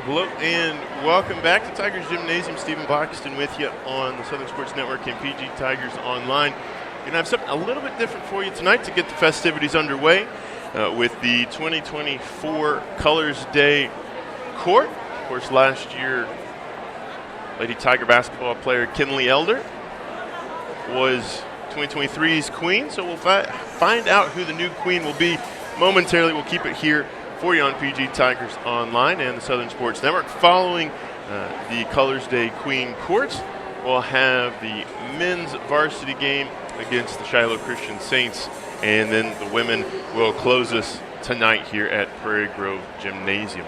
Hello and welcome back to Tigers Gymnasium. Stephen Blackiston with you on the Southern Sports Network and PG Tigers Online. We're going to have something a little bit different for you tonight to get the festivities underway with the 2024 Colors Day court. Of course, last year, Lady Tiger basketball player Kinley Elder was 2023's queen, so we'll find out who the new queen will be momentarily. We'll keep it here for you on PG Tigers Online and the Southern Sports Network. Following the Colors Day Queen Courts, we'll have the men's varsity game against the Shiloh Christian Saints, and then the women will close us tonight here at Prairie Grove Gymnasium.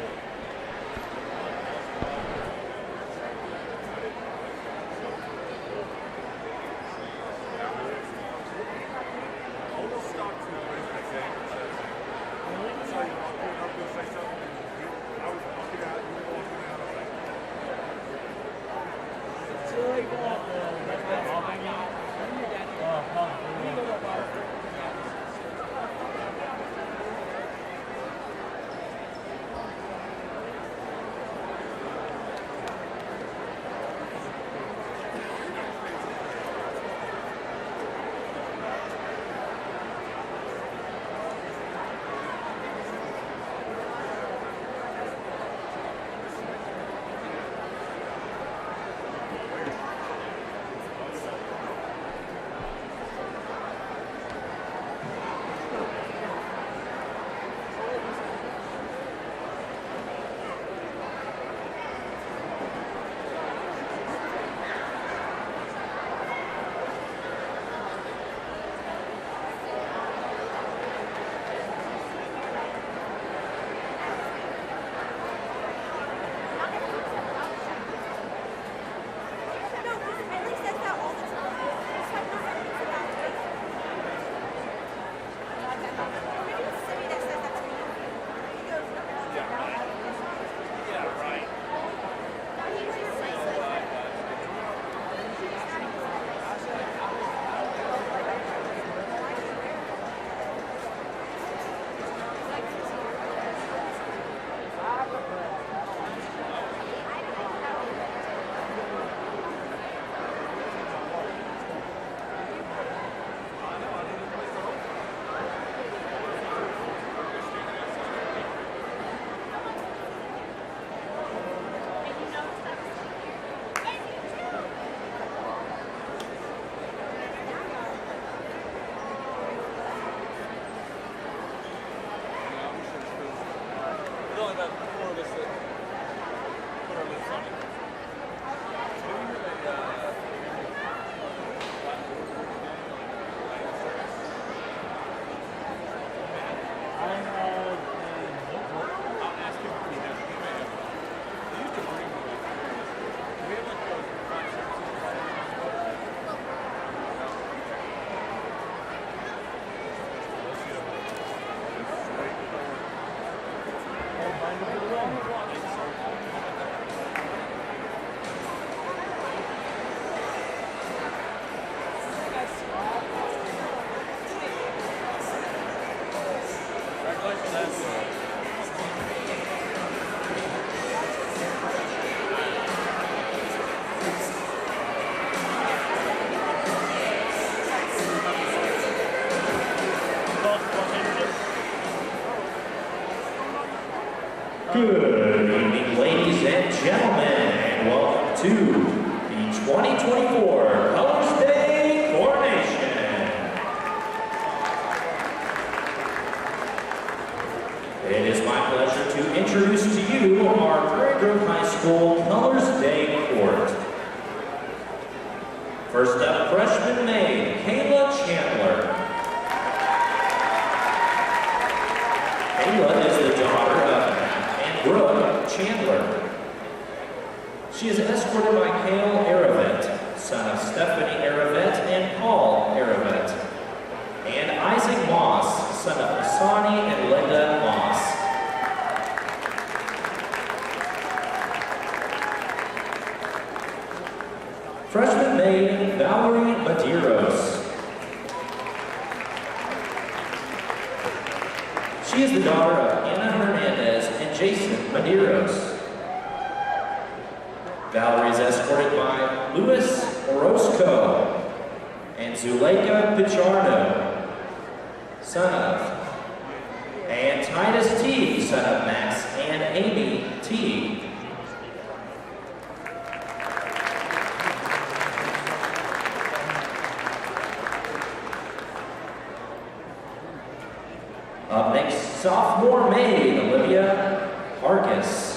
Good evening, ladies and gentlemen, and welcome to the 2024 Colors Day Coronation. It is my pleasure to introduce to you our Prairie Grove High School Colors Day Court. First up, freshman maid, Kayla Chandler. Kayla is the daughter of Brooke Chandler. She is escorted by Cale Aravet, son of Stephanie Aravet and Paul Aravet, and Isaac Moss, son of Asani and Linda Moss. Freshman maid Valerie Medeiros. She is the daughter of Anna Hernandez and Jason Medeiros. Valerie is escorted by Luis Orozco and Zuleika Pichardo, son of, and Titus Teague, son of Max and Amy Teague. Up next, sophomore maid, Olivia Hargis.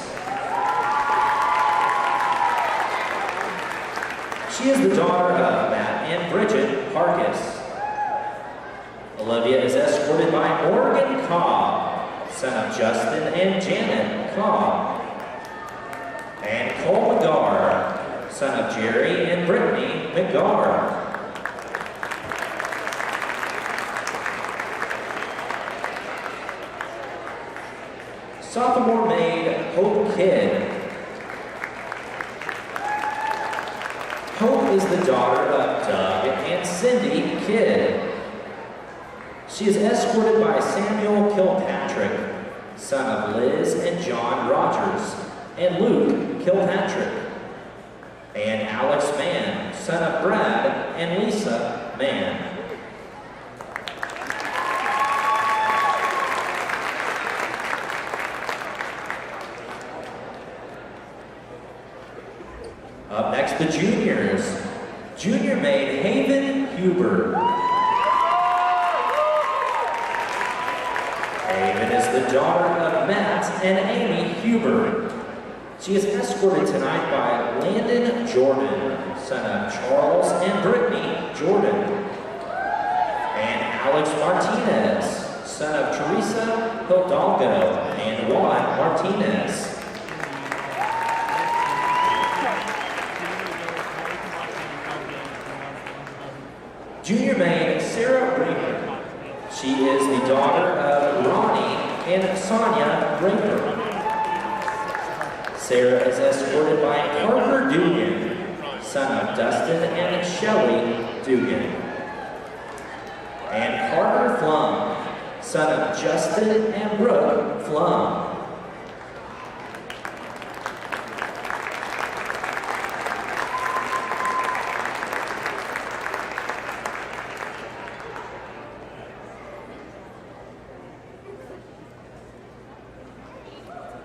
She is the daughter of Matt and Bridget Hargis. Olivia is escorted by Morgan Cobb, son of Justin and Janet Cobb. And Cole McGar, son of Jerry and Brittany McGar. Sophomore maid, Hope Kidd. Hope is the daughter of Doug and Cindy Kidd. She is escorted by Samuel Kilpatrick, son of Liz and John Rogers, and Luke Kilpatrick, and Alex Mann, son of Brad and Lisa Mann. Up next, the juniors. Junior maid Haven Huber. Haven is the daughter of Matt and Amy Huber. She is escorted tonight by Landon Jordan, son of Charles and Brittany Jordan, and Alex Martinez, son of Teresa Hidalgo and Juan Martinez. Junior maid Sarah Raper. She is the daughter of Ronnie and Sonia Raper. Sarah is escorted by Parker Dugan, son of Dustin and Shelley Dugan. And Carter Flum, son of Justin and Brooke Flum.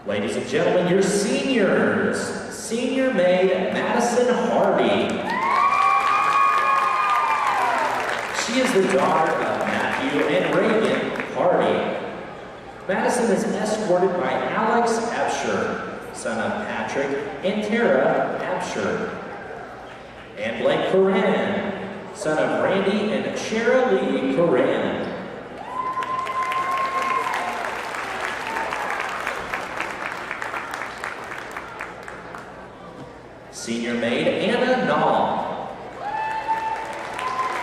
Ladies and gentlemen, your seniors. Senior maid Madison Harvey. She is the daughter of Matthew and Reagan Harvey. Madison is escorted by Alex Absher, son of Patrick and Tara Absher. And Blake Coran, son of Randy and Shara Lee Coran. Senior maid Anna Nall.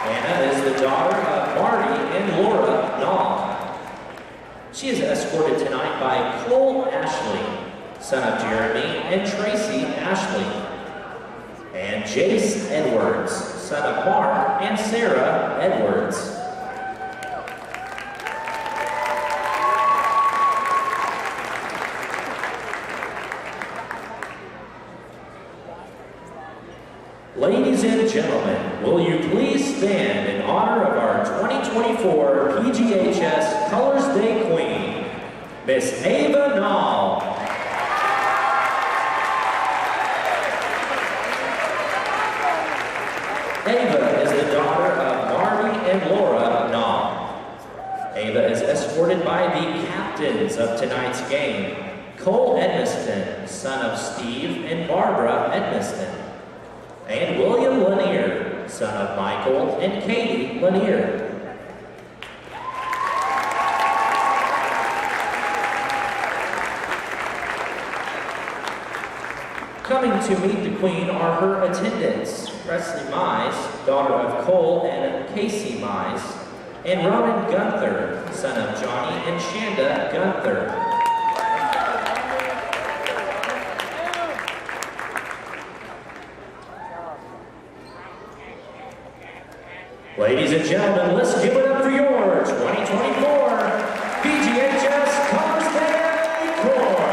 Anna is the daughter of Marty and Laura Nall. She is escorted tonight by Cole Ashley, son of Jeremy and Tracy Ashley, and Jace Edwards, son of Mark and Sarah Edwards. Ladies and gentlemen, will you please stand in honor of our 2024 PGHS Colors Day Queen, Miss Ava Nall. Ava is the daughter of Marty and Laura Nall. Ava is escorted by the captains of tonight's game, Cole Edmiston, son of Steve and Barbara Edmiston, and William Lanier, son of Michael and Katie Lanier. Coming to meet the Queen are her attendants, Presley Mize, daughter of Cole and Casey Mize, and Ronan Gunther, son of Johnny and Shanda Gunther. Ladies and gentlemen, let's give it up for your 2024 PGHS Colors Day Corps.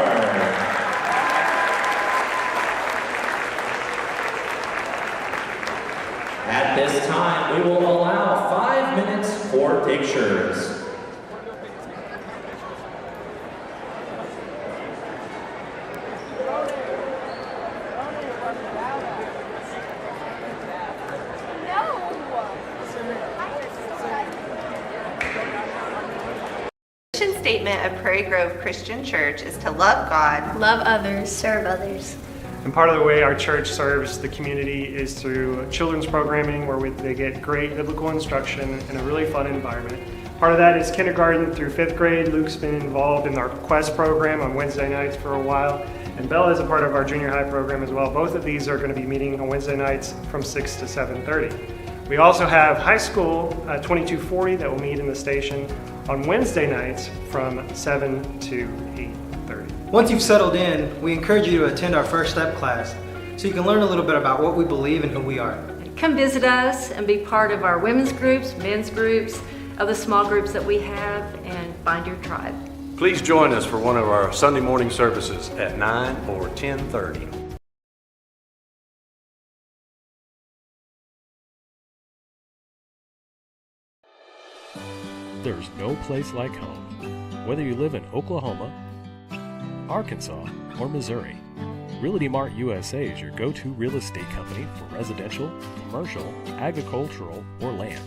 At this time, we will allow 5 minutes for pictures. The mission statement of Prairie Grove Christian Church is to love God, love others, serve others. And part of the way our church serves the community is through children's programming where they get great biblical instruction in a really fun environment. Part of that is kindergarten through 5th grade. Luke's been involved in our Quest program on Wednesday nights for a while. And Bella is a part of our junior high program as well. Both of these are going to be meeting on Wednesday nights from 6 to 7:30. We also have high school 2240 that will meet in the station on Wednesday nights from 7 to 8:30. Once you've settled in, we encourage you to attend our First Step class so you can learn a little bit about what we believe and who we are. Come visit us and be part of our women's groups, men's groups, other small groups that we have, and find your tribe. Please join us for one of our Sunday morning services at 9 or 10:30. There's no place like home. Whether you live in Oklahoma, Arkansas, or Missouri, Realty Mart USA is your go-to real estate company for residential, commercial, agricultural, or land.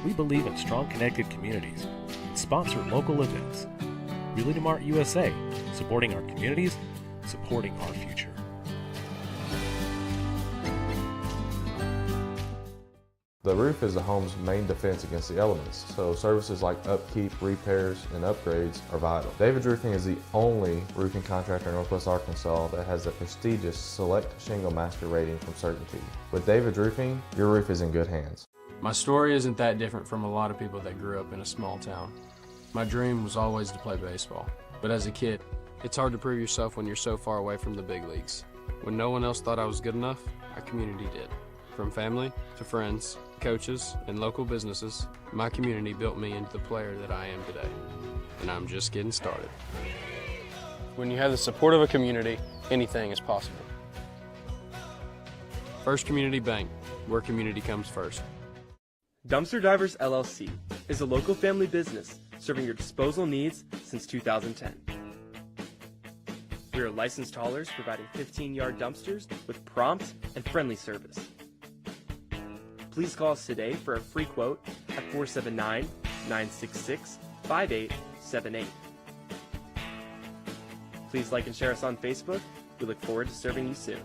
We believe in strong connected communities and sponsor local events. Realty Mart USA, supporting our communities, supporting our future. The roof is the home's main defense against the elements, so services like upkeep, repairs, and upgrades are vital. David's Roofing is the only roofing contractor in Northwest Arkansas that has the prestigious Select Shingle Master rating from Certainty. With David's Roofing, your roof is in good hands. My story isn't that different from a lot of people that grew up in a small town. My dream was always to play baseball, but as a kid, it's hard to prove yourself when you're so far away from the big leagues. When no one else thought I was good enough, our community did. From family to friends, coaches, and local businesses, my community built me into the player that I am today. And I'm just getting started. When you have the support of a community, anything is possible. First Community Bank, where community comes first. Dumpster Divers LLC is a local family business serving your disposal needs since 2010. We are licensed haulers providing 15-yard dumpsters with prompt and friendly service. Please call us today for a free quote at 479-966-5878. Please like and share us on Facebook. We look forward to serving you soon.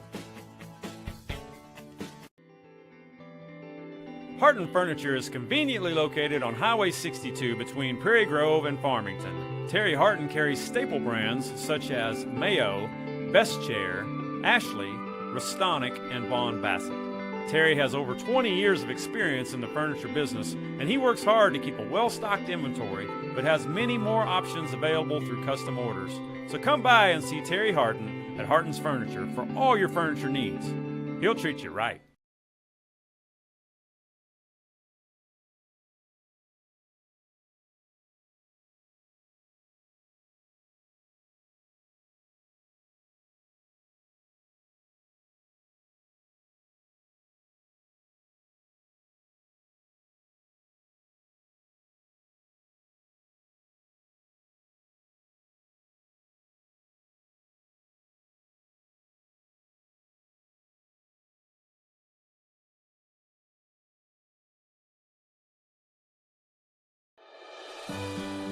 Harton Furniture is conveniently located on Highway 62 between Prairie Grove and Farmington. Terry Harton carries staple brands such as Mayo, Best Chair, Ashley, Restonic, and Von Bassett. Terry has over 20 years of experience in the furniture business, and he works hard to keep a well-stocked inventory, but has many more options available through custom orders. So come by and see Terry Harton at Harton's Furniture for all your furniture needs. He'll treat you right.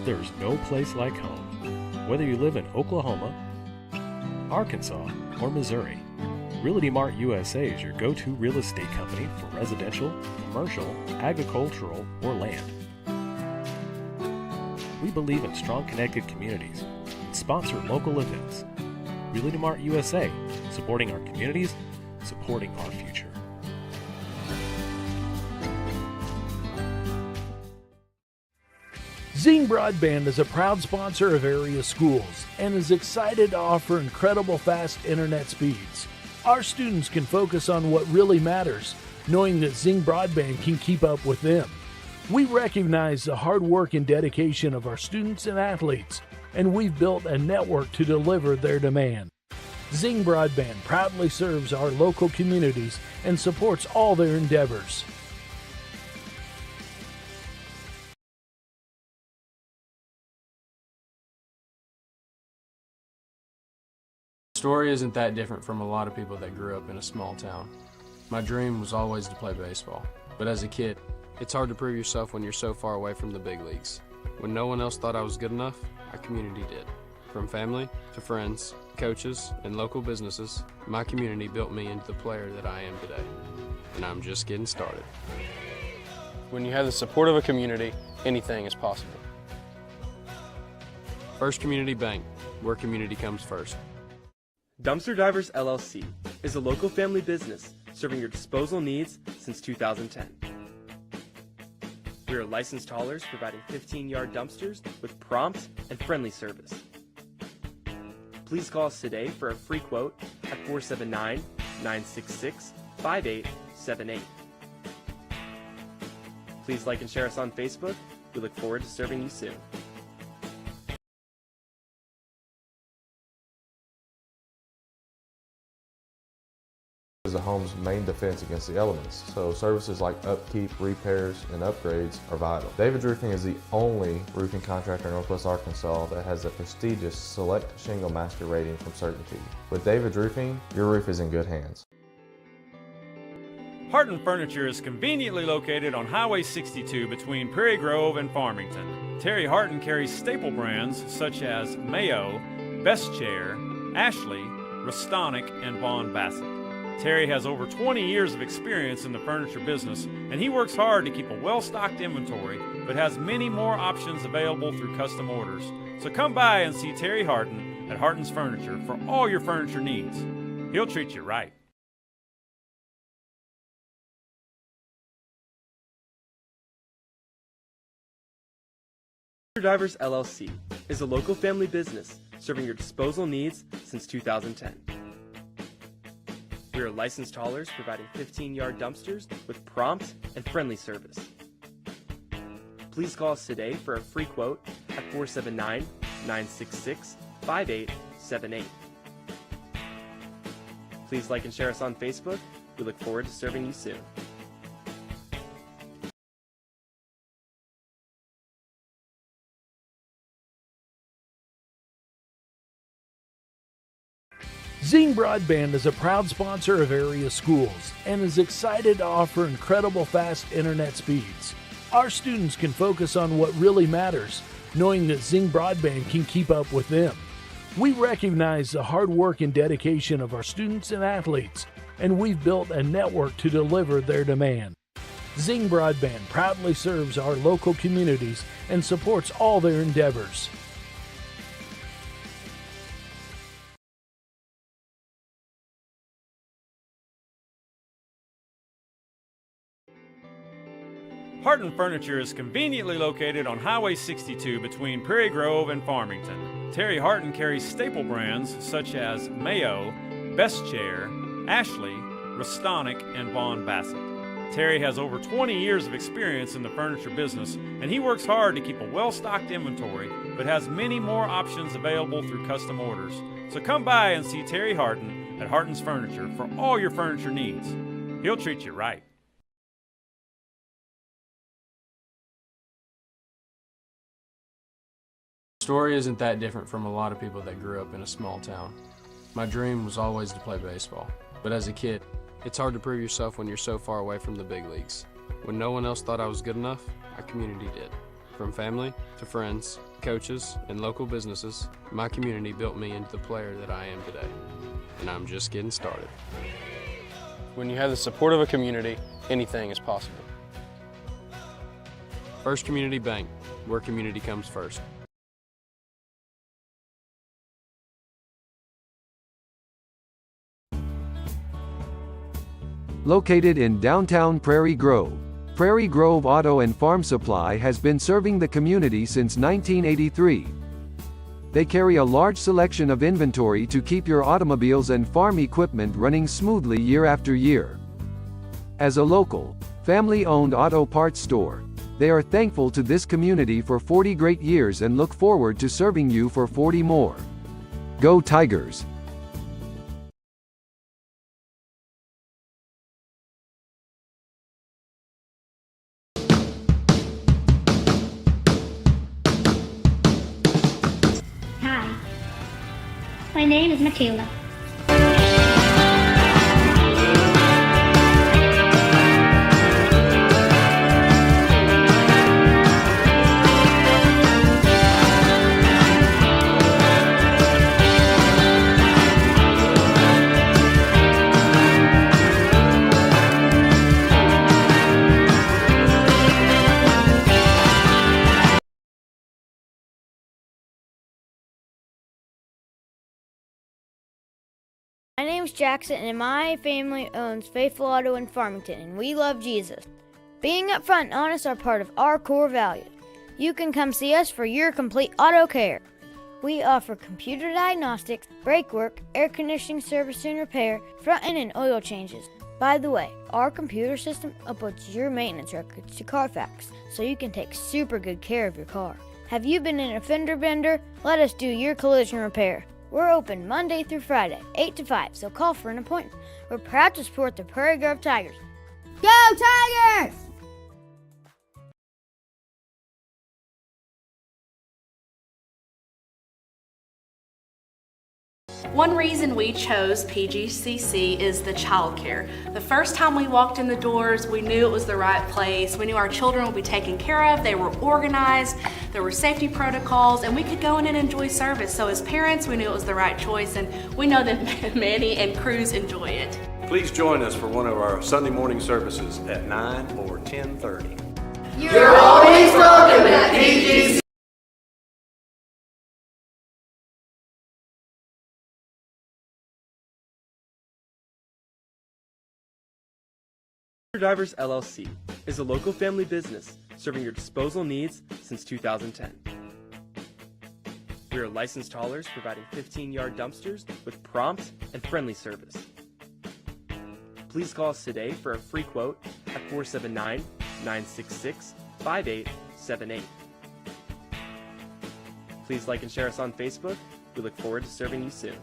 There's no place like home. Whether you live in Oklahoma, Arkansas, or Missouri, Realty Mart USA is your go-to real estate company for residential, commercial, agricultural, or land. We believe in strong connected communities and sponsor local events. Realty Mart USA, supporting our communities, supporting our future. Zing Broadband is a proud sponsor of area schools and is excited to offer incredible fast internet speeds. Our students can focus on what really matters, knowing that Zing Broadband can keep up with them. We recognize the hard work and dedication of our students and athletes, and we've built a network to deliver their demand. Zing Broadband proudly serves our local communities and supports all their endeavors. The story isn't that different from a lot of people that grew up in a small town. My dream was always to play baseball, but as a kid, it's hard to prove yourself when you're so far away from the big leagues. When no one else thought I was good enough, our community did. From family to friends, coaches, and local businesses, my community built me into the player that I am today. And I'm just getting started. When you have the support of a community, anything is possible. First Community Bank, where community comes first. Dumpster Divers LLC is a local family business serving your disposal needs since 2010. We are licensed haulers providing 15-yard dumpsters with prompt and friendly service. Please call us today for a free quote at 479-966-5878. Please like and share us on Facebook. We look forward to serving you soon. Is the home's main defense against the elements, so services like upkeep, repairs, and upgrades are vital. David's Roofing is the only roofing contractor in Northwest Arkansas that has the prestigious Select Shingle Master rating from Certainty. With David's Roofing, your roof is in good hands. Harton Furniture is conveniently located on Highway 62 between Prairie Grove and Farmington. Terry Harton carries staple brands such as Mayo, Best Chair, Ashley, Restonic, and Vaughn Bassett. Terry has over 20 years of experience in the furniture business, and he works hard to keep a well-stocked inventory, but has many more options available through custom orders. So come by and see Terry Harton at Harton's Furniture for all your furniture needs. He'll treat you right. Dumpster Divers LLC is a local family business serving your disposal needs since 2010. We are licensed haulers providing 15-yard dumpsters with prompt and friendly service. Please call us today for a free quote at 479-966-5878. Please like and share us on Facebook. We look forward to serving you soon. Zing Broadband is a proud sponsor of area schools and is excited to offer incredible fast internet speeds. Our students can focus on what really matters, knowing that Zing Broadband can keep up with them. We recognize the hard work and dedication of our students and athletes, and we've built a network to deliver their demand. Zing Broadband proudly serves our local communities and supports all their endeavors. Harton Furniture is conveniently located on Highway 62 between Prairie Grove and Farmington. Terry Harton carries staple brands such as Mayo, Best Chair, Ashley, Restonic, and Vaughn Bassett. Terry has over 20 years of experience in the furniture business, and he works hard to keep a well-stocked inventory, but has many more options available through custom orders. So come by and see Terry Harton at Harton's Furniture for all your furniture needs. He'll treat you right. The story isn't that different from a lot of people that grew up in a small town. My dream was always to play baseball, but as a kid, it's hard to prove yourself when you're so far away from the big leagues. When no one else thought I was good enough, our community did. From family to friends, coaches, and local businesses, my community built me into the player that I am today. And I'm just getting started. When you have the support of a community, anything is possible. First Community Bank, where community comes first. Located in downtown Prairie Grove, Prairie Grove Auto and Farm Supply has been serving the community since 1983. They carry a large selection of inventory to keep your automobiles and farm equipment running smoothly year after year. As a local, family-owned auto parts store, they are thankful to this community for 40 great years and look forward to serving you for 40 more. Go Tigers! My name is Michaela. My name's Jackson, and my family owns Faithful Auto in Farmington, and we love Jesus. Being upfront and honest are part of our core values. You can come see us for your complete auto care. We offer computer diagnostics, brake work, air conditioning service and repair, front end and oil changes. By the way, our computer system uploads your maintenance records to Carfax, so you can take super good care of your car. Have you been in a fender bender? Let us do your collision repair. We're open Monday through Friday, 8 to 5, so call for an appointment. We're proud to support the Prairie Grove Tigers. Go Tigers! One reason we chose PGCC is the childcare. The first time we walked in the doors, we knew it was the right place. We knew our children would be taken care of, they were organized, there were safety protocols, and we could go in and enjoy service. So as parents, we knew it was the right choice, and we know that Manny and Cruz enjoy it. Please join us for one of our Sunday morning services at 9 or 10:30. You're always welcome at PGCC. Drivers LLC is a local family business serving your disposal needs since 2010. We are licensed haulers providing 15-yard dumpsters with prompt and friendly service. Please call us today for a free quote at 479-966-5878. Please like and share us on Facebook. We look forward to serving you soon.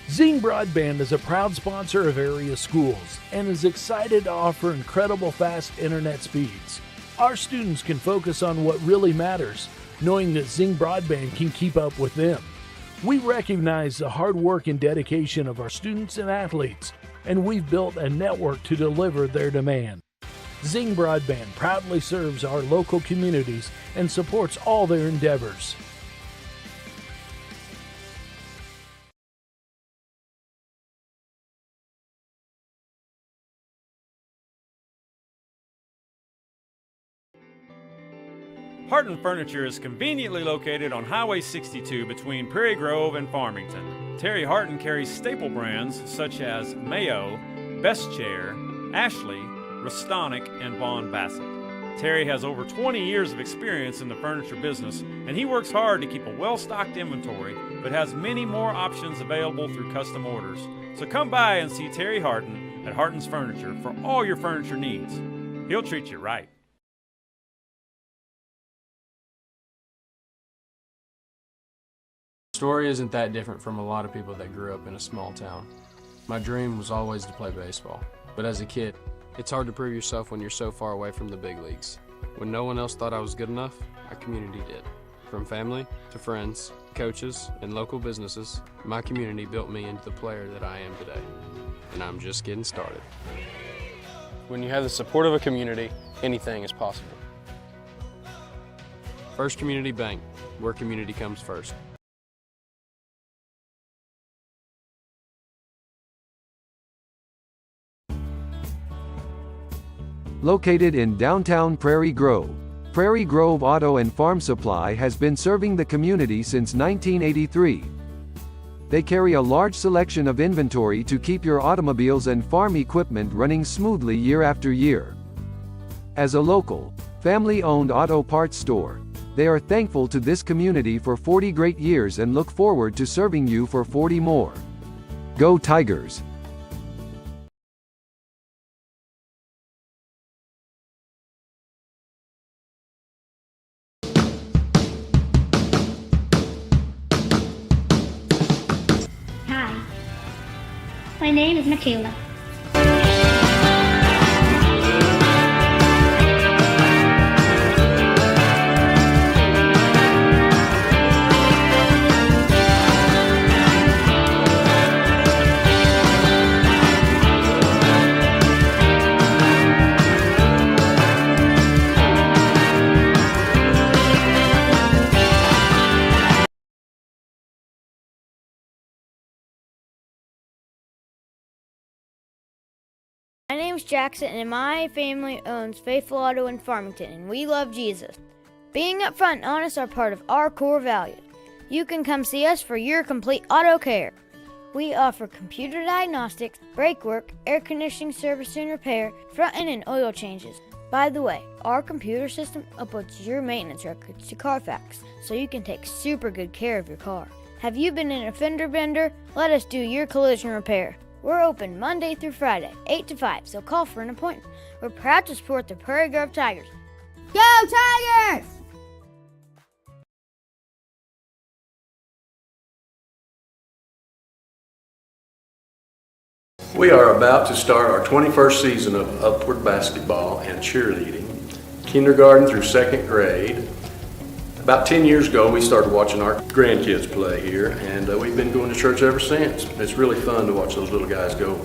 Zing Broadband is a proud sponsor of area schools and is excited to offer incredible fast internet speeds. Our students can focus on what really matters, knowing that Zing Broadband can keep up with them. We recognize the hard work and dedication of our students and athletes, and we've built a network to deliver their demand. Zing Broadband proudly serves our local communities and supports all their endeavors. Harton Furniture is conveniently located on Highway 62 between Prairie Grove and Farmington. Terry Harton carries staple brands such as Mayo, Best Chair, Ashley, Restonic, and Von Bassett. Terry has over 20 years of experience in the furniture business, and he works hard to keep a well-stocked inventory, but has many more options available through custom orders. So come by and see Terry Harton at Harton's Furniture for all your furniture needs. He'll treat you right. The story isn't that different from a lot of people that grew up in a small town. My dream was always to play baseball, but as a kid, it's hard to prove yourself when you're so far away from the big leagues. When no one else thought I was good enough, our community did. From family to friends, coaches, and local businesses, my community built me into the player that I am today, and I'm just getting started. When you have the support of a community, anything is possible. First Community Bank, where community comes first. Located in downtown Prairie Grove, Prairie Grove Auto and Farm Supply has been serving the community since 1983. They carry a large selection of inventory to keep your automobiles and farm equipment running smoothly year after year. As a local, family-owned auto parts store, they are thankful to this community for 40 great years and look forward to serving you for 40 more. Go Tigers! Hi, my name is Michaela. My name's Jackson, and my family owns Faithful Auto in Farmington, and we love Jesus. Being upfront and honest are part of our core values. You can come see us for your complete auto care. We offer computer diagnostics, brake work, air conditioning service and repair, front end and oil changes. By the way, our computer system uploads your maintenance records to Carfax, so you can take super good care of your car. Have you been in a fender bender? Let us do your collision repair. We're open Monday through Friday, 8 to 5, so call for an appointment. We're proud to support the Prairie Grove Tigers. Go Tigers! We are about to start our 21st season of upward basketball and cheerleading, kindergarten through second grade. About 10 years ago, we started watching our grandkids play here, and we've been going to church ever since. It's really fun to watch those little guys go.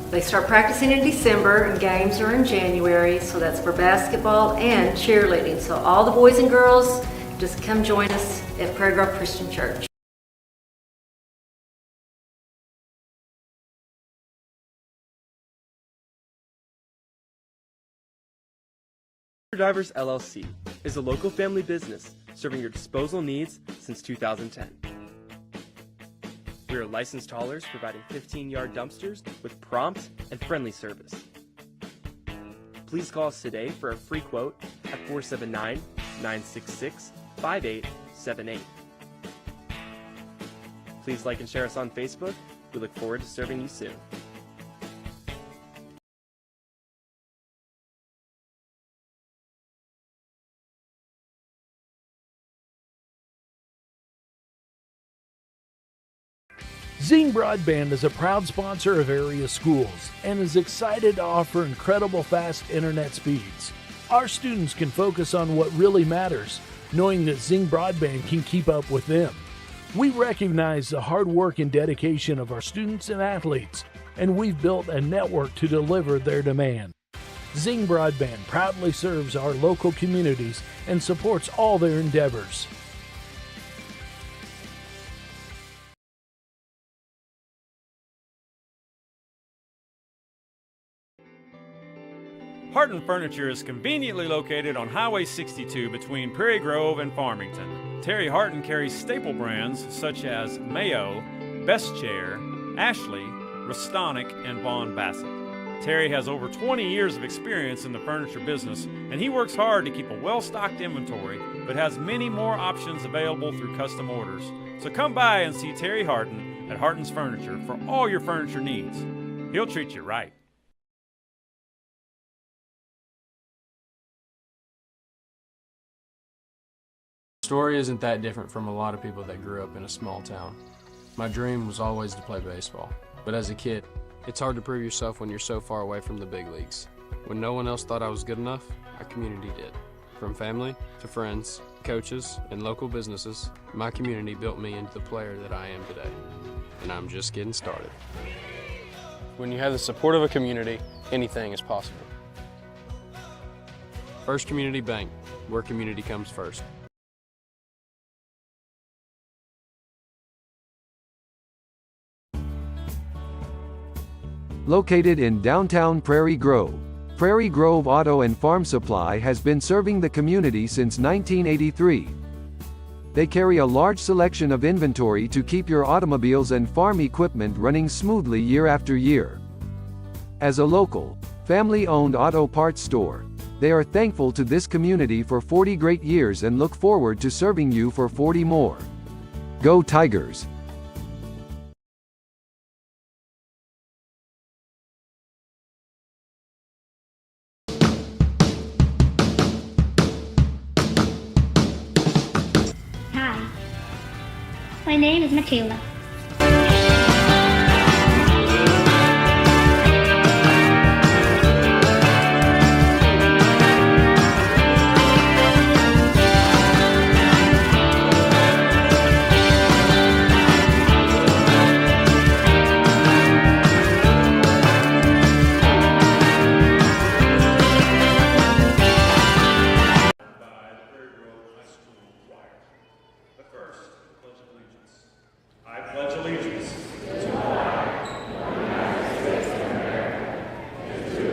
They start practicing in December and games are in January, so that's for basketball and cheerleading. So all the boys and girls, just come join us at Prairie Grove Christian Church. Drivers LLC is a local family business serving your disposal needs since 2010. We are licensed haulers providing 15-yard dumpsters with prompt and friendly service. Please call us today for a free quote at 479-966-5878. Please like and share us on Facebook. We look forward to serving you soon. Zing Broadband is a proud sponsor of area schools and is excited to offer incredible fast internet speeds. Our students can focus on what really matters, knowing that Zing Broadband can keep up with them. We recognize the hard work and dedication of our students and athletes, and we've built a network to deliver their demand. Zing Broadband proudly serves our local communities and supports all their endeavors. Harton Furniture is conveniently located on Highway 62 between Prairie Grove and Farmington. Terry Harton carries staple brands such as Mayo, Best Chair, Ashley, Restonic, and Von Bassett. Terry has over 20 years of experience in the furniture business, and he works hard to keep a well-stocked inventory, but has many more options available through custom orders. So come by and see Terry Harton at Harton's Furniture for all your furniture needs. He'll treat you right. Story isn't that different from a lot of people that grew up in a small town. My dream was always to play baseball, but as a kid, it's hard to prove yourself when you're so far away from the big leagues. When no one else thought I was good enough, our community did. From family to friends, coaches, and local businesses, my community built me into the player that I am today. And I'm just getting started. When you have the support of a community, anything is possible. First Community Bank, where community comes first. Located in downtown Prairie Grove, Prairie Grove Auto and Farm Supply has been serving the community since 1983. They carry a large selection of inventory to keep your automobiles and farm equipment running smoothly year after year. As a local, family-owned auto parts store, they are thankful to this community for 40 great years and look forward to serving you for 40 more. Go Tigers! My name is Michaela. I pledge allegiance to the flag of the United States of America and to the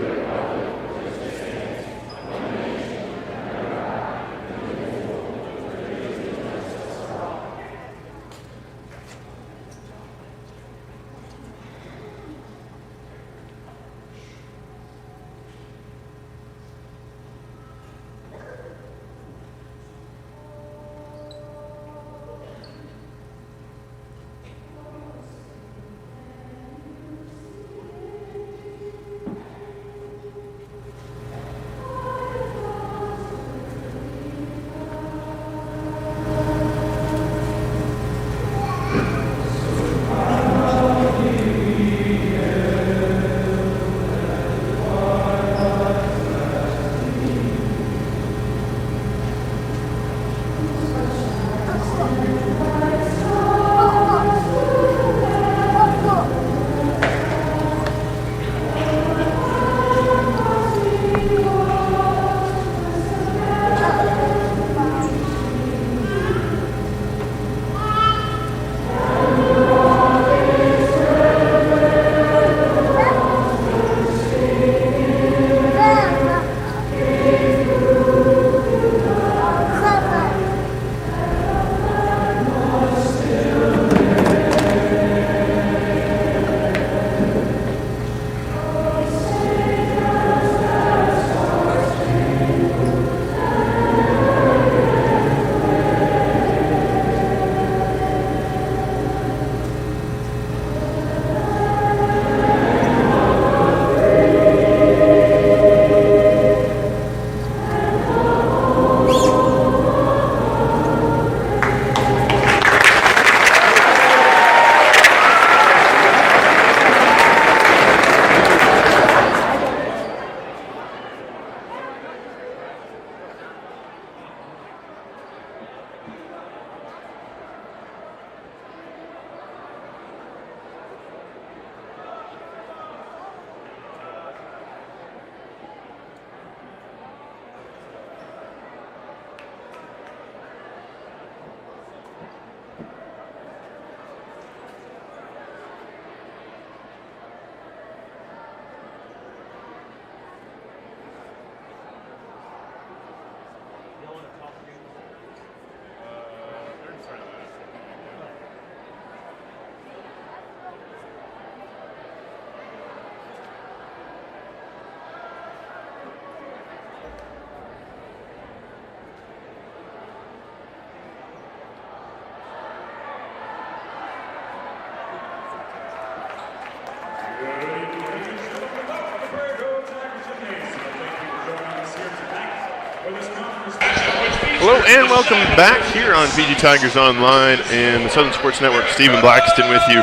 Hello and welcome back here on PG Tigers Online and the Southern Sports Network. Stephen Blackston with you,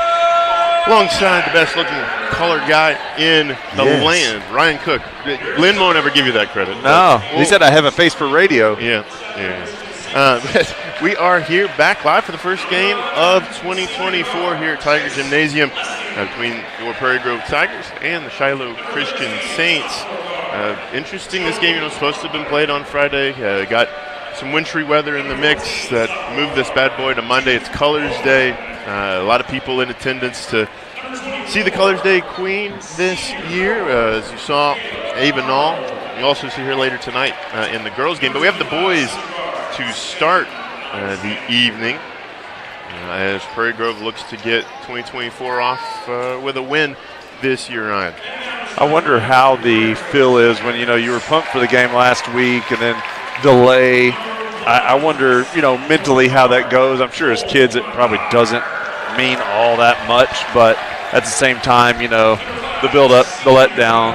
alongside the best-looking color guy in the land, Ryan Cook. Lynn won't ever give you that credit. No, he said I have a face for radio. Yeah. We are here back live for the first game of 2024 here at Tiger Gymnasium between your Prairie Grove Tigers and the Shiloh Christian Saints. Interesting, this game, supposed to have been played on Friday. Got some wintry weather in the mix that moved this bad boy to Monday. It's Colors Day. A lot of people in attendance to see the Colors Day Queen this year. As you saw, Ava Nall. You'll also see her later tonight in the girls' game. But we have the boys to start the evening as Prairie Grove looks to get 2024 off with a win this year, Ryan. I wonder how the feel is when, you were pumped for the game last week and then delay. I wonder, mentally how that goes. I'm sure as kids it probably doesn't mean all that much, but at the same time, the build-up, the letdown,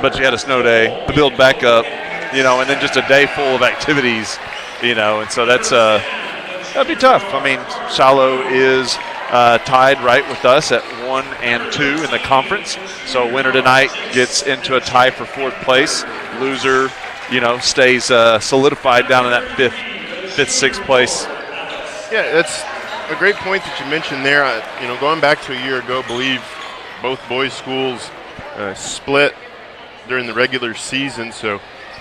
but you had a snow day, the build back up, and then just a day full of activities, and so that'd be tough. I mean, Shiloh is tied right with us at 1 and 2 in the conference. So winner tonight gets into a tie for 4th place. Loser, stays solidified down in that 5th, 6th place. Yeah, that's a great point that you mentioned there. Going back to a year ago, I believe both boys' schools split during the regular season. So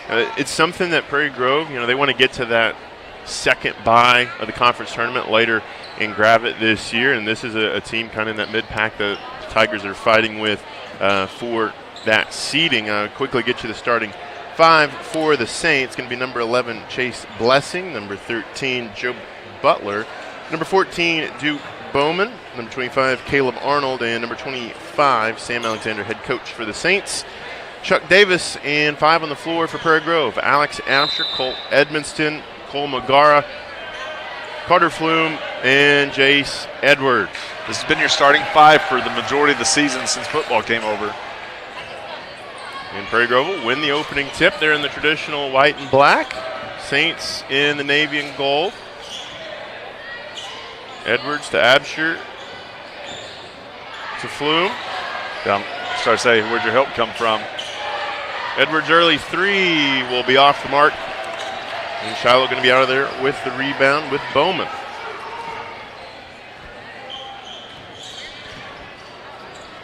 it's something that Prairie Grove, they want to get to that second bye of the conference tournament later and grab it this year. And this is a team kind of in that mid-pack that the Tigers are fighting with for that seeding. Quickly get you the starting 5 for the Saints. It's going to be number 11, Chase Blessing, number 13, Joe Butler, number 14, Duke Bowman, number 25, Caleb Arnold, and number 25, Sam Alexander, head coach for the Saints. Chuck Davis, and 5 on the floor for Prairie Grove: Alex Absher, Colt Edmonston, Cole Magara, Carter Flume, and Jace Edwards. This has been your starting 5 for the majority of the season since football came over. And Prairie Grove will win the opening tip. They're in the traditional white and black. Saints in the navy and gold. Edwards to Absher to Flume. Start saying, where'd your help come from? Edwards' early 3 will be off the mark. And Shiloh going to be out of there with the rebound with Bowman.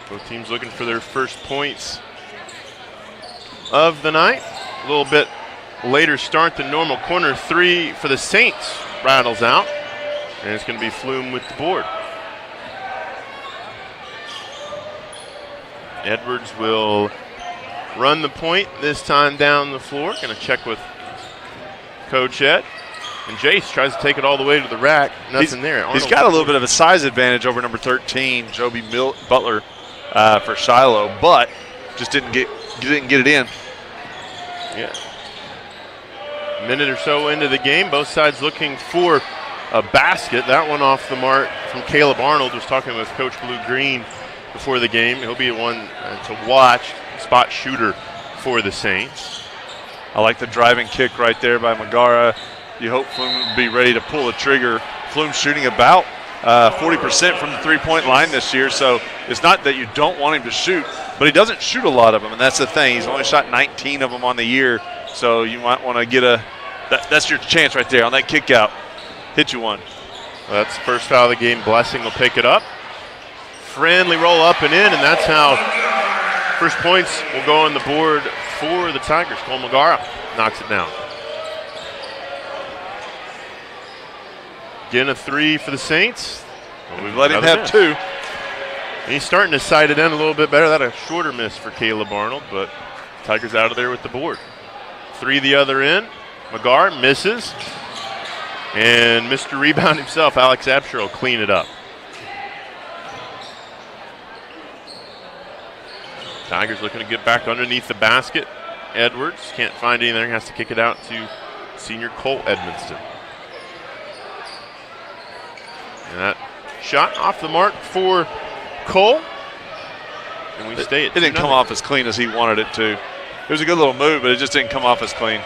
Both teams looking for their first points of the night. A little bit later start than normal. Corner 3 for the Saints rattles out. And it's going to be Flume with the board. Edwards will run the point, this time down the floor. Going to check with Coach Ed. And Jace tries to take it all the way to the rack. Nothing there. He's got a little bit of a size advantage over number 13, Joby Butler, for Shiloh, but just didn't get it in. Yeah. A minute or so into the game, both sides looking for a basket. That one off the mark from Caleb Arnold. Was talking with Coach Blue Green before the game. He'll be one to watch, spot shooter for the Saints. I like the driving kick right there by Magara. You hope Flume would be ready to pull the trigger. Flume shooting about 40% from the three-point line this year, so it's not that you don't want him to shoot, but he doesn't shoot a lot of them, and that's the thing. He's only shot 19 of them on the year, so you might want to get that's your chance right there on that kick out. Hit you one. Well, that's the first foul of the game. Blessing will pick it up. Friendly roll up and in, and that's how first points will go on the board for the Tigers. Cole Magara knocks it down. Again, a 3 for the Saints. We've let him have 2. And he's starting to sight it in a little bit better. That a shorter miss for Caleb Arnold, but Tigers out of there with the board. 3 the other end. Magara misses. And Mr. Rebound himself, Alex Absher, will clean it up. Tigers looking to get back underneath the basket. Edwards can't find anything, has to kick it out to senior Cole Edmonston. And that shot off the mark for Cole. And we stay at It didn't come off as clean as he wanted it to. It was a good little move, but it just didn't come off as clean.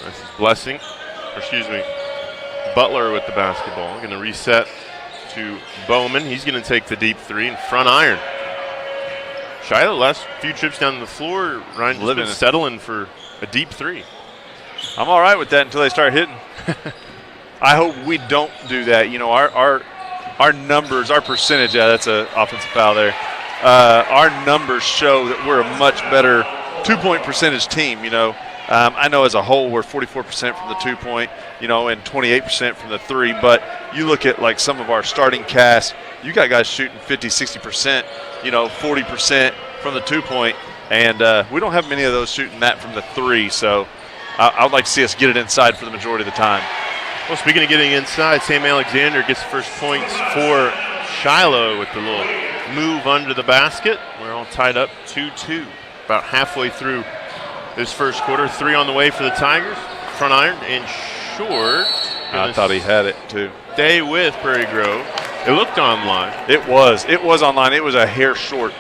This is Butler with the basketball. Going to reset to Bowman. He's going to take the deep three and front iron. Shiloh, last few trips down the floor, Ryan just been settling for a deep three. I'm all right with that until they start hitting. I hope we don't do that. You know, our numbers, our percentage, that's an offensive foul there. Our numbers show that we're a much better two-point percentage team, you know. I know as a whole we're 44% from the two-point, you know, and 28% from the three. But you look at, like, some of our starting cast, you got guys shooting 50, 60%, you know, 40% from the two-point. And we don't have many of those shooting that from the three. So I would like to see us get it inside for the majority of the time. Well, speaking of getting inside, Sam Alexander gets the first points for Shiloh with the little move under the basket. We're all tied up 2-2, about halfway through this first quarter. Three on the way for the Tigers. Front iron and short. I thought he had it too. Stay with Prairie Grove. It looked online. It was online. It was a hair short.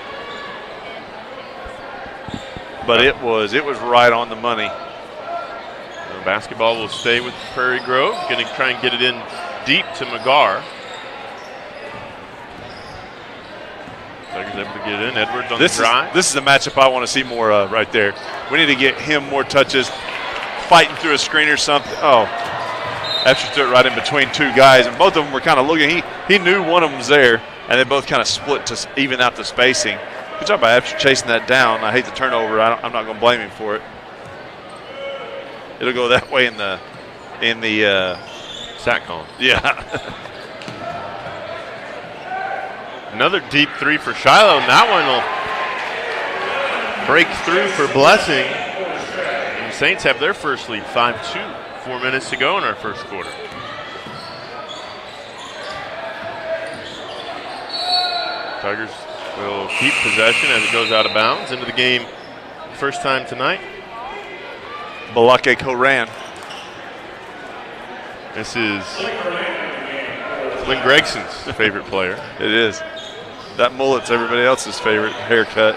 But it was right on the money. The basketball will stay with Prairie Grove. Going to try and get it in deep to McGarr. Tigers able to get it in. Edwards on the drive. This is a matchup I want to see more of right there. We need to get him more touches, fighting through a screen or something. Oh, Epster threw it right in between two guys, and both of them were kind of looking. He knew one of them was there, and they both kind of split to even out the spacing. Good job by Epster chasing that down. I hate the turnover. I'm not going to blame him for it. It'll go that way in the sack column. Yeah. Another deep three for Shiloh, and that one will break through for Blessing. And the Saints have their first lead, 5-2. 4 minutes to go in our first quarter. Tigers will keep possession as it goes out of bounds. Into the game first time tonight. Balake Koran. This is Lynn Gregson's favorite player. It is. That mullet's everybody else's favorite haircut.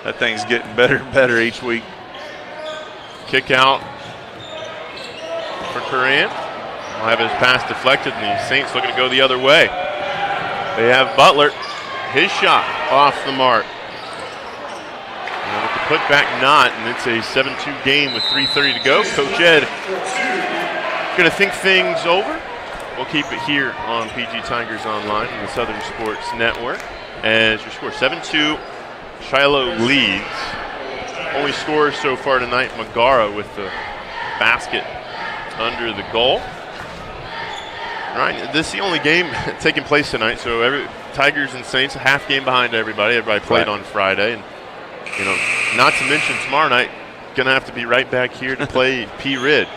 That thing's getting better and better each week. Kick out for Koran. We'll have his pass deflected, and the Saints looking to go the other way. They have Butler. His shot off the mark. And with the putback not, and it's a 7-2 game with 3:30 to go. Coach Ed going to think things over. We'll keep it here on PG Tigers Online and the Southern Sports Network. As your score, 7-2, Shiloh leads. Only scores so far tonight, McGarra with the basket under the goal. All right, this is the only game taking place tonight, so Tigers and Saints, a half game behind everybody. Everybody played on Friday. And, you know, not to mention tomorrow night, going to have to be right back here to play P. Rid.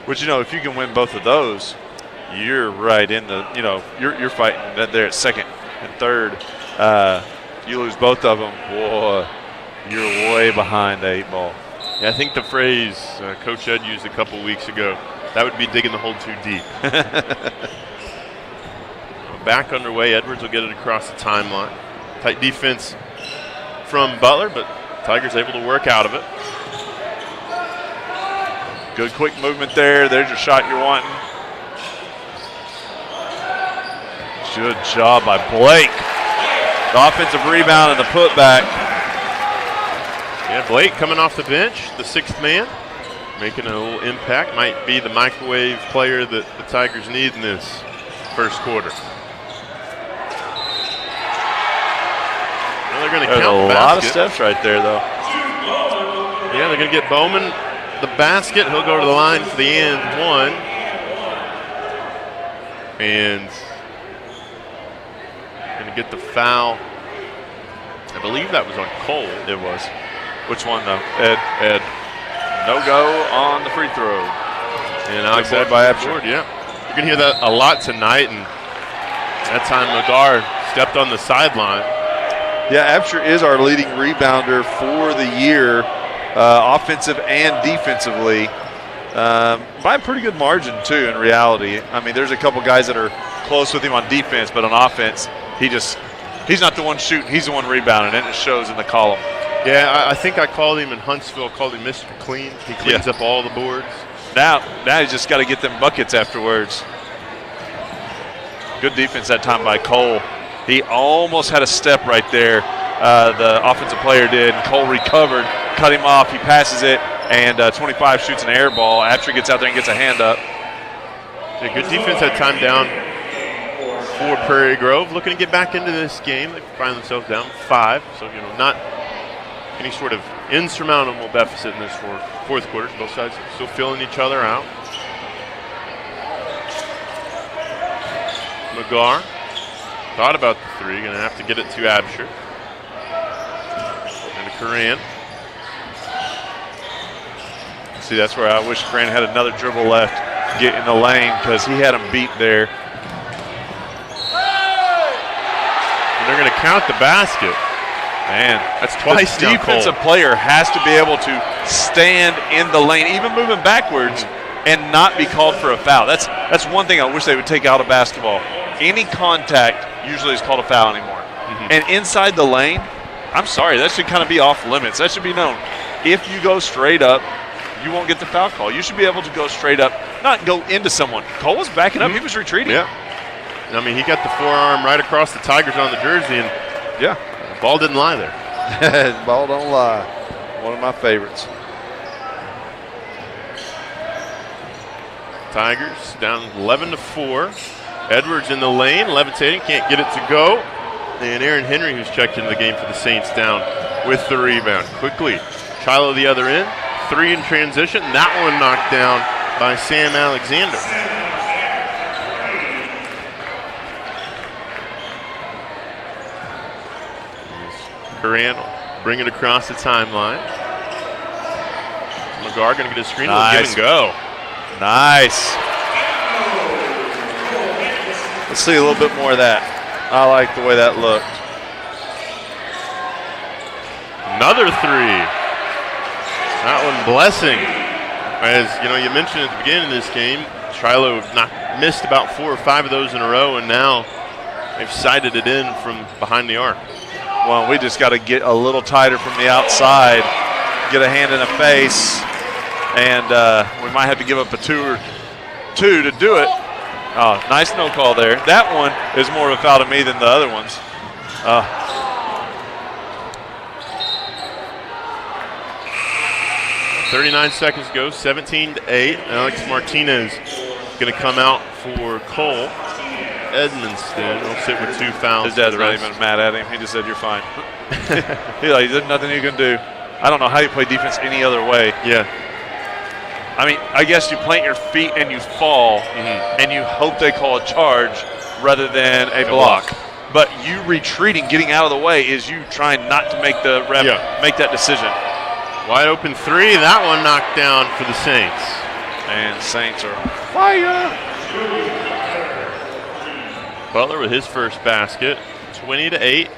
Which, you know, if you can win both of those, you're right in the, you know, you're fighting there at second and third. You lose both of them, boy, you're way behind the 8 ball. Yeah, I think the phrase Coach Ed used a couple weeks ago, that would be digging the hole too deep. Back underway, Edwards will get it across the timeline. Tight defense from Butler, but Tigers able to work out of it. Good quick movement there. There's your shot you're wanting. Good job by Blake. The offensive rebound and the putback. Yeah, Blake coming off the bench, the sixth man, making a little impact. Might be the microwave player that the Tigers need in this first quarter. Well, they're going to count a the lot of basket. steps right there, though. Yeah, they're going to get Bowman the basket. He'll go to the line for the end one. And going to get the foul. I believe that was on Cole. It was. Which one, though? Ed. No go on the free throw. And Alexander by Epster. Yeah. You're going to hear that a lot tonight. And that time McGarr stepped on the sideline. Yeah, Epster is our leading rebounder for the year, offensive and defensively, by a pretty good margin, too, in reality. I mean, there's a couple guys that are close with him on defense, but on offense, he's not the one shooting. He's the one rebounding, and it shows in the column. Yeah, I think I called him in Huntsville, called him Mr. Clean. He cleans up all the boards. Now he's just got to get them buckets afterwards. Good defense that time by Cole. He almost had a step right there. The offensive player did, and Cole recovered, cut him off. He passes it, and 25 shoots an air ball. After he gets out there and gets a hand up. Yeah, good defense that time down for Prairie Grove. Looking to get back into this game. They find themselves down 5. So, not any sort of insurmountable deficit in this fourth quarter. Both sides still filling each other out. McGar thought about the 3. Going to have to get it to Absher. And to Coran. See, that's where I wish Coran had another dribble left. Get in the lane because he had him beat there. And they're going to count the basket. Man, that's twice the now, defensive Cole. player has to be able to stand in the lane, even moving backwards, and not be called for a foul. That's one thing I wish they would take out of basketball. Any contact usually is called a foul anymore. And inside the lane, I'm sorry, that should kind of be off limits. That should be known. If you go straight up, you won't get the foul call. You should be able to go straight up, not go into someone. Cole was backing up. He was retreating. Yeah. I mean, he got the forearm right across the Tigers on the jersey, and yeah, the ball didn't lie there. Ball don't lie. One of my favorites. Tigers down 11-4. Edwards in the lane, levitating, can't get it to go. And Aaron Henry, who's checked into the game for the Saints, down with the rebound. Quickly, Shiloh the other end. 3 in transition. That one knocked down by Sam Alexander. Coran bring it across the timeline. McGar going to get a screen. Give and go. Nice. Let's see a little bit more of that. I like the way that looked. Another 3. That one blessing. As you mentioned at the beginning of this game, Shiloh missed about 4 or 5 of those in a row, and now they've sighted it in from behind the arc. Well, we just got to get a little tighter from the outside, get a hand in the face, and we might have to give up a 2 or 2 to do it. Oh, nice no call there. That one is more of a foul to me than the other ones. 39 seconds ago, 17-8. Alex Martinez going to come out for Cole. Edmonston will sit with 2 fouls. His dad's not even mad at him. He just said, "You're fine." There's nothing you can do. I don't know how you play defense any other way. Yeah. I mean, I guess you plant your feet and you fall, and you hope they call a charge rather than a block. But you retreating, getting out of the way, is you trying not to make the ref make that decision. Wide open 3. That one knocked down for the Saints. And Saints are on fire. Butler with his first basket. 20-8.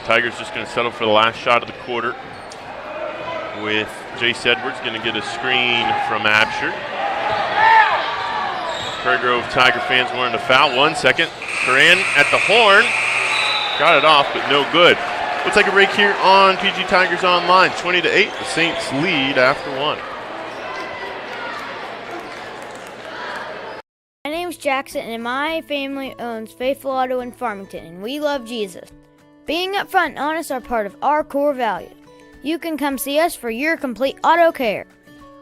Tigers just going to settle for the last shot of the quarter, with Jace Edwards going to get a screen from Absher. Prairie Grove Tiger fans wanting to foul. 1 second. Coran at the horn. Got it off, but no good. We'll take a break here on PG Tigers Online. 20-8. The Saints lead after 1. My name's Jackson, and my family owns Faithful Auto in Farmington, and we love Jesus. Being upfront and honest are part of our core values. You can come see us for your complete auto care.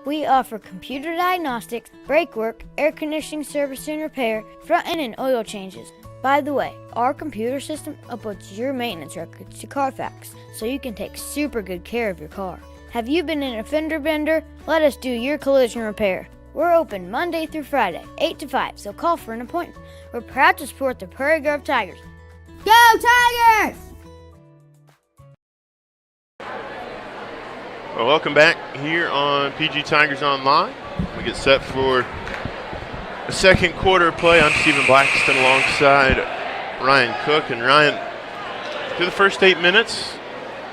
We offer computer diagnostics, brake work, air conditioning service and repair, front end and oil changes. By the way, our computer system uploads your maintenance records to Carfax, so you can take super good care of your car. Have you been in a fender bender? Let us do your collision repair. We're open Monday through Friday, 8 to 5, so call for an appointment. We're proud to support the Prairie Grove Tigers. Go Tigers! Well, welcome back here on PG Tigers Online. We get set for the second quarter of play. I'm Stephen Blackston alongside Ryan Cook. And Ryan, through the first 8 minutes,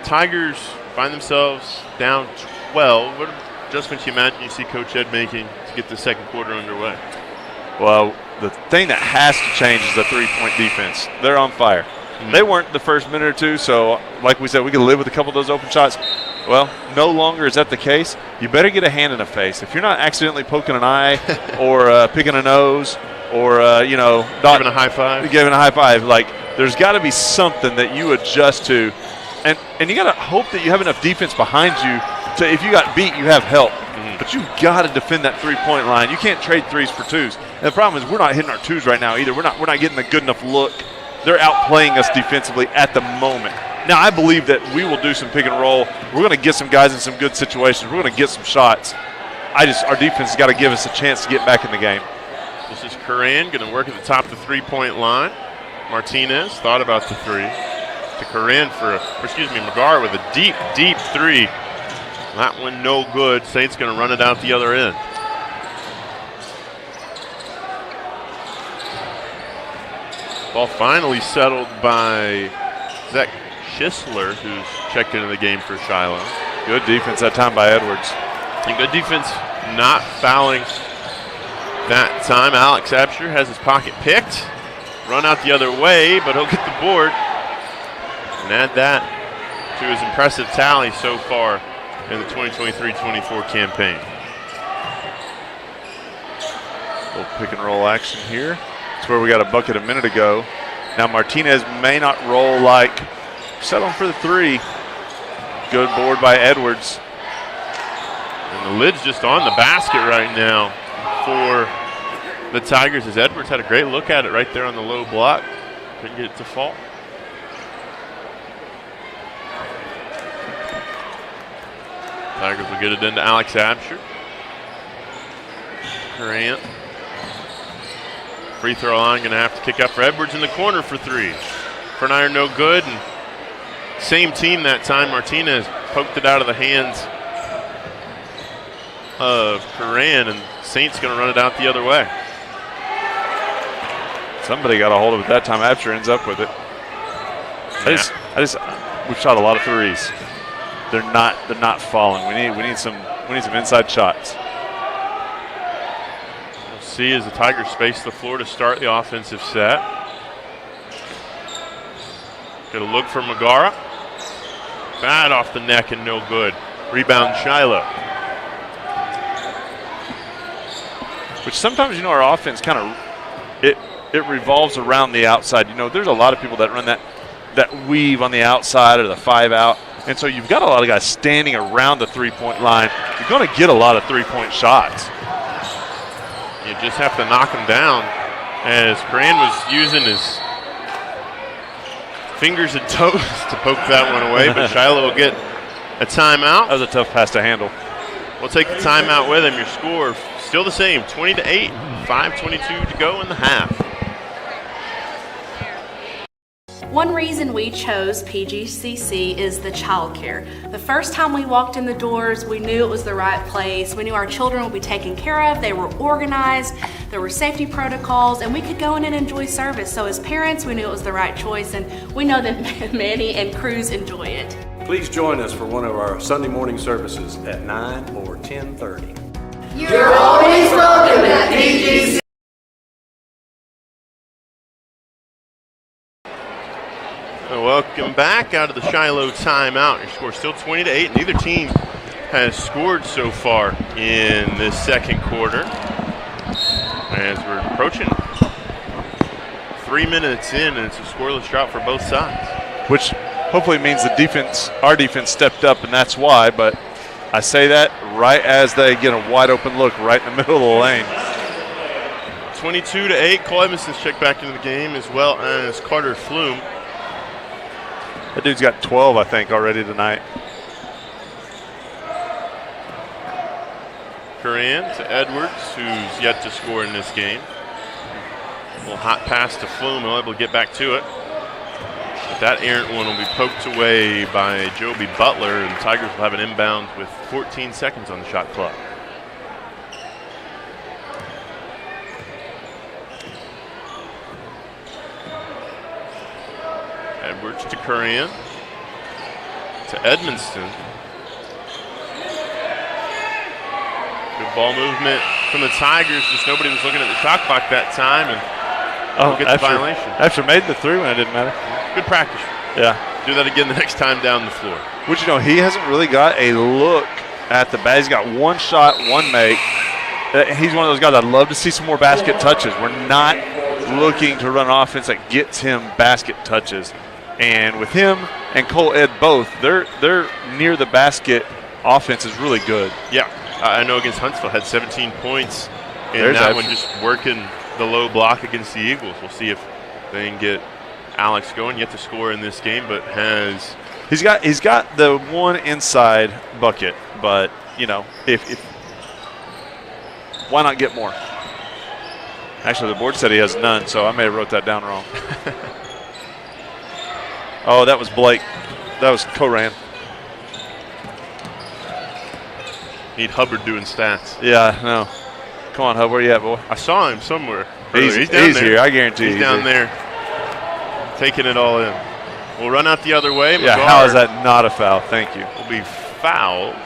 Tigers find themselves down 12. What adjustments you imagine you see Coach Ed making to get the second quarter underway? Well, the thing that has to change is the three-point defense. They're on fire. They weren't the first minute or two, so like we said, we could live with a couple of those open shots. Well, no longer is that the case. You better get a hand in the face. If you're not accidentally poking an eye or picking a nose or, giving a high five. Giving a high five, like there's got to be something that you adjust to. And you got to hope that you have enough defense behind you to, if you got beat, you have help. But you got to defend that three-point line. You can't trade threes for twos. And the problem is we're not hitting our twos right now either. We're not getting a good enough look. They're outplaying us defensively at the moment. Now, I believe that we will do some pick and roll. We're going to get some guys in some good situations. We're going to get some shots. Our defense has got to give us a chance to get back in the game. This is Coran going to work at the top of the three-point line. Martinez thought about the three. To Coran McGar with a deep, deep three. That one no good. Saints going to run it out the other end. Ball finally settled by Zach Schisler, who's checked into the game for Shiloh. Good defense that time by Edwards. And good defense not fouling that time. Alex Absher has his pocket picked. Run out the other way, but he'll get the board and add that to his impressive tally so far in the 2023-24 campaign. Little pick and roll action here. That's where we got a bucket a minute ago. Now Martinez may not roll like settling for the three. Good board by Edwards. And the lid's just on the basket right now for the Tigers as Edwards had a great look at it right there on the low block. Couldn't get it to fall. Tigers will get it into Alex Absher. Grant. Free throw line going to have to kick up for Edwards in the corner for three. For an iron, no good. And same team that time. Martinez poked it out of the hands of Coran, and Saints going to run it out the other way. Somebody got a hold of it that time. Absher ends up with it. We've shot a lot of threes. They're not falling. We need some inside shots. We'll see as the Tigers space the floor to start the offensive set. Get a look for Megara. Bad off the neck and no good. Rebound Shiloh. Which sometimes, our offense kind of it revolves around the outside. There's a lot of people that run that weave on the outside or the 5 out. And so you've got a lot of guys standing around the three-point line. You're going to get a lot of three-point shots. You just have to knock them down. As Coran was using his fingers and toes to poke that one away, but Shiloh will get a timeout. That was a tough pass to handle. We'll take the timeout with him. Your score still the same, 20-8, 5:22 to go in the half. One reason we chose PGCC is the childcare. The first time we walked in the doors, we knew it was the right place. We knew our children would be taken care of. They were organized. There were safety protocols, and we could go in and enjoy service. So as parents, we knew it was the right choice, and we know that Manny and Cruz enjoy it. Please join us for one of our Sunday morning services at 9 or 10:30. You're always welcome at PGC. Welcome back out of the Shiloh timeout. Your score still 20-8. Neither team has scored so far in this second quarter. As we're approaching 3 minutes in, and it's a scoreless drought for both sides. Which hopefully means our defense stepped up, and that's why. But I say that right as they get a wide open look right in the middle of the lane. 22-8. Cole Edmondson's checked back into the game, as well as Carter Flume. That dude's got 12, I think, already tonight. Coran to Edwards, who's yet to score in this game. A little hot pass to Flume, he'll able to get back to it. But that errant one will be poked away by Joby Butler, and the Tigers will have an inbound with 14 seconds on the shot clock. Edwards to Coran, to Edmonston. Good ball movement from the Tigers. Just nobody was looking at the shot clock that time, and get the violation. After made the three when it didn't matter. Good practice. Yeah. Do that again the next time down the floor. Which, he hasn't really got a look at the basket. He's got one shot, one make. He's one of those guys I'd love to see some more basket touches. We're not looking to run an offense that gets him basket touches. And with him and Cole Ed both, they're near the basket offense is really good. Yeah. I know against Huntsville had 17 points. And There's that that. one just working the low block against the Eagles. We'll see if they can get Alex going. Yet to score in this game, but has he's got the one inside bucket, but if why not get more? Actually, the board said he has none, so I may have wrote that down wrong. Oh, that was Blake. That was Coran. Need Hubbard doing stats. Yeah, no. Come on, Hub, where you at, boy? I saw him somewhere. He's down there. here, I guarantee he's down there, taking it all in. We'll run out the other way. Yeah, McGuire how is that not a foul? Thank you. will be fouled.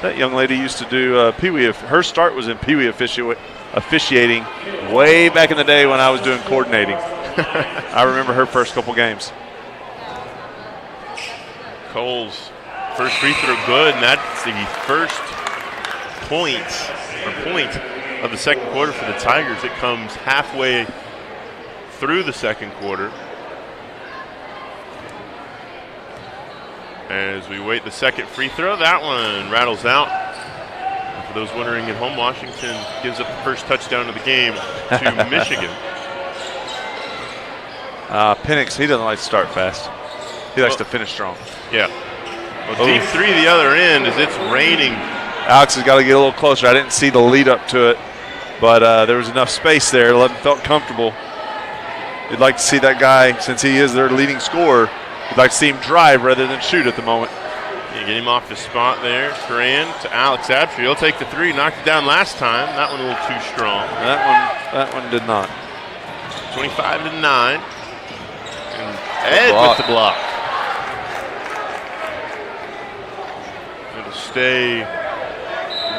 That young lady used to do Pee Wee. Her start was in Pee Wee officiating way back in the day when I was doing coordinating. I remember her first couple games. Cole's first free throw good, and that's the first point of the second quarter for the Tigers. It comes halfway through the second quarter. As we wait the second free throw, that one rattles out. And for those wondering at home, Washington gives up the first touchdown of the game to Michigan. Penix, he doesn't like to start fast. He likes to finish strong. Yeah. Well, deep three the other end as it's raining. Alex has got to get a little closer. I didn't see the lead up to it, but there was enough space there to let him felt comfortable. You'd like to see that guy, since he is their leading scorer, you'd like to see him drive rather than shoot at the moment. You get him off the spot there. Coran to Alex Absher. He'll take the three. Knocked it down last time. That one a little too strong. That one did not. 25-9. And Ed with the block. It'll stay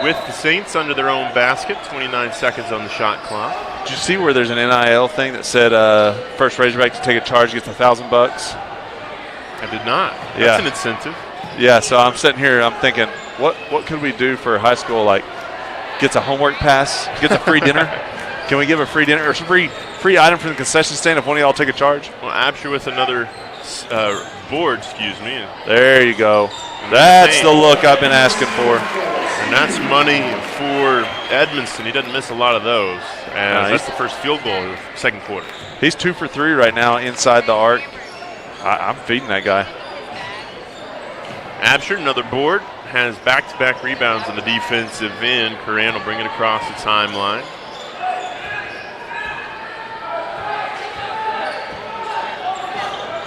with the Saints under their own basket. 29 seconds on the shot clock. Did you see where there's an NIL thing that said first Razorback to take a charge gets $1,000? I did not. That's Yeah. an incentive. Yeah, so I'm sitting here, I'm thinking, what could we do for high school? Like, gets a homework pass, gets a free dinner. Can we give a free dinner or some free item from the concession stand if one of y'all take a charge? Well, Absher with another board, excuse me. There you go. That's the look I've been asking for. And that's money for Edmonston. He doesn't miss a lot of those. And that's the first field goal of the second quarter. He's 2 for 3 right now inside the arc. I'm feeding that guy. Absher, another board, has back-to-back rebounds on the defensive end. Coran will bring it across the timeline.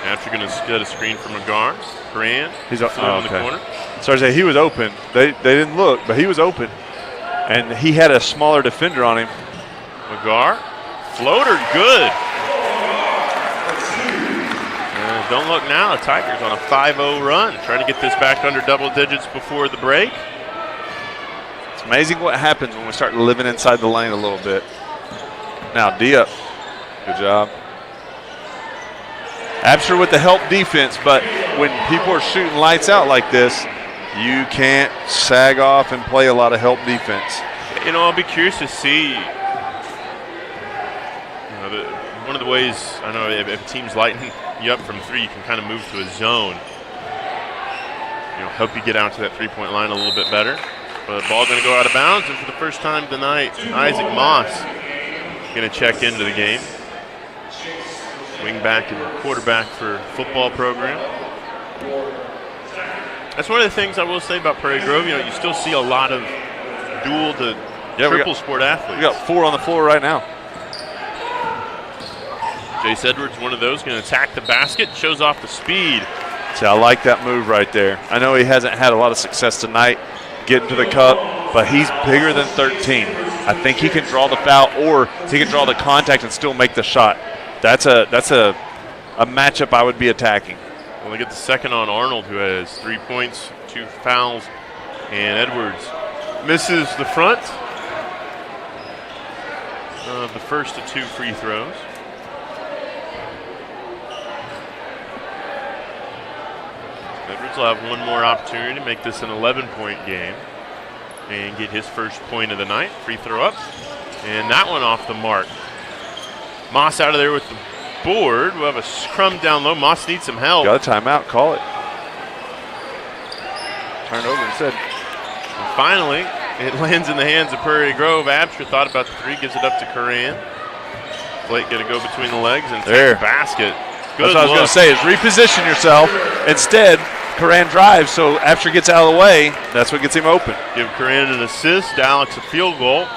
Absher going to get a screen from McGuire. Coran, He's in the corner. So I say he was open. They didn't look, but he was open. And he had a smaller defender on him. McGuire, floater, good. Don't look now, the Tigers on a 5-0 run, trying to get this back under double digits before the break. It's amazing what happens when we start living inside the lane a little bit. Now, D up. Good job. Absher with the help defense, but when people are shooting lights out like this, you can't sag off and play a lot of help defense. You know, I'll be curious to see. One of the ways, I know if a team's lighting you up from three, you can kind of move to a zone. Help you get out to that three-point line a little bit better. But the ball going to go out of bounds, and for the first time tonight, Isaac Moss going to check into the game. Wingback and quarterback for football program. That's one of the things I will say about Prairie Grove. You still see a lot of dual to triple sport athletes. We got 4 on the floor right now. Jace Edwards, one of those, going to attack the basket, shows off the speed. See, I like that move right there. I know he hasn't had a lot of success tonight getting to the cup, but he's bigger than 13. I think he can draw the foul, or he can draw the contact and still make the shot. That's a matchup I would be attacking. Well, they get the second on Arnold, who has 3 points, 2 fouls, and Edwards misses the front of the first of 2 free throws. Edwards will have one more opportunity to make this an 11-point game and get his first point of the night. Free throw up, and that one off the mark. Moss out of there with the board. We'll have a scrum down low. Moss needs some help. Got a timeout, call it. Turn over instead. And finally, it lands in the hands of Prairie Grove. Absher thought about the three, gives it up to Coran. Blake got to go between the legs and take the basket. Good. That's what I was going to say, is reposition yourself. Instead, Coran drives, so Absher gets out of the way. That's what gets him open. Give Coran an assist. Alex a field goal.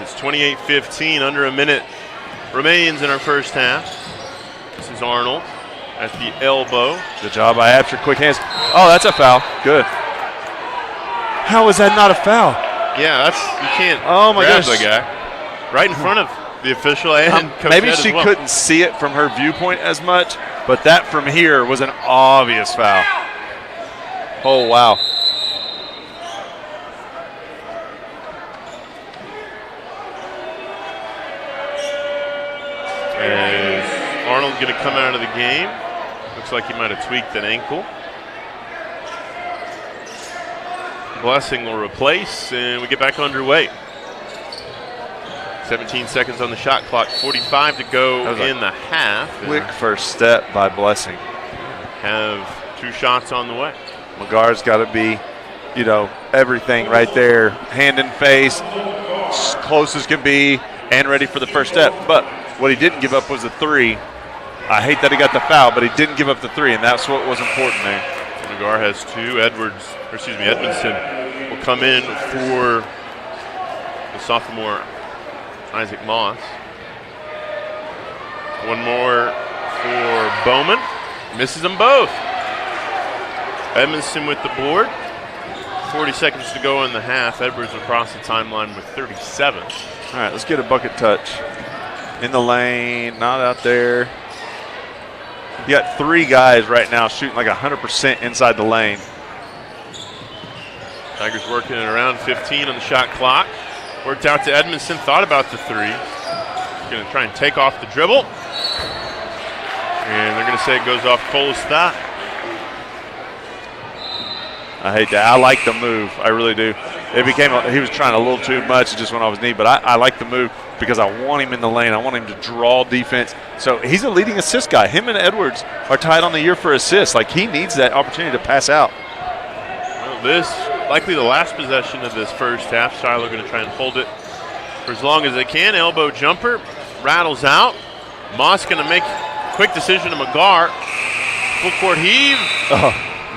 It's 28-15, under a minute remains in our first half. This is Arnold at the elbow. Good job by Absher, quick hands. Oh, that's a foul. Good. How is that not a foul? Yeah, that's, you can't grab the guy. Right in front of the official and Coach maybe Ed she as well. couldn't see it from her viewpoint as much, but that from here was an obvious foul. Oh, wow. As Arnold's going to come out of the game. Looks like he might have tweaked an ankle. Blessing will replace, and we get back underway. 17 seconds on the shot clock, 45 to go in the half. Quick first step by Blessing. Have two shots on the way. McGar's got to be, you know, everything right there. Hand in face, close as can be, and ready for the first step. But what he didn't give up was the three. I hate that he got the foul, but he didn't give up the three, and that's what was important there. McGar has two. Edmondson will come in for the sophomore Isaac Moss. One more for Bowman. Misses them both. Edmondson with the board. 40 seconds to go in the half. Edwards across the timeline with 37. All right, let's get a bucket touch. In the lane, not out there. You got three guys right now shooting like 100% inside the lane. Tigers working it around 15 on the shot clock. Worked out to Edmondson, thought about the three. Going to try and take off the dribble. And they're going to say it goes off Cole's thigh. I hate that. I like the move. I really do. He was trying a little too much. It just went off his knee. But I like the move because I want him in the lane. I want him to draw defense. So he's a leading assist guy. Him and Edwards are tied on the year for assists. Like, he needs that opportunity to pass out. Well, this likely the last possession of this first half. Shiloh going to try and hold it for as long as they can. Elbow jumper rattles out. Moss going to make a quick decision to McGar. Full court heave.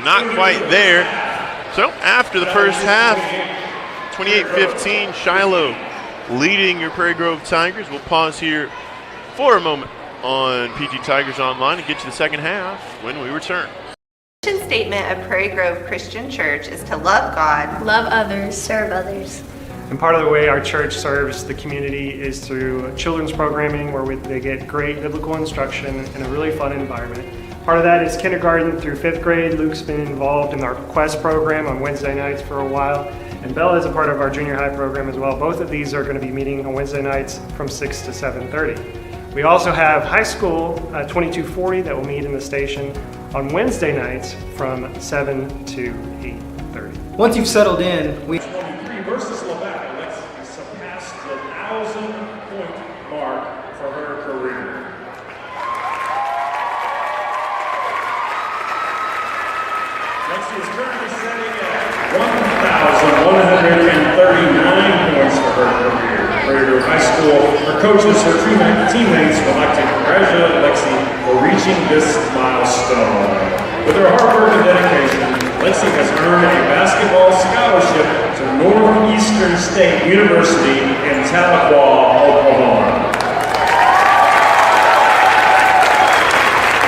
Not quite there. So after the first half, 28-15, Shiloh leading your Prairie Grove Tigers. We'll pause here for a moment on PG Tigers Online and get you the second half when we return. The mission statement of Prairie Grove Christian Church is to love God, love others, serve others. And part of the way our church serves the community is through children's programming where they get great biblical instruction in a really fun environment. Part of that is kindergarten through 5th grade. Luke's been involved in our Quest program on Wednesday nights for a while. And Bella is a part of our junior high program as well. Both of these are going to be meeting on Wednesday nights from 6 to 7:30. We also have high school 2240 that will meet in the station on Wednesday nights from 7 to 8:30. Once you've settled in, we 23 versus Lebec. Alexi surpassed the 1,000-point mark for her career. Alexi is currently setting at 1,139 points for her career. Prairie Grove High School, her coaches, her teammates would like to congratulate Alexi for reaching this milestone. With her hard work and dedication, Alexi has earned a basketball scholarship to Northeastern State University in Tahlequah, Oklahoma.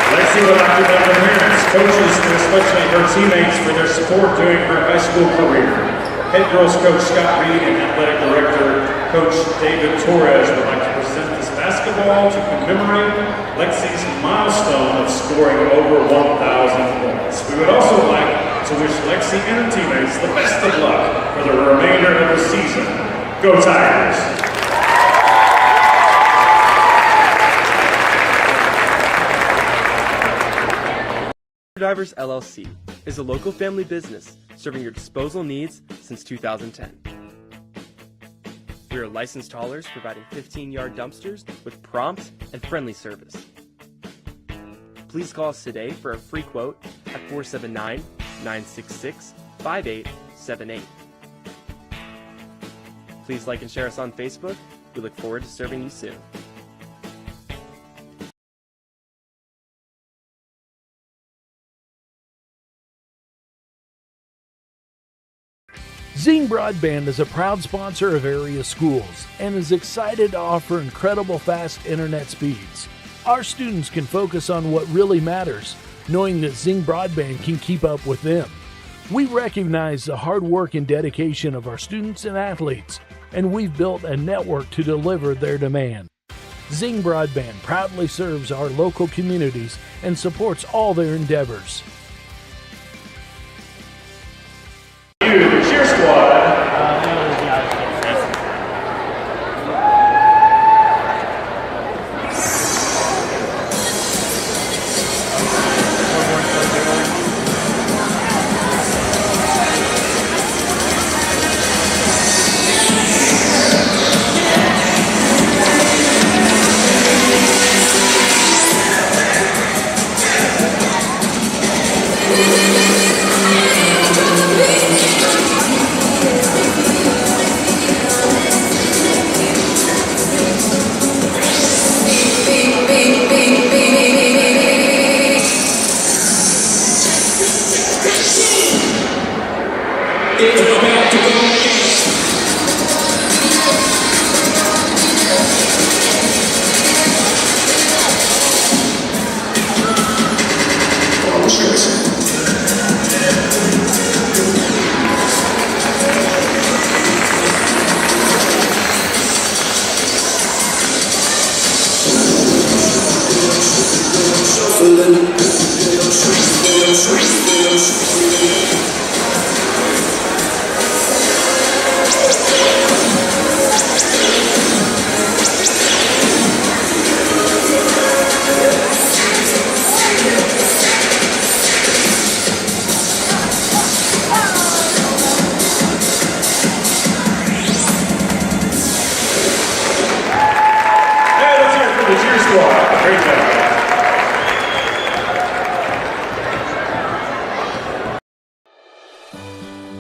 Alexi would like to thank her parents, coaches, and especially her teammates for their support during her high school career. Head girls coach Scott Reed and athletic director Coach David Torres would like to present this basketball to commemorate Lexi's milestone of scoring over 1,000 points. We would also like to wish Lexi and her teammates the best of luck for the remainder of the season. Go Tigers! Divers LLC is a local family business serving your disposal needs since 2010. We are licensed haulers providing 15-yard dumpsters with prompt and friendly service. Please call us today for a free quote at 479-966-5878. Please like and share us on Facebook. We look forward to serving you soon. Zing Broadband is a proud sponsor of area schools and is excited to offer incredible fast internet speeds. Our students can focus on what really matters, knowing that Zing Broadband can keep up with them. We recognize the hard work and dedication of our students and athletes, and we've built a network to deliver their demand. Zing Broadband proudly serves our local communities and supports all their endeavors. Cheer squad.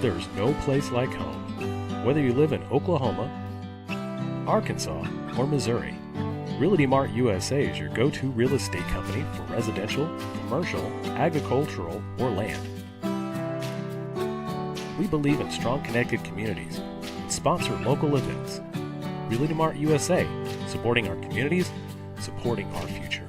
There's no place like home. Whether you live in Oklahoma, Arkansas, or Missouri, Realty Mart USA is your go-to real estate company for residential, commercial, agricultural, or land. We believe in strong connected communities and sponsor local events. Realty Mart USA, supporting our communities, supporting our future.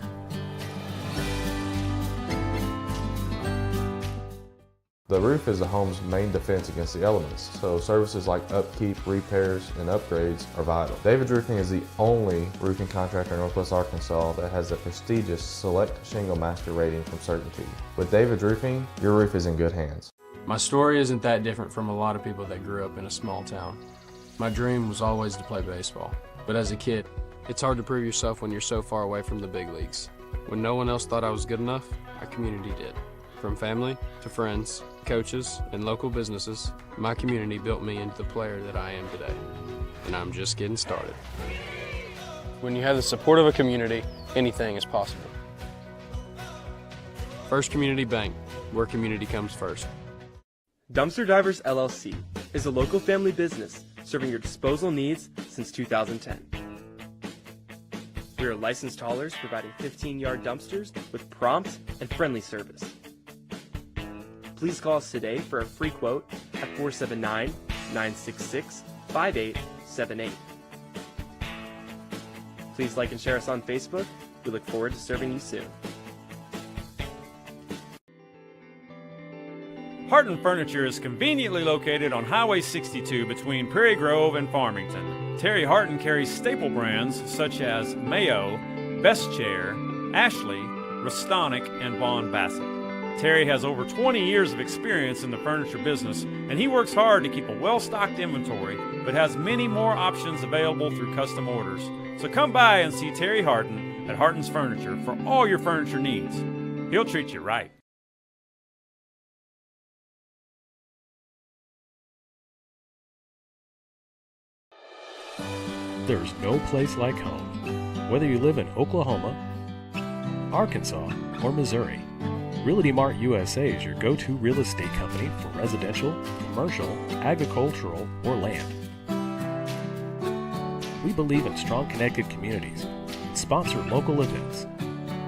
The roof is the home's main defense against the elements, so services like upkeep, repairs, and upgrades are vital. David's Roofing is the only roofing contractor in Northwest Arkansas that has the prestigious Select Shingle Master rating from Certainty. With David's Roofing, your roof is in good hands. My story isn't that different from a lot of people that grew up in a small town. My dream was always to play baseball, but as a kid, it's hard to prove yourself when you're so far away from the big leagues. When no one else thought I was good enough, our community did. From family to friends, coaches, and local businesses, my community built me into the player that I am today. And I'm just getting started. When you have the support of a community, anything is possible. First Community Bank, where community comes first. Dumpster Divers LLC is a local family business serving your disposal needs since 2010. We are licensed haulers providing 15-yard dumpsters with prompt and friendly service. Please call us today for a free quote at 479-966-5878. Please like and share us on Facebook. We look forward to serving you soon. Harton Furniture is conveniently located on Highway 62 between Prairie Grove and Farmington. Terry Harton carries staple brands such as Mayo, Best Chair, Ashley, Restonic, and Von Bassett. Terry has over 20 years of experience in the furniture business, and he works hard to keep a well-stocked inventory, but has many more options available through custom orders. So come by and see Terry Harton at Harton's Furniture for all your furniture needs. He'll treat you right. There's no place like home. Whether you live in Oklahoma, Arkansas, or Missouri, Realty Mart USA is your go-to real estate company for residential, commercial, agricultural, or land. We believe in strong connected communities and sponsor local events.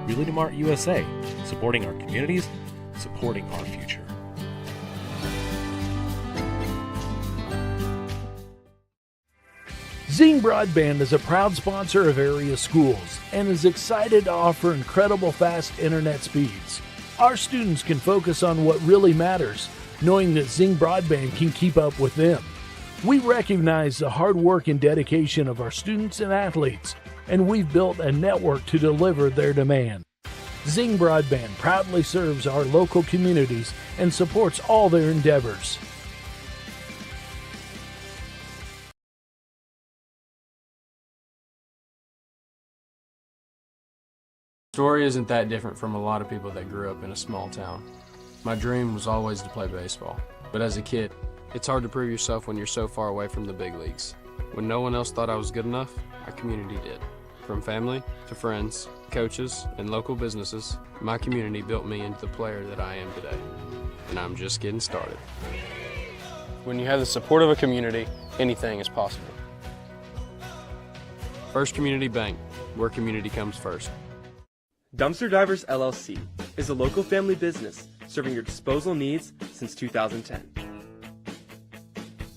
Realty Mart USA, supporting our communities, supporting our future. Zing Broadband is a proud sponsor of area schools and is excited to offer incredible fast internet speeds. Our students can focus on what really matters, knowing that Zing Broadband can keep up with them. We recognize the hard work and dedication of our students and athletes, and we've built a network to deliver their demand. Zing Broadband proudly serves our local communities and supports all their endeavors. Story isn't that different from a lot of people that grew up in a small town. My dream was always to play baseball, but as a kid, it's hard to prove yourself when you're so far away from the big leagues. When no one else thought I was good enough, our community did. From family to friends, coaches, and local businesses, my community built me into the player that I am today. And I'm just getting started. When you have the support of a community, anything is possible. First Community Bank, where community comes first. Dumpster Divers LLC is a local family business serving your disposal needs since 2010.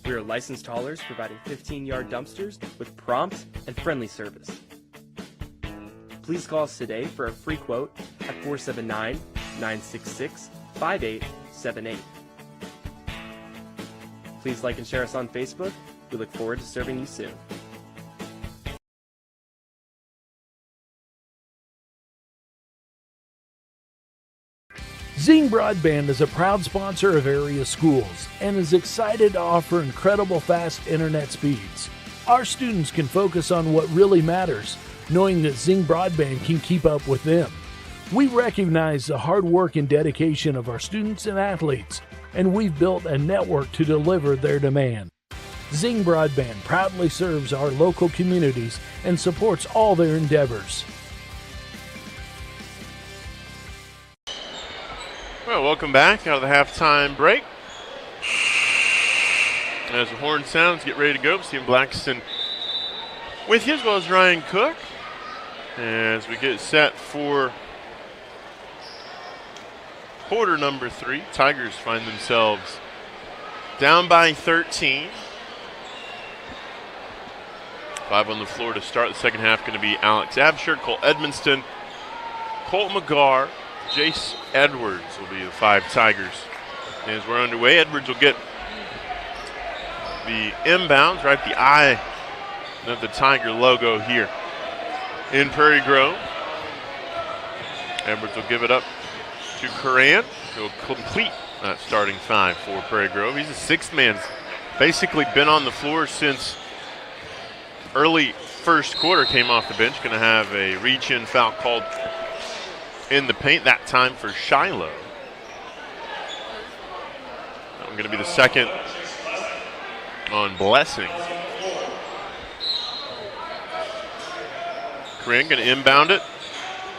We are licensed haulers providing 15-yard dumpsters with prompt and friendly service. Please call us today for a free quote at 479-966-5878. Please like and share us on Facebook. We look forward to serving you soon. Zing Broadband is a proud sponsor of area schools and is excited to offer incredible fast internet speeds. Our students can focus on what really matters, knowing that Zing Broadband can keep up with them. We recognize the hard work and dedication of our students and athletes, and we've built a network to deliver their demand. Zing Broadband proudly serves our local communities and supports all their endeavors. Well, welcome back out of the halftime break. As the horn sounds, get ready to go. Stephen Blackiston with you, as well as Ryan Cook, as we get set for quarter number 3. Tigers find themselves down by 13. 5 on the floor to start the second half. Going to be Alex Absher, Cole Edmonston, Colt McGarr, Jace Edwards will be the 5 Tigers. As we're underway, Edwards will get the inbounds, right, the eye of the Tiger logo here in Prairie Grove. Edwards will give it up to Coran. He'll complete that starting 5 for Prairie Grove. He's the 6th man. Basically been on the floor since early first quarter, came off the bench. Going to have a reach-in foul called in the paint, that time for Shiloh. That going to be the second on Blessing. Corinne going to inbound it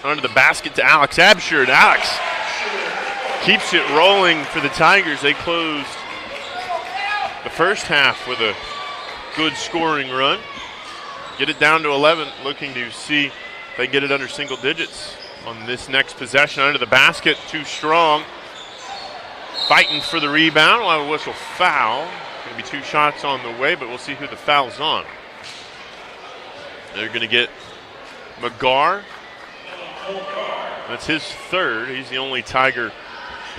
under the basket to Alex Absher. And Alex keeps it rolling for the Tigers. They closed the first half with a good scoring run. Get it down to 11, looking to see if they get it under single digits on this next possession. Under the basket, too strong. Fighting for the rebound. We'll have a whistle foul. Going to be 2 shots on the way, but we'll see who the foul's on. They're going to get McGarr. That's his 3rd. He's the only Tiger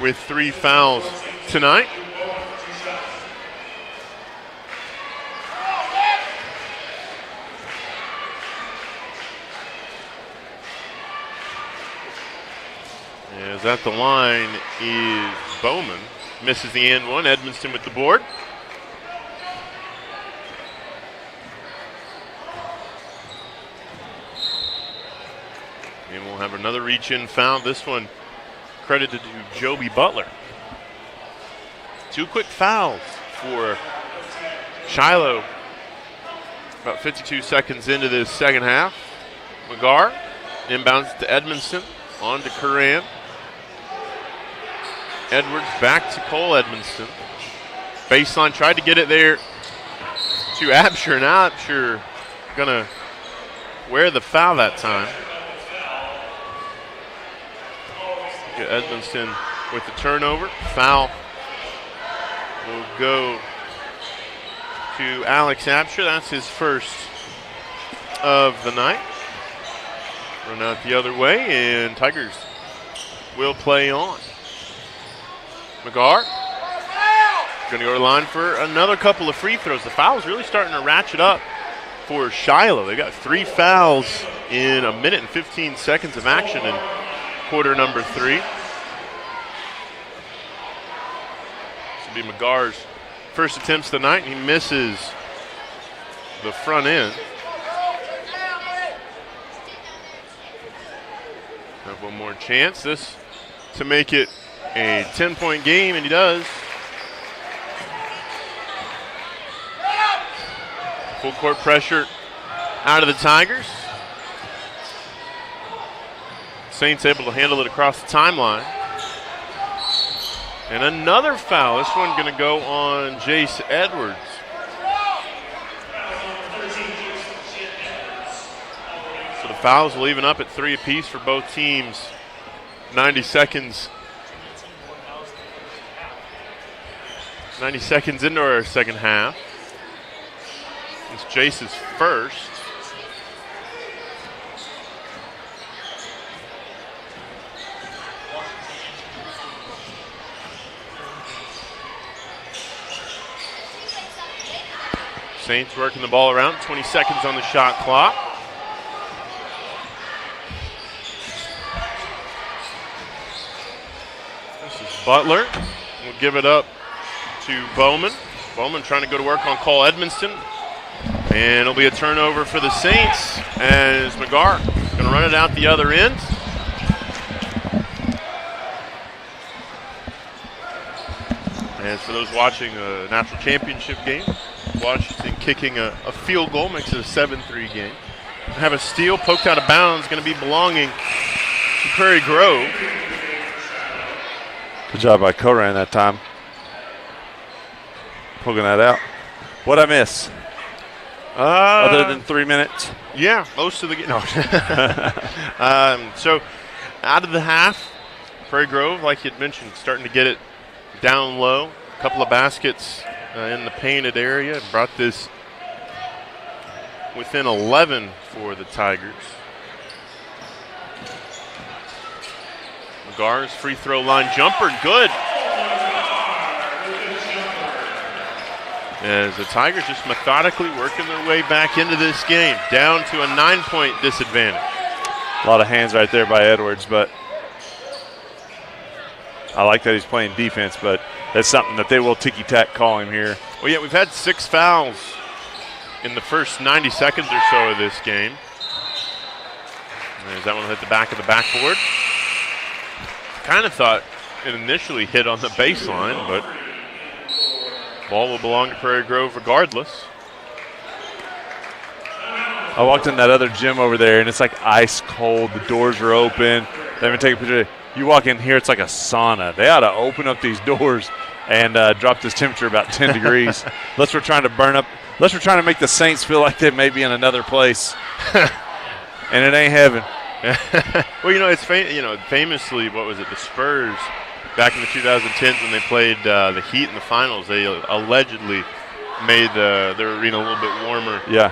with 3 fouls tonight. As at the line is Bowman. Misses the and one. Edmonston with the board. And we'll have another reach-in foul. This one credited to Joby Butler. 2 quick fouls for Shiloh About 52 seconds into this second half. McGar inbounds to Edmondson, on to Curran. Edwards back to Cole Edmondson. Baseline, tried to get it there to Absher. Now Absher gonna wear the foul that time. Get Edmondson with the turnover. Foul will go to Alex Absher. That's his first of the night. Run out the other way, and Tigers will play on. McGar going to go to the line for another couple of free throws. The foul is really starting to ratchet up for Shiloh. They've got 3 fouls in a minute and 15 seconds of action in quarter number 3. This will be McGar's first attempts tonight. He misses the front end. Have one more chance. This to make it a 10-point game, and he does. Full court pressure out of the Tigers. Saints able to handle it across the timeline. And another foul. This one going to go on Jace Edwards. So the fouls will even up at 3 apiece for both teams. 90 seconds. 90 seconds into our second half. It's Jace's first. Saints working the ball around. 20 seconds on the shot clock. This is Butler. We'll give it up to Bowman. Bowman trying to go to work on Cole Edmondson. And it'll be a turnover for the Saints as McGar going to run it out the other end. As for those watching a national championship game, Washington kicking a field goal makes it a 7-3 game. Have a steal poked out of bounds, going to be belonging to Prairie Grove. Good job by Coran that time. Poking that out. What'd I miss? Other than 3 minutes? Yeah, most of the game. No. So out of the half, Prairie Grove, like you had mentioned, starting to get it down low. A couple of baskets in the painted area. Brought this within 11 for the Tigers. McGar's free throw line jumper, good. As the Tigers just methodically working their way back into this game, down to a 9-point disadvantage. A lot of hands right there by Edwards, but I like that he's playing defense, but that's something that they will ticky-tack call him here. Well, yeah, we've had 6 fouls in the first 90 seconds or so of this game. As that one hit the back of the backboard. Kind of thought it initially hit on the baseline, but ball will belong to Prairie Grove regardless. I walked in that other gym over there, and it's like ice cold. The doors are open. They haven't taken a picture. You walk in here, it's like a sauna. They ought to open up these doors and drop this temperature about 10 degrees. Unless we're trying to burn up. Unless we're trying to make the Saints feel like they may be in another place. And it ain't heaven. Well, it's famously, what was it, the Spurs back in the 2010s when they played the Heat in the finals, they allegedly made their arena a little bit warmer. Yeah.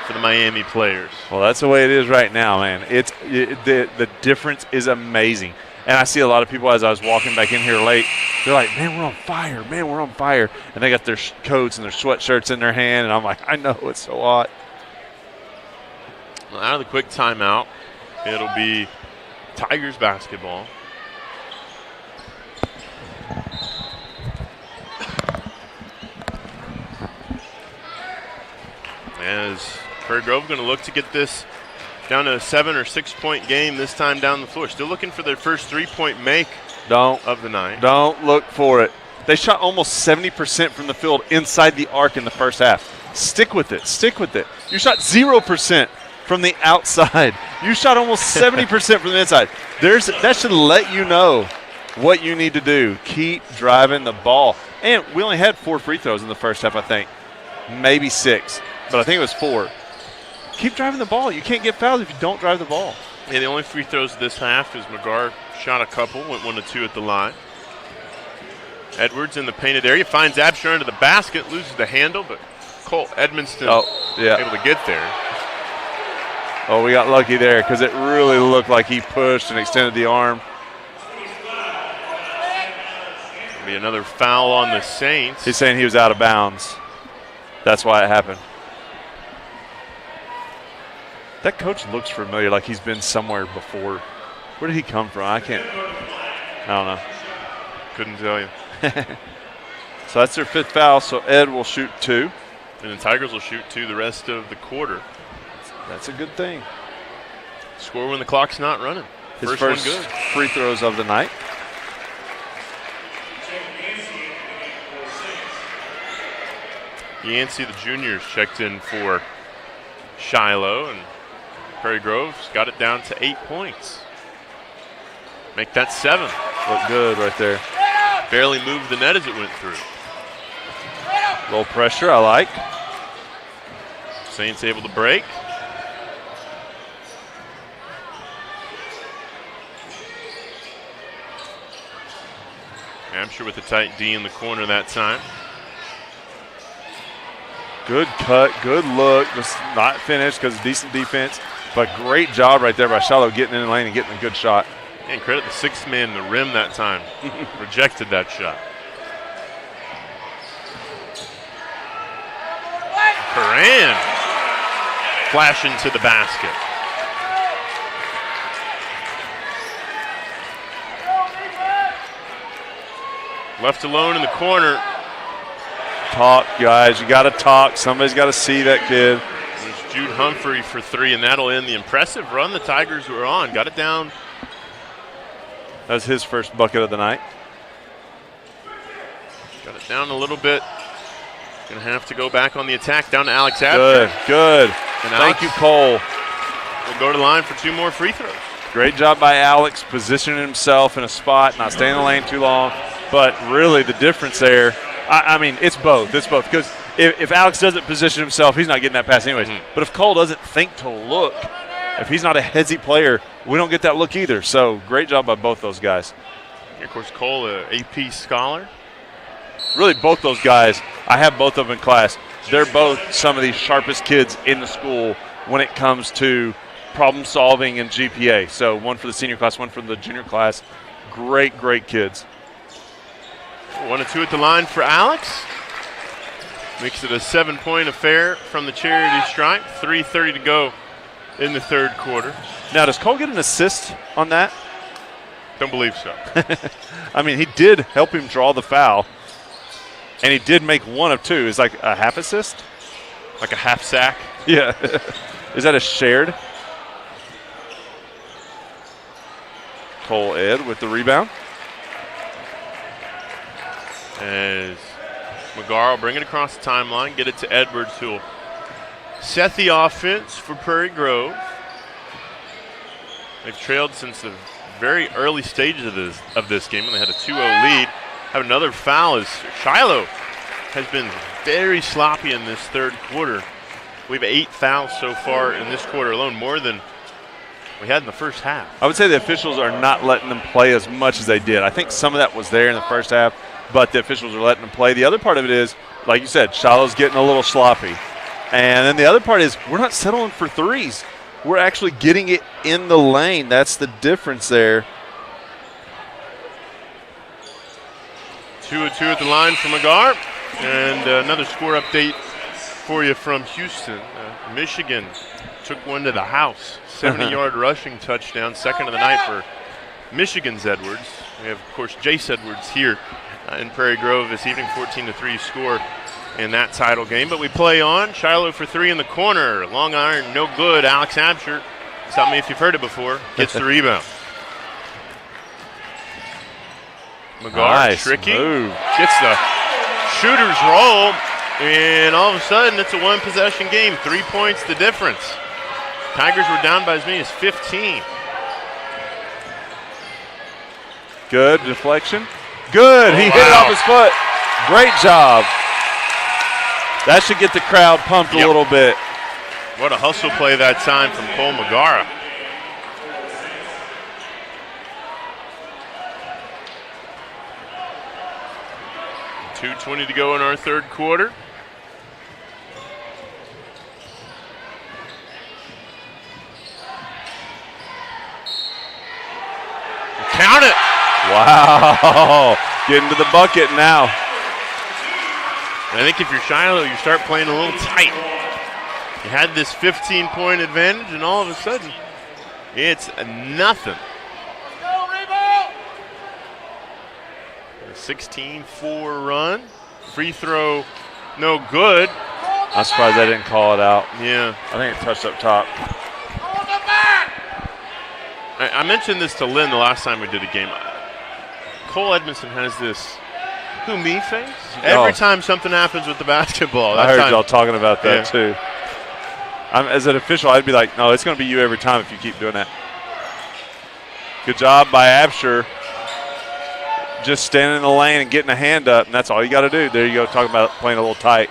For the Miami players. Well, that's the way it is right now, man. The difference is amazing. And I see a lot of people as I was walking back in here late, they're like, man, we're on fire. Man, we're on fire. And they got their coats and their sweatshirts in their hand, and I'm like, I know, it's so hot. Well, out of the quick timeout, it'll be Tigers basketball. As Prairie Grove going to look to get this down to a 7 or 6 point game this time down the floor. Still looking for their first 3-point make of the night. Don't look for it. They shot almost 70% from the field inside the arc in the first half. Stick with it. Stick with it. You shot 0% from the outside. You shot almost 70% from the inside. That should let you know what you need to do. Keep driving the ball. And we only had 4 free throws in the first half, I think. Maybe 6, but I think it was 4. Keep driving the ball. You can't get fouled if you don't drive the ball. Yeah, the only free throws this half is McGar shot a couple, went 1 of 2 at the line. Edwards in the painted area, finds Absher under the basket, loses the handle, but Cole Edmonston able to get there. Oh, we got lucky there because it really looked like he pushed and extended the arm. Be another foul on the Saints. He's saying he was out of bounds. That's why it happened. That coach looks familiar, like he's been somewhere before. Where did he come from? I don't know. Couldn't tell you. So that's their 5th foul, so Ed will shoot 2. And the Tigers will shoot 2 the rest of the quarter. That's a good thing. Score when the clock's not running. His first first one good. free throws of the night. Yancey, the juniors, checked in for Shiloh, and Prairie Grove's got it down to 8 points. Make that 7. Look good right there. Barely moved the net as it went through. Low pressure, I like. Saints able to break. Hampshire with a tight D in the corner that time. Good cut, good look. Just not finished because decent defense. But great job right there by Shiloh getting in the lane and getting a good shot. And credit the 6th man in the rim that time. Rejected that shot. Curran flashing to the basket. Left alone in the corner. Talk, guys. You got to talk. Somebody's got to see that kid. There's Jude Humphrey for 3, and that'll end the impressive run the Tigers were on. Got it down. That was his first bucket of the night. Got it down a little bit. Going to have to go back on the attack down to Alex Absher. Good. And Thank you, Cole. We'll go to the line for 2 more free throws. Great job by Alex, positioning himself in a spot, not staying in the lane too long. But really the difference there, I mean, it's both. It's both. Because if Alex doesn't position himself, he's not getting that pass anyways. But if Cole doesn't think to look, if he's not a headsy player, we don't get that look either. So great job by both those guys. Of course, Cole, an AP scholar. Really, both those guys, I have both of them in class. They're both some of the sharpest kids in the school when it comes to problem solving and GPA. So one for the senior class, one for the junior class. Great, great kids. 1 of 2 at the line for Alex. Makes it a 7-point affair from the charity stripe. 3:30 to go in the 3rd quarter. Now, does Cole get an assist on that? Don't believe so. I mean, he did help him draw the foul, and he did make 1 of 2. Is like a half assist? Like a half sack? Yeah. Is that a shared? Cole Ed with the rebound. As McGar will bring it across the timeline, get it to Edwards, who will set the offense for Prairie Grove. They've trailed since the very early stages of this game when they had a 2-0 lead. Have another foul as Shiloh has been very sloppy in this 3rd quarter. We have 8 fouls so far in this quarter alone, more than we had in the first half. I would say the officials are not letting them play as much as they did. I think some of that was there in the first half, but the officials are letting them play. The other part of it is, like you said, Shiloh's getting a little sloppy. And then the other part is we're not settling for threes. We're actually getting it in the lane. That's the difference there. 2 of 2 at the line for McGar. And another score update for you from Houston. Michigan took one to the house. 70-yard rushing touchdown, 2nd of the night for Michigan's Edwards. We have, of course, Jace Edwards here in Prairie Grove this evening, 14-3 score in that title game. But we play on. Shiloh for 3 in the corner. Long iron, no good. Alex Absher, stop me if you've heard it before, gets the rebound. McGar, Nice tricky, move. gets the shooter's roll, And all of a sudden, it's a one-possession game. 3 points the difference. Tigers were down by as many as 15. Good deflection. Good. He hit it off his foot. Great job. That should get the crowd pumped a little bit. What a hustle play that time from Cole Magara. .2:20 to go in our third quarter. Count it. Wow. Getting to the bucket now. I think if you're Shiloh, you start playing a little tight. You had this 15-point advantage, and all of a sudden, it's nothing. A 16-4 run. Free throw, no good. I'm surprised they didn't call it out. Yeah. I think it touched up top. I mentioned this to Lynn the last time we did a game. Cole Edmondson has this who me face every time something happens with the basketball. I heard y'all talking about that too. As an official, I'd be like, no, it's going to be you every time if you keep doing that. Good job by Absher. Just standing in the lane and getting a hand up, and that's all you got to do. There you go, talking about playing a little tight.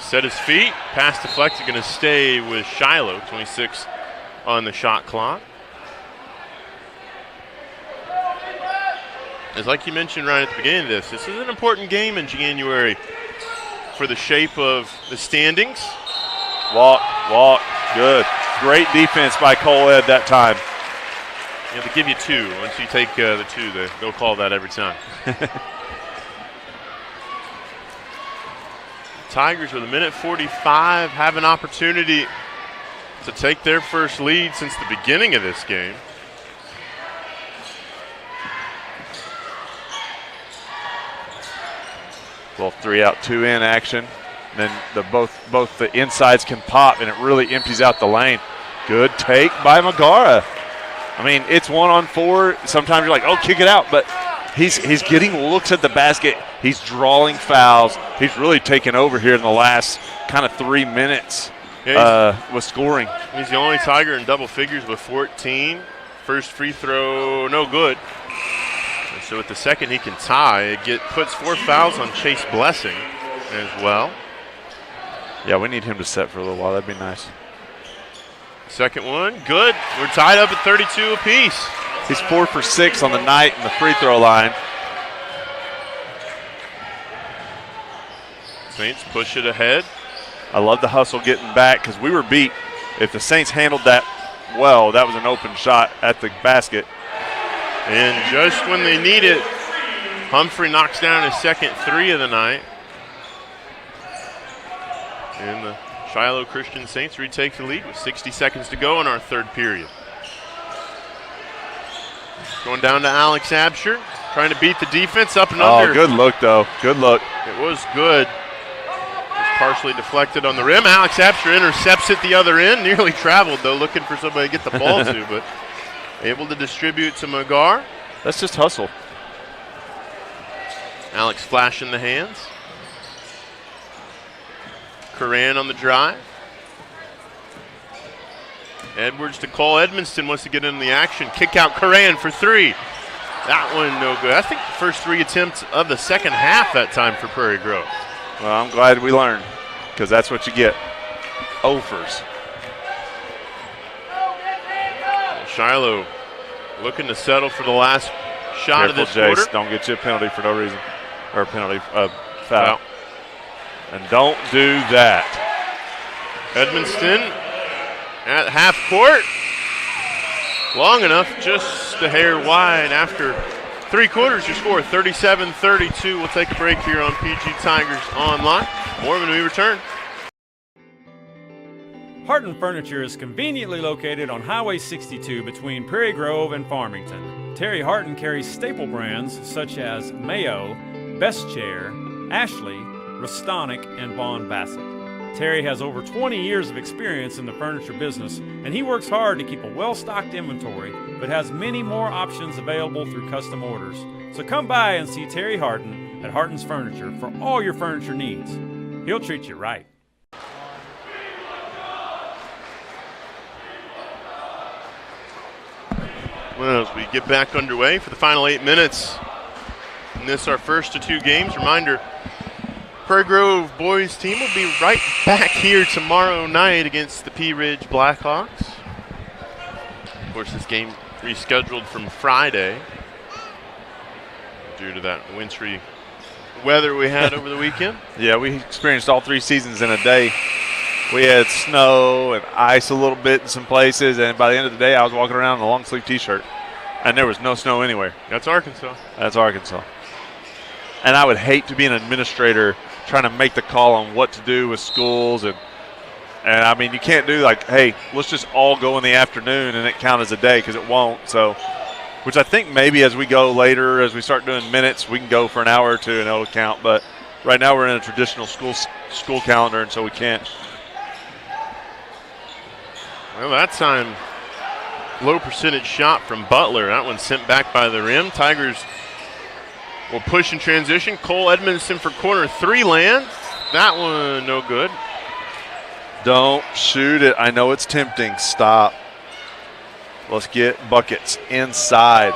Set his feet, pass deflected, going to stay with Shiloh. 26 on the shot clock. As like you mentioned right at the beginning of this is an important game in January for the shape of the standings. Walk, good. Great defense by Cole Ed that time. Yeah, they give you two. Once you take the two, they'll call that every time. Tigers with 1:45 have an opportunity to take their first lead since the beginning of this game. Little 3 out, 2 in action. And then both the insides can pop, and it really empties out the lane. Good take by Magara. I mean, it's 1-on-4. Sometimes you're like, oh, kick it out, but he's getting looks at the basket. He's drawing fouls. He's really taken over here in the last kind of 3 minutes with scoring. He's the only Tiger in double figures with 14. First free throw, no good. And so with the second, he can tie. It puts 4 fouls on Chase Blessing as well. Yeah, we need him to set for a little while. That'd be nice. Second one, good. We're tied up at 32 apiece. He's 4 for 6 on the night in the free throw line. Saints push it ahead. I love the hustle getting back because we were beat. If the Saints handled that well, that was an open shot at the basket. And just when they need it, Humphrey knocks down his second 3 of the night. And the Shiloh Christian Saints retake the lead with 60 seconds to go in our third period. Going down to Alex Absher, trying to beat the defense up and under. Oh, good look, though. Good look. It was good. It's partially deflected on the rim. Alex Absher intercepts it the other end. Nearly traveled, though, looking for somebody to get the ball to, but able to distribute to Magar. That's just hustle. Alex flashing the hands. Coran on the drive. Edwards to Cole Edmonston wants to get in the action. Kick out Coran for 3. That one no good. I think the first 3 attempts of the second half that time for Prairie Grove. Well, I'm glad we learned because that's what you get. Offers. Shiloh looking to settle for the last shot of this Jace. quarter. Don't get you a penalty for no reason. Or a penalty, foul. And don't do that. Edmonston at half court. Long enough, just a hair wide after 3 quarters. Your score 37-32. We'll take a break here on PG Tigers Online. More when we return. Harton Furniture is conveniently located on Highway 62 between Prairie Grove and Farmington. Terry Harton carries staple brands such as Mayo, Best Chair, Ashley, Rustonic, and Vaughn Bassett. Terry has over 20 years of experience in the furniture business, and he works hard to keep a well-stocked inventory, but has many more options available through custom orders. So come by and see Terry Harton at Harton's Furniture for all your furniture needs. He'll treat you right. Well, as we get back underway for the final 8 minutes in this, our first of 2 games, reminder, Prairie Grove boys team will be right back here tomorrow night against the Pea Ridge Blackhawks. Of course, this game rescheduled from Friday due to that wintry weather we had over the weekend. Yeah, we experienced all 3 seasons in a day. We had snow and ice a little bit in some places, and by the end of the day, I was walking around in a long-sleeve T-shirt, and there was no snow anywhere. That's Arkansas. That's Arkansas. And I would hate to be an administrator trying to make the call on what to do with schools, and I mean, you can't do like, hey, let's just all go in the afternoon and it count as a day, because it won't. So, which I think maybe as we go later, as we start doing minutes, we can go for an hour or 2 and it'll count. But right now we're in a traditional school calendar, and so we can't. Well, that time, low percentage shot from Butler. That one sent back by the rim. Tigers will push in transition. Cole Edmondson for corner 3 lands. That one no good. Don't shoot it. I know it's tempting. Stop. Let's get buckets inside.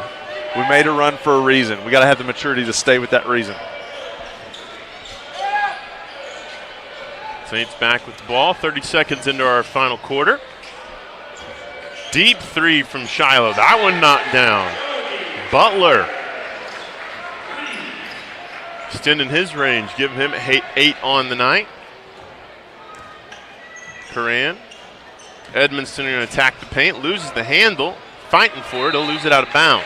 We made a run for a reason. We got to have the maturity to stay with that reason. Saints back with the ball. 30 seconds into our final quarter. Deep 3 from Shiloh. That one knocked down. Butler extending his range, giving him 8 on the night. Curran. Edmondson going to attack the paint, loses the handle, fighting for it. He'll lose it out of bounds.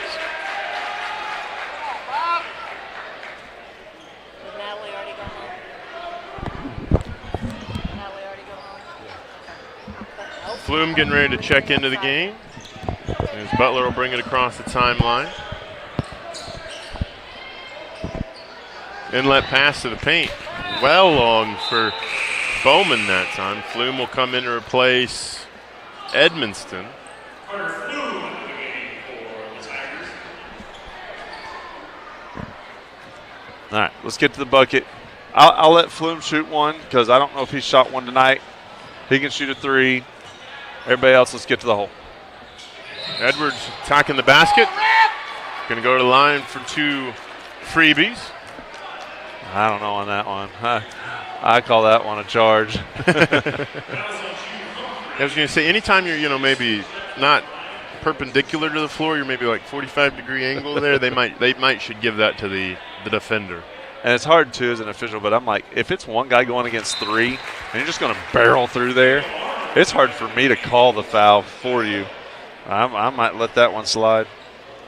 Flume getting ready to check into the game, as Butler will bring it across the timeline. Inlet pass to the paint. Well long for Bowman that time. Flume will come in to replace Edmonston. All right, let's get to the bucket. I'll let Flume shoot one, because I don't know if he shot one tonight. He can shoot a 3. Everybody else, let's get to the hole. Edwards attacking the basket. Going to go to the line for 2 freebies. I don't know on that one. I call that one a charge. I was going to say, anytime you're, maybe not perpendicular to the floor, you're maybe like 45-degree angle there, they might should give that to the defender. And it's hard, too, as an official, but I'm like, if it's one guy going against 3 and you're just going to barrel through there, it's hard for me to call the foul for you. I might let that one slide.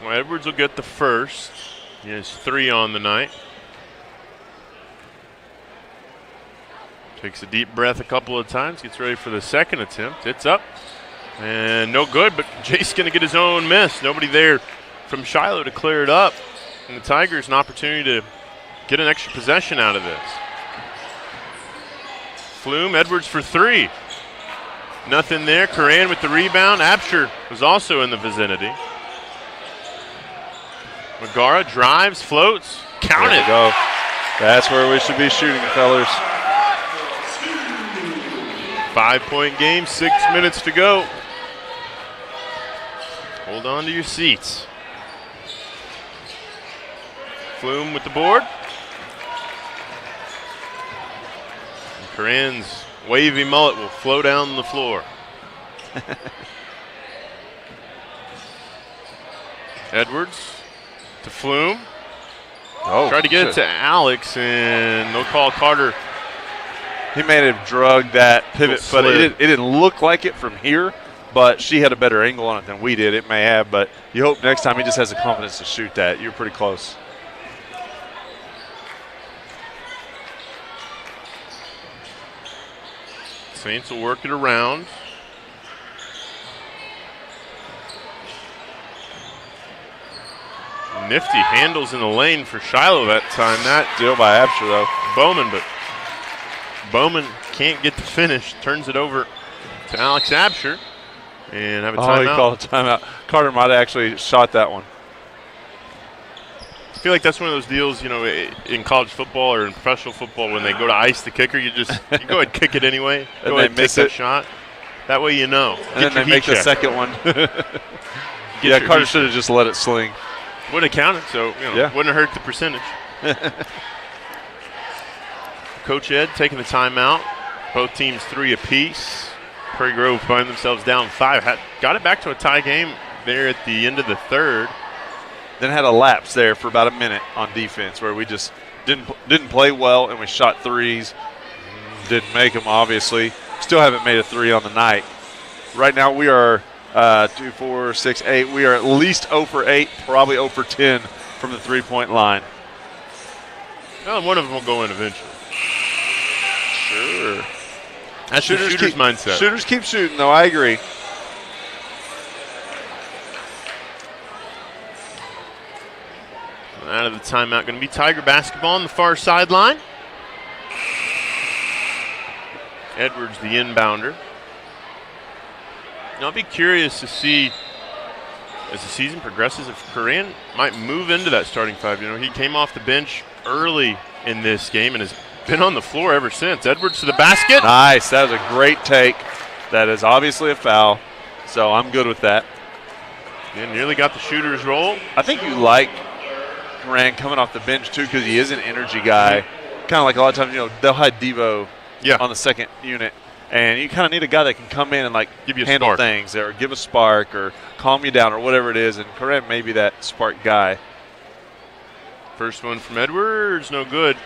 Well, Edwards will get the first. He has 3 on the night. Takes a deep breath a couple of times, gets ready for the second attempt. It's up, and no good, but Jake's going to get his own miss. Nobody there from Shiloh to clear it up, and the Tigers an opportunity to get an extra possession out of this. Flume, Edwards for 3. Nothing there. Curran with the rebound. Absher was also in the vicinity. Megara drives, floats, count it. Go. That's where we should be shooting, fellas. 5-point game, 6 minutes to go. Hold on to your seats. Flume with the board. And Curran's wavy mullet will flow down the floor. Edwards to Flume. Tried to get it to Alex, and they'll call Carter. He may have drugged that pivot, but it didn't look like it from here. But she had a better angle on it than we did. It may have, but you hope next time he just has the confidence to shoot that. You're pretty close. Saints will work it around. Nifty handles in the lane for Shiloh that time. That deal by Absher, though. Bowman, but Bowman can't get the finish. Turns it over to Alex Absher and have a timeout. Oh, he called a timeout. Carter might have actually shot that one. feel like that's one of those deals, in college football or in professional football, when they go to ice the kicker, you go ahead and kick it anyway. Go ahead and take that shot. That way you know. And then they make the second one. Yeah, Carter should have just let it sling. Would have counted, so wouldn't have hurt the percentage. Coach Ed taking the timeout. Both teams 3 apiece. Prairie Grove find themselves down 5. Got it back to a tie game there at the end of the third. Then had a lapse there for about a minute on defense where we just didn't play well and we shot threes. Didn't make them, obviously. Still haven't made a 3 on the night. Right now we are 2, 4, 6, 8. We are at least 0 for 8, probably 0 for 10 from the 3-point line. Well, one of them will go in eventually. Sure. That's the shooter's mindset. Shooters keep shooting, though. I agree. Out of the timeout, going to be Tiger basketball on the far sideline. Edwards, the inbounder. I'll be curious to see as the season progresses if Coran might move into that starting 5. He came off the bench early in this game and has been on the floor ever since. Edwards to the basket. Nice. That was a great take. That is obviously a foul, so I'm good with that. And nearly got the shooter's roll. I think you like Coran coming off the bench, too, because he is an energy guy. Kind of like a lot of times, they'll hide Devo on the second unit. And you kind of need a guy that can come in and give you handle things or give a spark or calm you down or whatever it is. And Coran may be that spark guy. First one from Edwards, no good.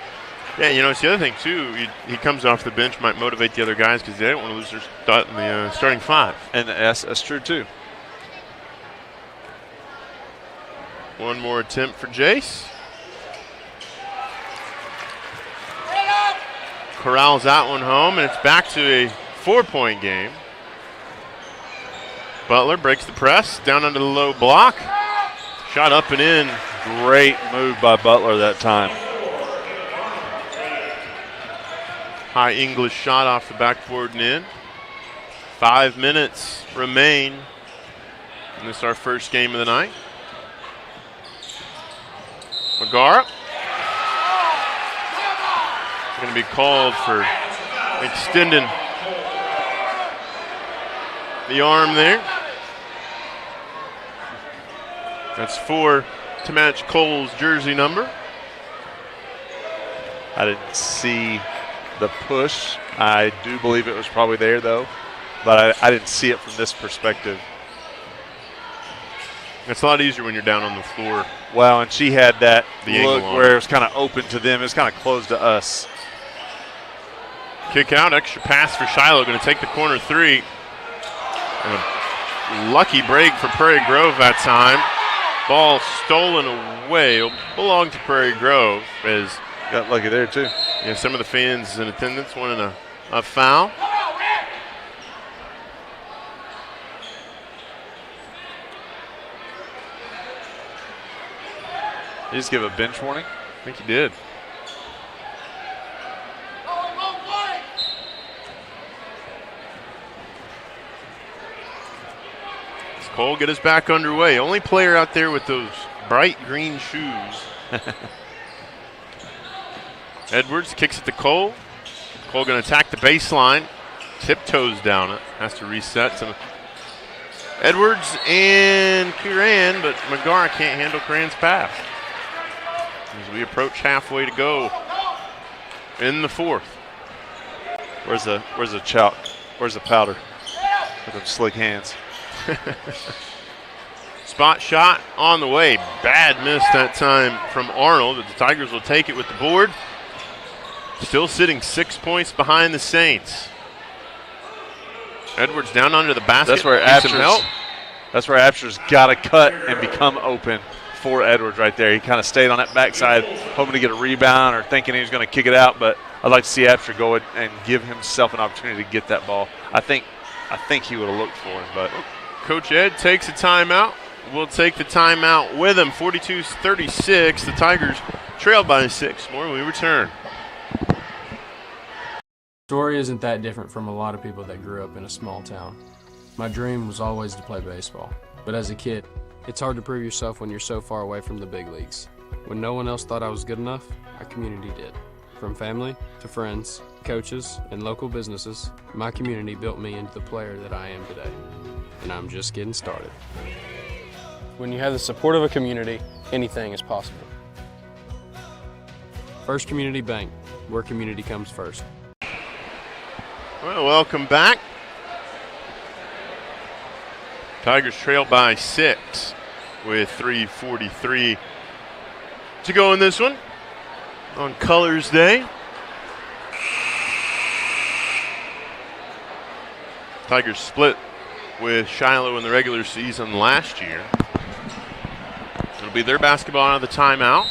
Yeah, it's the other thing, too. He comes off the bench, might motivate the other guys because they don't want to lose their spot in the starting 5. And that's true, too. One more attempt for Jace. Corrals that one home, and it's back to a 4-point game. Butler breaks the press, down under the low block. Shot up and in. Great move by Butler that time. High English shot off the backboard and in. 5 minutes remain. And this is our first game of the night. Megara. Going to be called for extending the arm there. That's 4 to match Cole's jersey number. I didn't see the push. I do believe it was probably there, though. But I didn't see it from this perspective. It's a lot easier when you're down on the floor. Well, and she had that look where it. it was kind of open to them. It was kind of closed to us. Kick out, extra pass for Shiloh. Going to take the corner 3. And a lucky break for Prairie Grove that time. Ball stolen away. It'll belong to Prairie Grove. As got lucky there, too. Yeah, some of the fans in attendance wanted a foul. Did he just give a bench warning? I think he did. Does Cole get us back underway? Only player out there with those bright green shoes. Edwards kicks it to Cole. Cole going to attack the baseline. Tiptoes down it. Has to reset some. Edwards and Coran, but Megara can't handle Coran's pass. As we approach halfway to go in the 4th. Where's the chalk? Where's the powder? With them slick hands. Spot shot on the way. Bad miss that time from Arnold, but the Tigers will take it with the board. Still sitting 6 points behind the Saints. Edwards down under the basket. That's where Absher's got to cut and become open for Edwards right there. He kind of stayed on that backside, hoping to get a rebound or thinking he was going to kick it out, but I'd like to see Absher go and give himself an opportunity to get that ball. I think he would have looked for him, but Coach Ed takes a timeout. We'll take the timeout with him. 42-36. The Tigers trail by 6 more when we return. Story isn't that different from a lot of people that grew up in a small town. My dream was always to play baseball, but as a kid, it's hard to prove yourself when you're so far away from the big leagues. When no one else thought I was good enough, our community did. From family to friends, coaches, and local businesses, my community built me into the player that I am today. And I'm just getting started. When you have the support of a community, anything is possible. First Community Bank, where community comes first. Well, welcome back. Tigers trail by 6 with 3:43 to go in this one on Colors Day. Tigers split with Shiloh in the regular season last year. It'll be their basketball out of the timeout,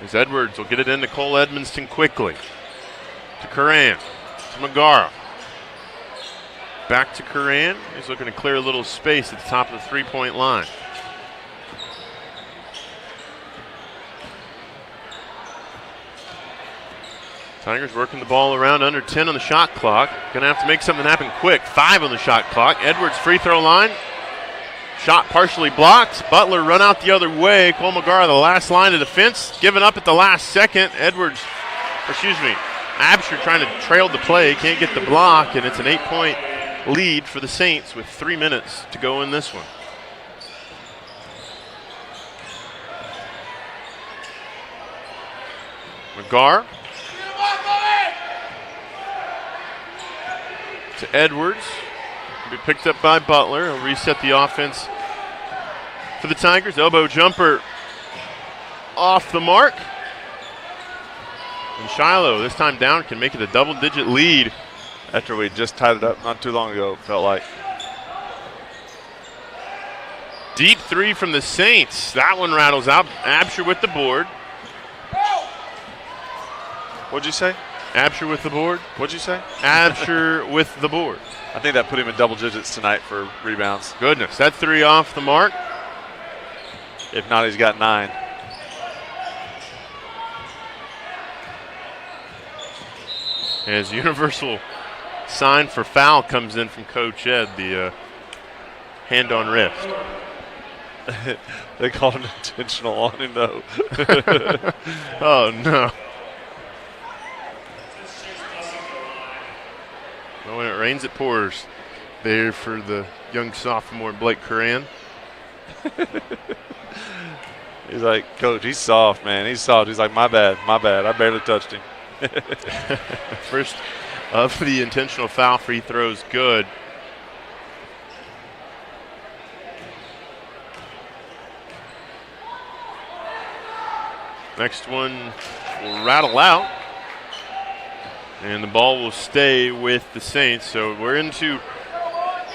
as Edwards will get it into Cole Edmonston quickly. To Curran, to Megara. Back to Curran. He's looking to clear a little space at the top of the three-point line. Tigers working the ball around, under 10 on the shot clock. Going to have to make something happen quick. 5 on the shot clock. Edwards free throw line. Shot partially blocked. Butler run out the other way. Cole Megara, the last line of defense, given up at the last second. Absher trying to trail the play. Can't get the block, and it's an 8-point lead for the Saints with 3 minutes to go in this one. Megara. To Edwards. Be picked up by Butler. He'll reset the offense for the Tigers. Elbow jumper off the mark. And Shiloh, this time down, can make it a double-digit lead. After we just tied it up not too long ago, felt like. Deep three from the Saints. That one rattles out. Absher with the board. What'd you say? Absher with the board. What'd you say? Absher with the board. I think that put him in double digits tonight for rebounds. Goodness, that three off the mark. If not, he's got 9. As universal sign for foul comes in from Coach Ed, the hand on wrist. They called an intentional on him, though. Oh, no. Well, when it rains, it pours there for the young sophomore Blake Curran. He's like, Coach, he's soft, man. He's soft. He's like, my bad. I barely touched him. First of the intentional foul free throws, good. Next one will rattle out, and the ball will stay with the Saints. So we're into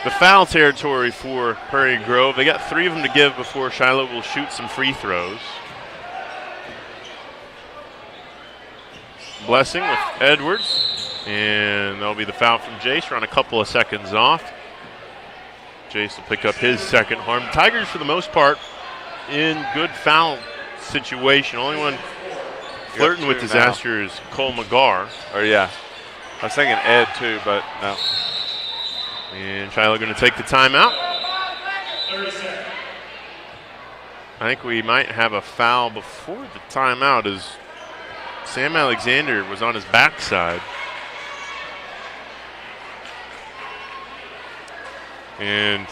the foul territory for Prairie Grove. They got 3 of them to give before Shiloh will shoot some free throws. Blessing with Edwards, and that'll be the foul from Jace. We're on a couple of seconds off. Jace will pick up his second harm. Tigers, for the most part, in good foul situation. Only one flirting with disaster is Cole Megara. Or yeah, I was thinking Ed too, but no. And Shiloh going to take the timeout. I think we might have a foul before the timeout as Sam Alexander was on his backside. And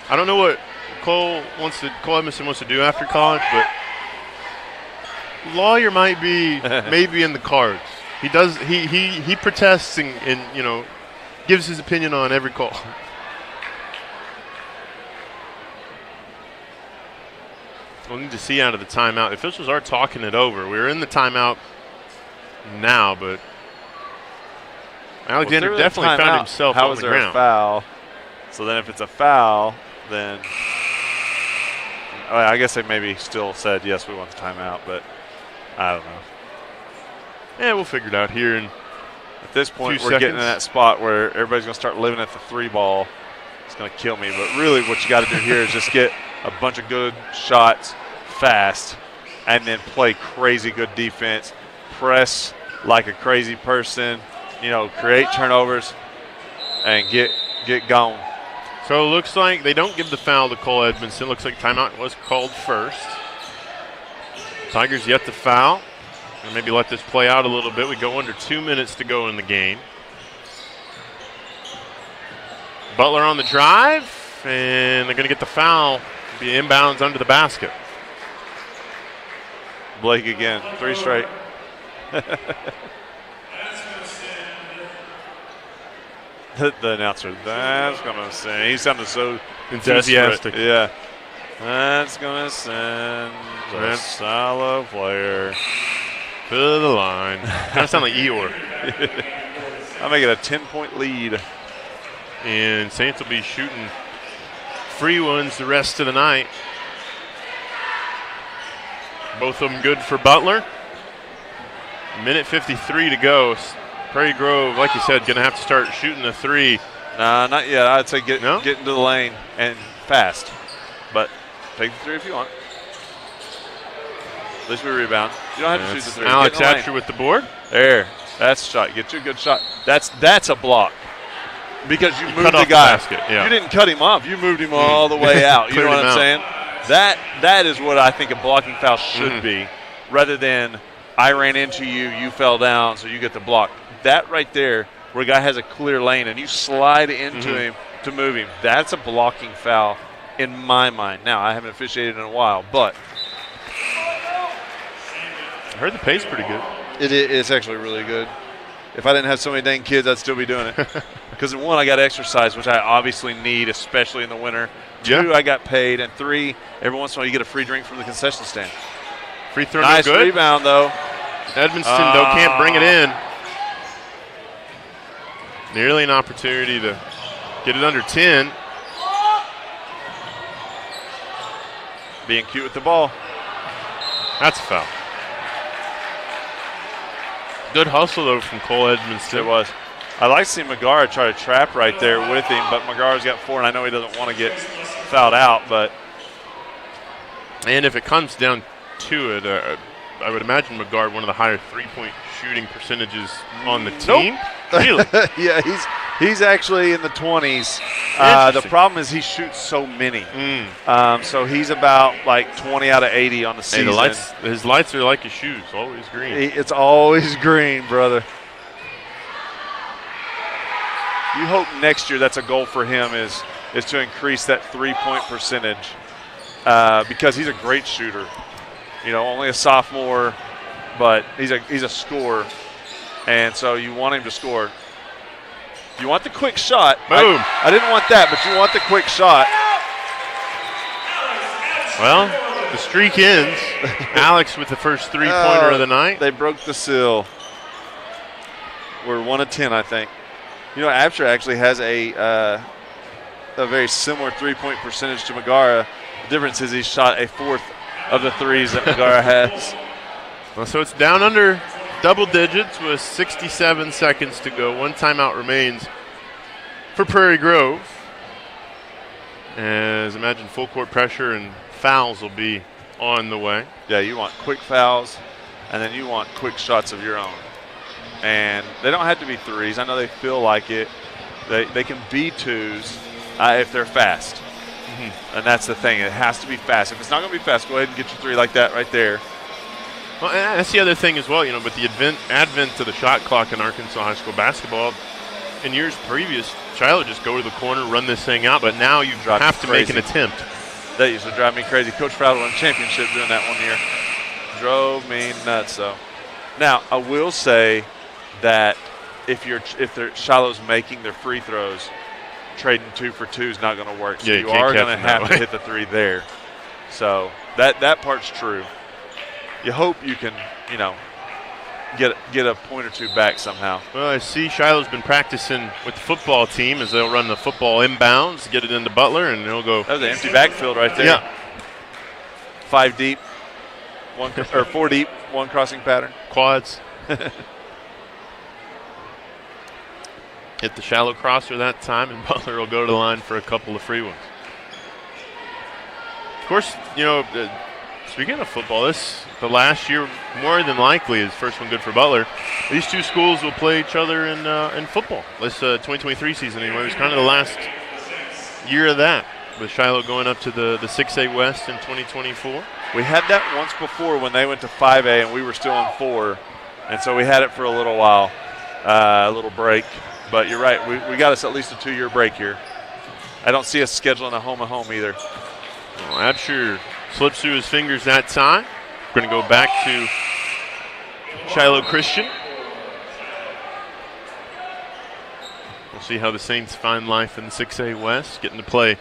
I don't know what Cole Edmondson wants to do after college, but lawyer might be maybe in the cards. He protests and gives his opinion on every call. We'll need to see out of the timeout. The officials are talking it over. We're in the timeout now, but Alexander definitely found himself on the ground. How is there a foul? So then if it's a foul, then I guess they maybe still said, yes, we want the timeout, but I don't know. Yeah, we'll figure it out here in at this point, we're getting in that spot where everybody's going to start living at the 3 ball. It's going to kill me. But really what you got to do here is just get a bunch of good shots fast and then play crazy good defense, press like a crazy person, create turnovers and get going. So it looks like they don't give the foul to Cole Edmondson. Looks like timeout was called first. Tigers yet to foul. And maybe let this play out a little bit. We go under 2 minutes to go in the game. Butler on the drive, and they're going to get the foul. Be inbounds under the basket. Blake again, 3 straight. The announcer, that's going to send. He sounded so enthusiastic. Desperate. Yeah. That's going to send a Shiloh player to the line. Kind of sound like Eeyore. I'll make it a 10-point lead. And Saints will be shooting free ones the rest of the night. Both of them good for Butler. Minute 53 to go. Prairie Grove, like you said, going to have to start shooting the 3. Nah, not yet. I'd say get into the lane and fast. But take the 3 if you want. At least we rebound. You don't have to shoot the 3. Alex Atcher with the board. There. That's a shot. Get you a good shot. That's a block. Because you moved the off guy. The basket, yeah. You didn't cut him off. You moved him all the way out. You know what I'm saying? That is what I think a blocking foul should be, rather than I ran into you, you fell down, so you get the block. That right there, where a guy has a clear lane and you slide into him to move him, that's a blocking foul in my mind. Now, I haven't officiated in a while, but I heard the pace pretty good. It's actually really good. If I didn't have so many dang kids, I'd still be doing it. Because 1, I got exercise, which I obviously need, especially in the winter. 2, I got paid. And 3, every once in a while you get a free drink from the concession stand. Free throw, nice no good. Rebound, though. Edmonston, though, can't bring it in. Nearly an opportunity to get it under 10. Being cute with the ball. That's a foul. Good hustle, though, from Cole Edmonston. It was. I like seeing McGarr try to trap right there with him, but McGarr's got 4, and I know he doesn't want to get fouled out. But and if it comes down to it, I would imagine McGarr one of the higher three-point shooting percentages on the team. Nope. Really? Yeah, he's actually in the 20s. The problem is he shoots so many. So he's about like 20 out of 80 on the season. Hey, his lights are like his shoes, always green. It's always green, brother. You hope next year that's a goal for him is to increase that 3-point percentage because he's a great shooter. You know, only a sophomore, but he's a scorer. And so you want him to score. You want the quick shot. Boom. I didn't want that, but you want the quick shot. Well, the streak ends. Alex with the first three-pointer of the night. They broke the seal. We're 1 of 10, I think. You know, Absher actually has a very similar 3-point percentage to Megara. The difference is he shot a 4th of the 3s that Megara has. Well, so it's down under double digits with 67 seconds to go. 1 timeout remains for Prairie Grove. As imagine full court pressure and fouls will be on the way. Yeah, you want quick fouls, and then you want quick shots of your own. And they don't have to be 3s. I know they feel like it. They can be 2s if they're fast. And that's the thing. It has to be fast. If it's not going to be fast, go ahead and get your 3 like that right there. Well, and that's the other thing as well, you know, but the advent of the shot clock in Arkansas high school basketball, in years previous, Shiloh just go to the corner, run this thing out, but now you have to make an attempt. That used to drive me crazy. Coach Proud won a championship doing that 1 year. Drove me nuts, though. Now, I will say that if Shiloh's making their free throws, trading 2 for 2 is not going to work. So yeah, you are going to have to hit the 3 there. So that part's true. You hope you can, you know, get a point or 2 back somehow. Well, I see Shiloh's been practicing with the football team as they'll run the football inbounds, get it into Butler, and they'll go. That was an empty backfield right there. Yeah. 5 deep, 4 deep, 1 crossing pattern. Quads. Hit the shallow crosser that time, and Butler will go to the line for a couple of free ones. Of course, you know, speaking of football, the last year more than likely is first one good for Butler. These 2 schools will play each other in football. This 2023 season anyway. It was kind of the last year of that, with Shiloh going up to the 6A West in 2024. We had that once before when they went to 5A and we were still in 4. And so we had it for a little while, a little break. But you're right, we got us at least a 2-year break here. I don't see us scheduling a home either. Well, Absher slips through his fingers that time. We're going to go back to Shiloh Christian. We'll see how the Saints find life in the 6A West, getting to play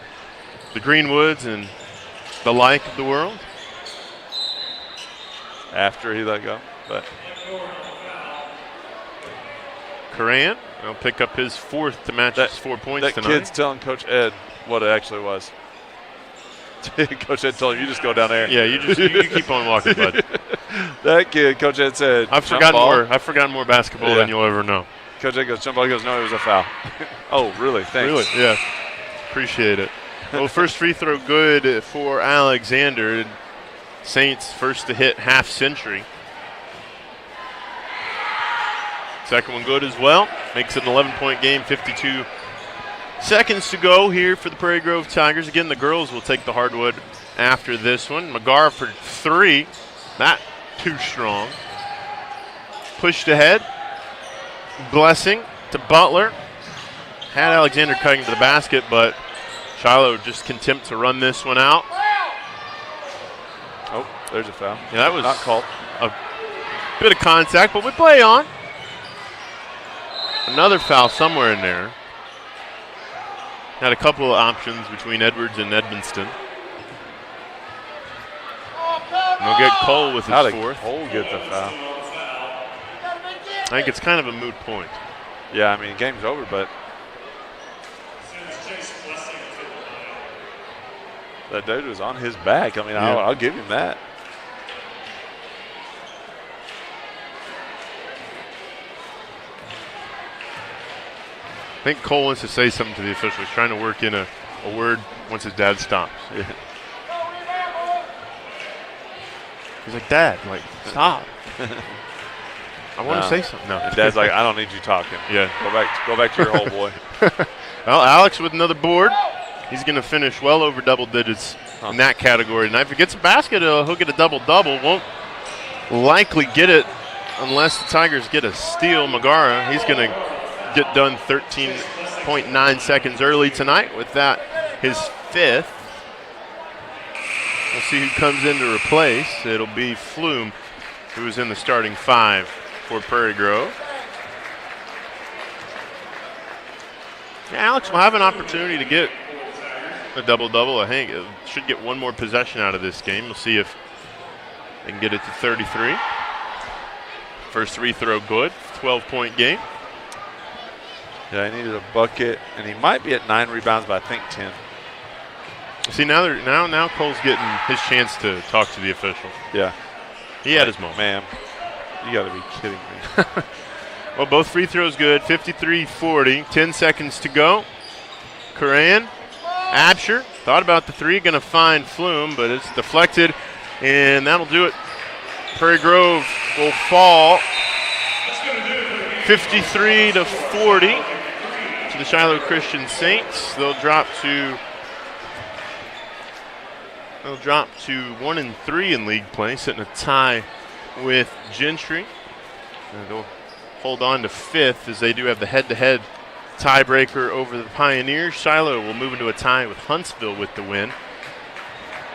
the Greenwoods and the like of the world. After he let go, but Coran will pick up his 4th to match his 4 points that tonight. Kid's telling Coach Ed what it actually was. Coach Ed told him, you just go down there. Yeah, you keep on walking, bud. That kid, Coach Ed said, I've forgotten more basketball than you'll ever know. Coach Ed goes, jump ball. He goes, no, it was a foul. Oh, really? Thanks. Really? Yeah. Appreciate it. Well, first free throw good for Alexander. Saints first to hit half century. Second one good as well. Makes it an 11-point game, 52 seconds to go here for the Prairie Grove Tigers. Again, the girls will take the hardwood after this one. McGarr for 3. Not too strong. Pushed ahead. Blessing to Butler. Had Alexander cutting to the basket, but Shiloh just content to run this one out. Oh, there's a foul. Yeah, that was not called. A bit of contact, but we play on. Another foul somewhere in there. Had a couple of options between Edwards and Edmonston. And we'll get Cole with his 4th. Cole get the foul? I think it's kind of a moot point. Yeah, I mean, game's over, but that dude was on his back. I mean, Yeah. I'll give him that. I think Cole wants to say something to the officials. He's trying to work in a word once his dad stops. Yeah. He's like, Dad, stop. I want to say something. No. And Dad's like, I don't need you talking. Yeah. Go back to your hole, boy. Well, Alex with another board. He's going to finish well over double digits in that category tonight. If he gets a basket, he'll get a double-double. Won't likely get it unless the Tigers get a steal. Megara, he's going to get done 13.9 seconds early tonight with that, his 5th. We'll see who comes in to replace. It'll be Flume, who is in the starting 5 for Prairie Grove. Yeah, Alex will have an opportunity to get a double-double. I think it should get one more possession out of this game. We'll see if they can get it to 33. First free throw good, 12-point game. Yeah, he needed a bucket, and he might be at 9 rebounds, but I think 10. See, now Cole's getting his chance to talk to the official. Yeah. He had his moment. Ma'am, you got to be kidding me. Well, both free throws good, 53-40, 10 seconds to go. Coran, Absher, thought about the 3, going to find Flume, but it's deflected, and that'll do it. Prairie Grove will fall 53-40 to the Shiloh Christian Saints. They'll drop to 1-3 in league play, setting a tie with Gentry. And they'll hold on to 5th as they do have the head-to-head tiebreaker over the Pioneers. Shiloh will move into a tie with Huntsville with the win,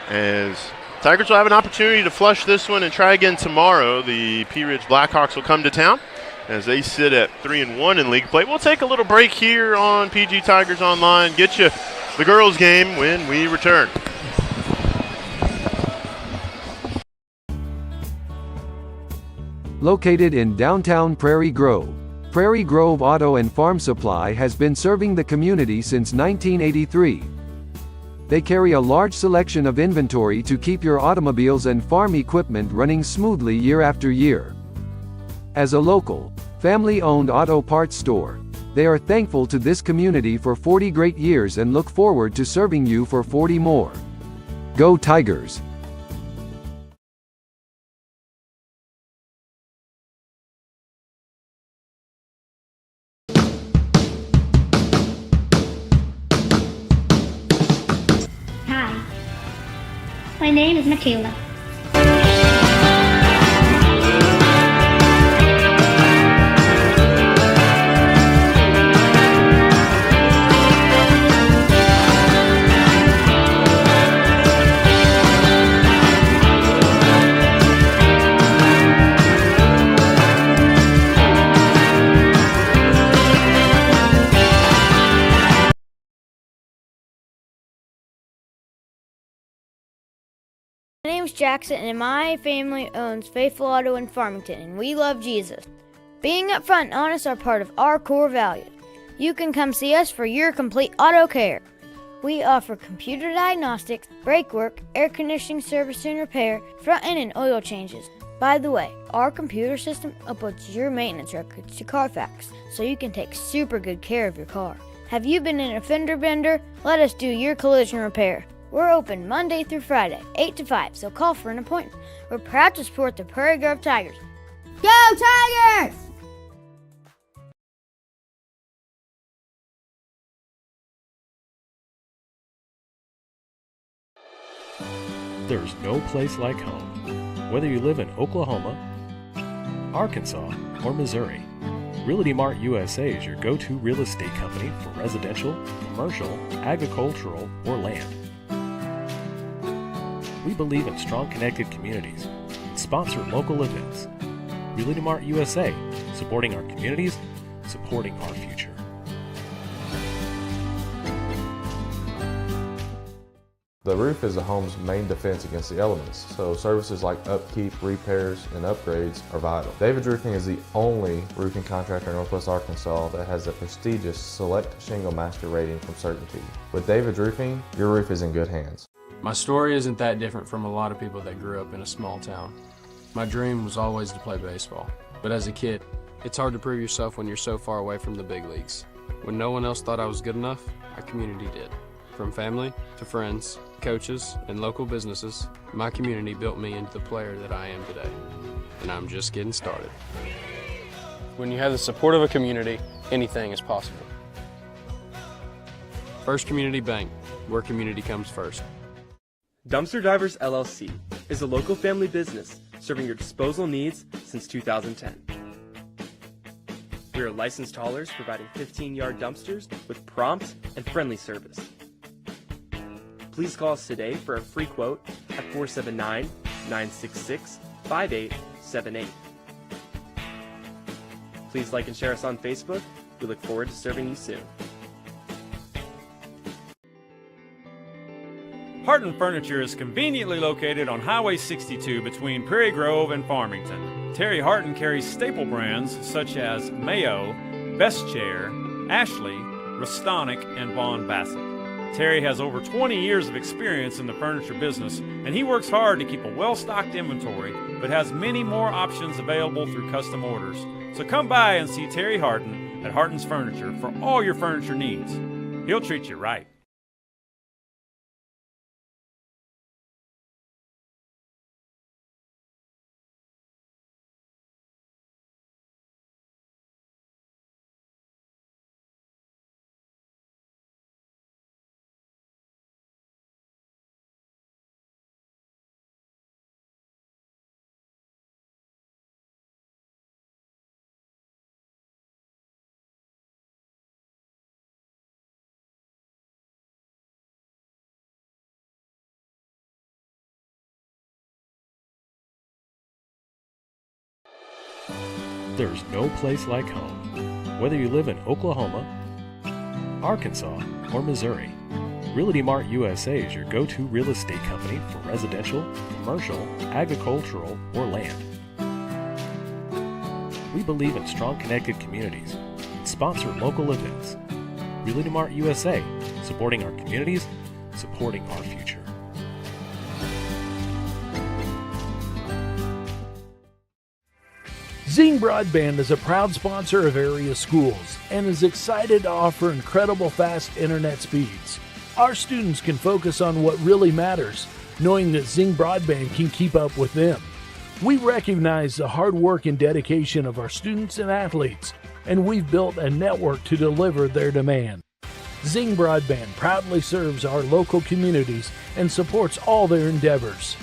as Tigers will have an opportunity to flush this one and try again tomorrow. The Pea Ridge Blackhawks will come to town as they sit at 3-1 in league play. We'll take a little break here on PG Tigers Online. Get you the girls' game when we return. Located in downtown Prairie Grove, Prairie Grove Auto and Farm Supply has been serving the community since 1983. They carry a large selection of inventory to keep your automobiles and farm equipment running smoothly year after year. As a local, family-owned auto parts store, they are thankful to this community for 40 great years and look forward to serving you for 40 more. Go Tigers! Hi, my name is Michaela. name's Jackson, and my family owns Faithful Auto in Farmington, and we love Jesus. Being upfront and honest are part of our core values. You can come see us for your complete auto care. We offer computer diagnostics, brake work, air conditioning service and repair, front end and oil changes. By the way, our computer system uploads your maintenance records to Carfax, so you can take super good care of your car. Have you been in a fender bender? Let us do your collision repair. We're open Monday through Friday, 8 to 5, so call for an appointment. We're proud to support the Prairie Grove Tigers. Go Tigers! There's no place like home. Whether you live in Oklahoma, Arkansas, or Missouri, Realty Mart USA is your go-to real estate company for residential, commercial, agricultural, or land. We believe in strong connected communities and sponsor local events. Realty Mart USA, supporting our communities, supporting our future. The roof is a home's main defense against the elements, so services like upkeep, repairs, and upgrades are vital. David's Roofing is the only roofing contractor in Northwest Arkansas that has the prestigious Select Shingle Master rating from Certainty. With David's Roofing, your roof is in good hands. My story isn't that different from a lot of people that grew up in a small town. My dream was always to play baseball, but as a kid, it's hard to prove yourself when you're so far away from the big leagues. When no one else thought I was good enough, our community did. From family to friends, coaches, and local businesses, my community built me into the player that I am today. And I'm just getting started. When you have the support of a community, anything is possible. First Community Bank, where community comes first. Dumpster Divers LLC is a local family business serving your disposal needs since 2010. We are licensed haulers providing 15-yard dumpsters with prompt and friendly service. Please call us today for a free quote at 479-966-5878. Please like and share us on Facebook. We look forward to serving you soon. Harton Furniture is conveniently located on Highway 62 between Prairie Grove and Farmington. Terry Harton carries staple brands such as Mayo, Best Chair, Ashley, Restonic, and Von Bassett. Terry has over 20 years of experience in the furniture business, and he works hard to keep a well-stocked inventory, but has many more options available through custom orders. So come by and see Terry Harton at Harton's Furniture for all your furniture needs. He'll treat you right. There's no place like home. Whether you live in Oklahoma, Arkansas, or Missouri, Realty Mart USA is your go-to real estate company for residential, commercial, agricultural, or land. We believe in strong connected communities and sponsor local events. Realty Mart USA, supporting our communities, supporting our future. Zing Broadband is a proud sponsor of area schools and is excited to offer incredible fast internet speeds. Our students can focus on what really matters, knowing that Zing Broadband can keep up with them. We recognize the hard work and dedication of our students and athletes, and we've built a network to deliver their demand. Zing Broadband proudly serves our local communities and supports all their endeavors.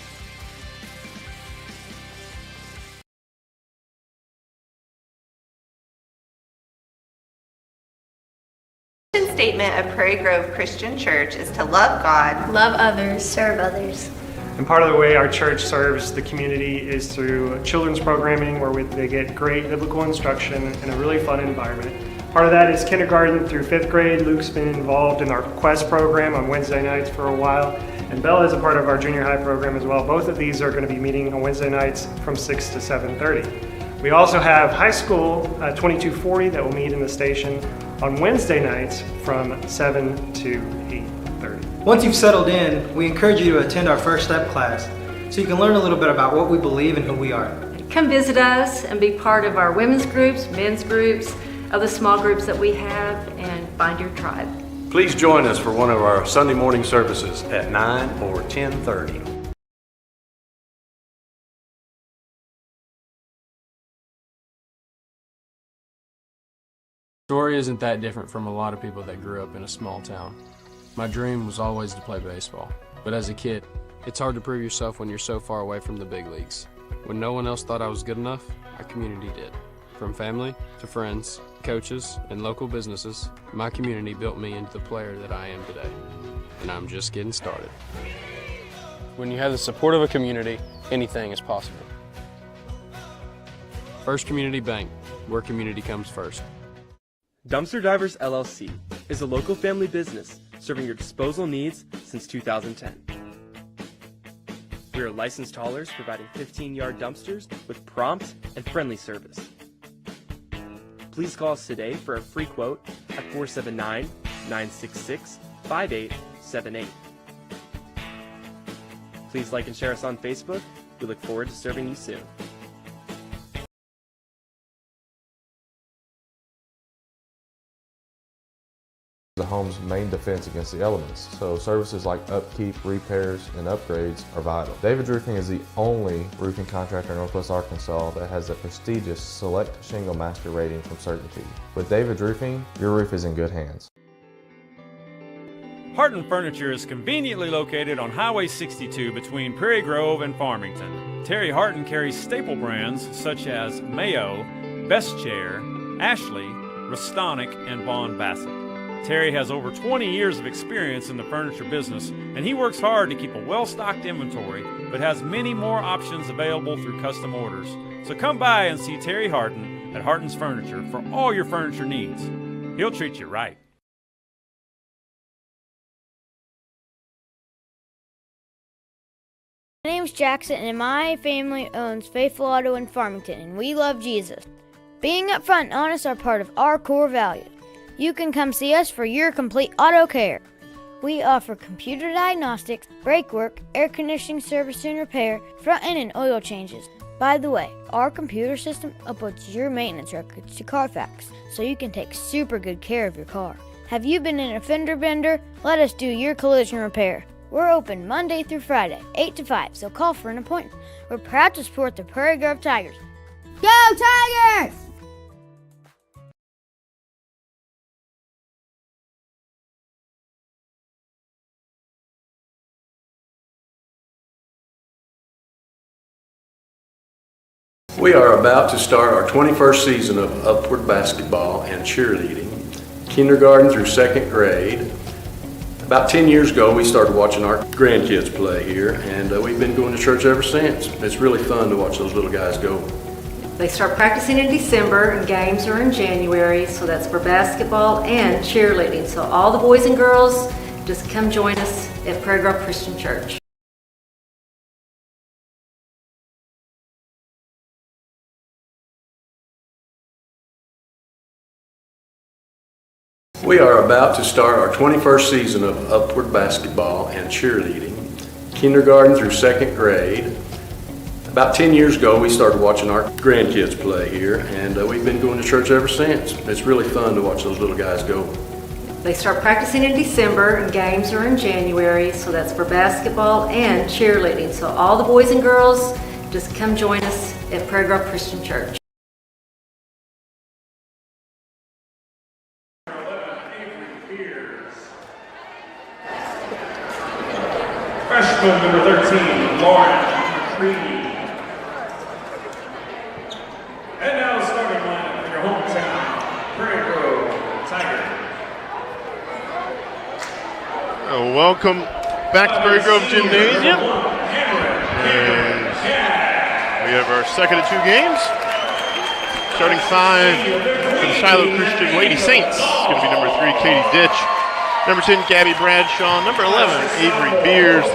The statement of Prairie Grove Christian Church is to love God, love others, serve others. And part of the way our church serves the community is through children's programming where they get great biblical instruction in a really fun environment. Part of that is kindergarten through 5th grade. Luke's been involved in our Quest program on Wednesday nights for a while. And Bella is a part of our junior high program as well. Both of these are going to be meeting on Wednesday nights from 6 to 7:30. We also have high school 2240 that will meet in the station on Wednesday nights from 7 to 8:30. Once you've settled in, we encourage you to attend our First Step class so you can learn a little bit about what we believe and who we are. Come visit us and be part of our women's groups, men's groups, other small groups that we have, and find your tribe. Please join us for one of our Sunday morning services at 9 or 10:30. Story isn't that different from a lot of people that grew up in a small town. My dream was always to play baseball, but as a kid, it's hard to prove yourself when you're so far away from the big leagues. When no one else thought I was good enough, our community did. From family to friends, coaches, and local businesses, my community built me into the player that I am today. And I'm just getting started. When you have the support of a community, anything is possible. First Community Bank, where community comes first. Dumpster Divers LLC is a local family business serving your disposal needs since 2010. We are licensed haulers providing 15-yard dumpsters with prompt and friendly service. Please call us today for a free quote at 479-966-5878. Please like and share us on Facebook. We look forward to serving you soon. The home's main defense against the elements, so services like upkeep, repairs, and upgrades are vital. David's Roofing is the only roofing contractor in Northwest Arkansas that has a prestigious Select Shingle Master rating from Certainty. With David's Roofing, your roof is in good hands. Harton Furniture is conveniently located on Highway 62 between Prairie Grove and Farmington. Terry Harton carries staple brands such as Mayo, Best Chair, Ashley, Restonic, and Von Bassett. Terry has over 20 years of experience in the furniture business, and he works hard to keep a well-stocked inventory, but has many more options available through custom orders. So come by and see Terry Harton at Harton's Furniture for all your furniture needs. He'll treat you right. My name's Jackson, and my family owns Faithful Auto in Farmington, and we love Jesus. Being upfront and honest are part of our core values. You can come see us for your complete auto care. We offer computer diagnostics, brake work, air conditioning service and repair, front end and oil changes. By the way, our computer system uploads your maintenance records to Carfax, so you can take super good care of your car. Have you been in a fender bender? Let us do your collision repair. We're open Monday through Friday, 8 to 5, so call for an appointment. We're proud to support the Prairie Grove Tigers. Go Tigers! We are about to start our 21st season of upward basketball and cheerleading, kindergarten through second grade. About 10 years ago, we started watching our grandkids play here, and we've been going to church ever since. It's really fun to watch those little guys go. They start practicing in December and games are in January, so that's for basketball and cheerleading. So all the boys and girls, just come join us at Prairie Grove Christian Church. We are about to start our 21st season of upward basketball and cheerleading, kindergarten through second grade. About 10 years ago, we started watching our grandkids play here, and we've been going to church ever since. It's really fun to watch those little guys go. They start practicing in December and games are in January, so that's for basketball and cheerleading. So all the boys and girls, just come join us at Prairie Grove Christian Church. Freshman number 13, Lauren Creedy. And now the starting lineup for your hometown, Prairie Grove Tiger. Welcome back to Prairie Grove Gymnasium. And we have our second of two games. Starting five for the Shiloh Christian Lady Saints. It's going to be number 3, Katie Ditch. Number 10, Gabby Bradshaw. Number 11, Avery Beers.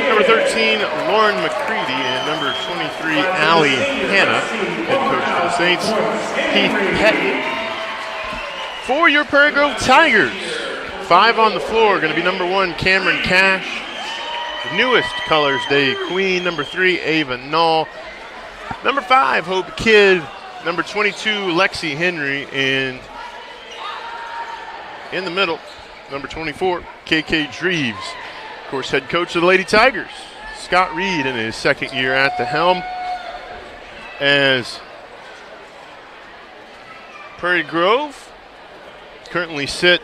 Number 13, Lauren McCready. And number 23, Allie Hanna, head coach for the Saints. Heath Petty. For your Prairie Grove Tigers, 5 on the floor. Going to be number 1, Cameron Cash. The newest Colors Day Queen. Number 3, Ava Null. Number 5, Hope Kidd. Number 22, Lexi Henry. And in the middle, number 24, KK Dreves. Of course, head coach of the Lady Tigers, Scott Reed, in his second year at the helm. As Prairie Grove currently sit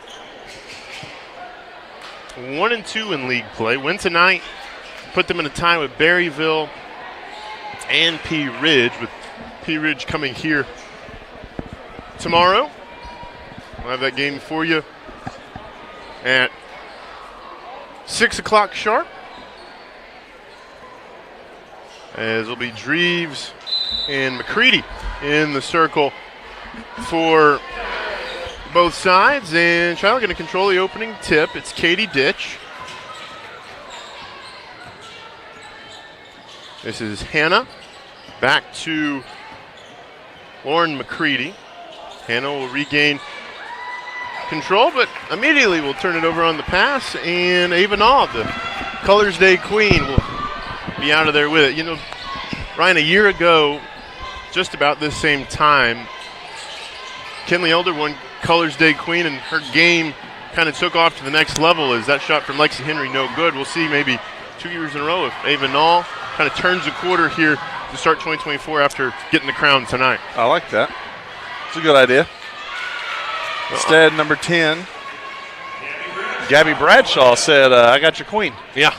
1-2 in league play. Win tonight, put them in a tie with Berryville and Pea Ridge, with Pea Ridge coming here tomorrow. We'll have that game for you at 6 o'clock sharp. As it'll be Dreves and McCready in the circle for both sides. And Shiloh going to control the opening tip. It's Katie Ditch. This is Hannah. Back to Lauren McCready. Hannah will regain control, but immediately we'll turn it over on the pass, and Ava Naub, the Colors Day Queen, will be out of there with it. You know, Ryan, a year ago, just about this same time, Kinley Elder won Colors Day Queen, and her game kind of took off to the next level as that shot from Lexi Henry no good. We'll see maybe 2 years in a row if Ava Naub kind of turns a quarter here to start 2024 after getting the crown tonight. I like that. It's a good idea. Instead, number 10, Gabby Bradshaw said, I got your queen. Yeah.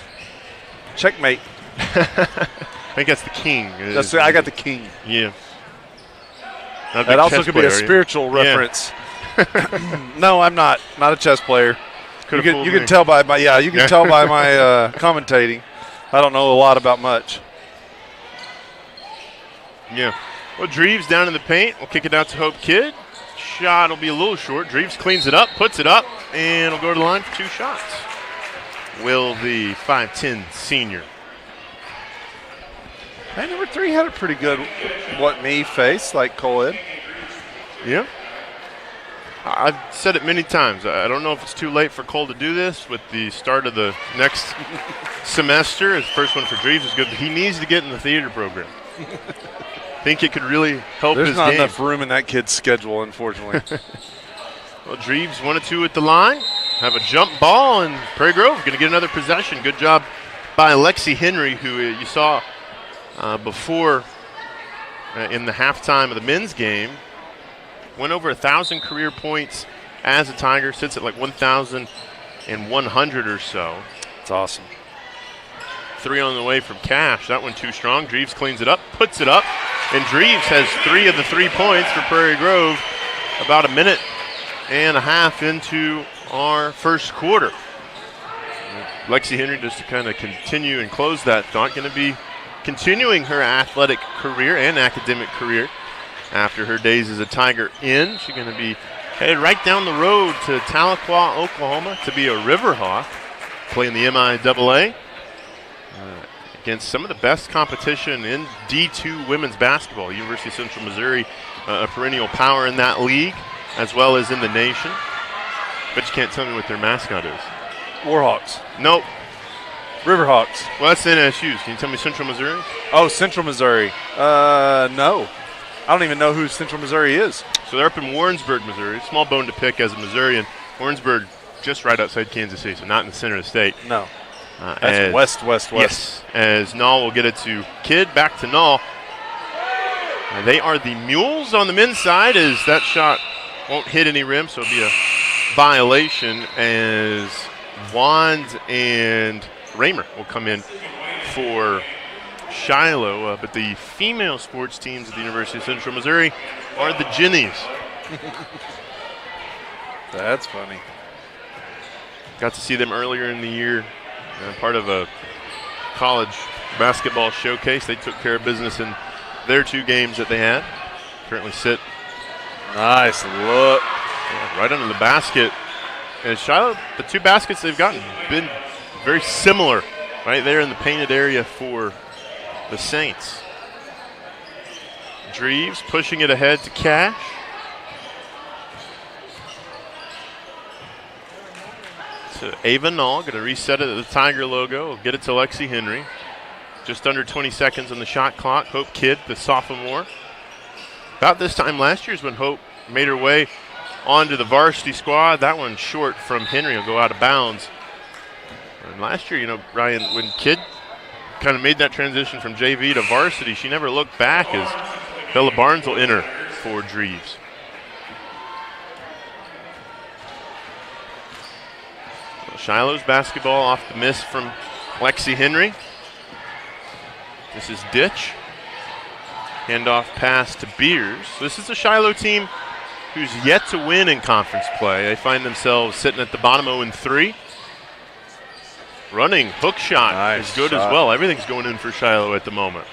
Checkmate. I think that's the king. I got the king. Yeah. That also could be a spiritual reference. Yeah. No, I'm not. Not a chess player. You can tell by my tell by my commentating. I don't know a lot about much. Yeah. Well, Dreves down in the paint. We'll kick it out to Hope Kidd. Shot will be a little short. Dreves cleans it up, puts it up, and will go to the line for 2 shots. Will the 5'10" senior. Hey, number 3 had a pretty good face, like co-ed. Yeah. I've said it many times. I don't know if it's too late for Cole to do this with the start of the next semester. His first one for Dreves is good, but he needs to get in the theater program. I think it could really help his game. There's not enough room in that kid's schedule, unfortunately. Well, Dreves 1 of 2 at the line. Have a jump ball, and Prairie Grove going to get another possession. Good job by Lexi Henry, who you saw before in the halftime of the men's game. Went over 1,000 career points as a Tiger. Sits at like 1,100 or so. It's awesome. 3 on the way from Cash. That one too strong. Dreves cleans it up, puts it up, and Dreves has 3 of the 3 points for Prairie Grove about a minute and a half into our first quarter. Lexi Henry, just to kind of continue and close that thought, going to be continuing her athletic career and academic career after her days as a Tiger in. She's going to be headed right down the road to Tahlequah, Oklahoma to be a Riverhawk, playing the MIAA. Against some of the best competition in D2 women's basketball. University of Central Missouri, a perennial power in that league, as well as in the nation. But you can't tell me what their mascot is. Warhawks. Nope. Riverhawks. Well, that's NSU's. Can you tell me Central Missouri? Oh, Central Missouri. No. I don't even know who Central Missouri is. So they're up in Warrensburg, Missouri. Small bone to pick as a Missourian. Warrensburg, just right outside Kansas City, so not in the center of the state. No. That's west. Yes, as Null will get it to Kidd, back to Null. They are the Mules on the men's side, as that shot won't hit any rim, so it'll be a violation as Wand and Raymer will come in for Shiloh. But the female sports teams at the University of Central Missouri are the Ginnies. That's funny. Got to see them earlier in the year. Part of a college basketball showcase. They took care of business in their 2 games that they had. Currently sit. Nice look. Right under the basket And Shiloh, the 2 baskets they've gotten been very similar right there in the painted area for the Saints. Dreves pushing it ahead to Cash. To Ava Nall, going to reset it at the Tiger logo. Get it to Lexi Henry. Just under 20 seconds on the shot clock. Hope Kidd, the sophomore. About this time last year is when Hope made her way onto the varsity squad. That one short from Henry will go out of bounds. And last year, you know, Ryan, when Kidd kind of made that transition from JV to varsity, she never looked back as Bella Barnes will enter for Dreves. Well, Shiloh's basketball off the miss from Lexi Henry. This is Ditch. Handoff pass to Beers. This is a Shiloh team who's yet to win in conference play. They find themselves sitting at the bottom 0-3. Running hook shot is good as well. Everything's going in for Shiloh at the moment.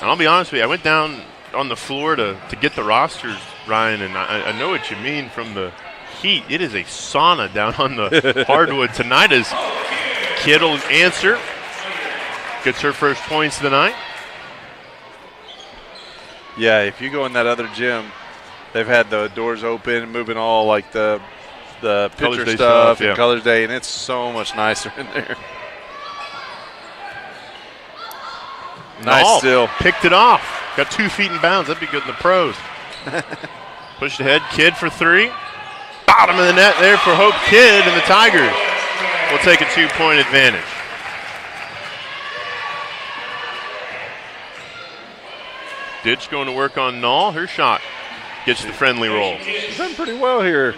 And I'll be honest with you, I went down on the floor to get the rosters, Ryan, and I know what you mean from the heat. It is a sauna down on the hardwood tonight as Kidd will answer. Gets her first points of the night. Yeah, if you go in that other gym, they've had the doors open, moving all like the picture stuff and Colors Day, and it's so much nicer in there. Nice steal. Picked it off. Got 2 feet in bounds. That'd be good in the pros. Pushed ahead. Kidd for 3. Bottom of the net there for Hope Kidd, and the Tigers will take a 2-point advantage. Ditch going to work on Nall. Her shot gets the friendly roll. She's done pretty well here.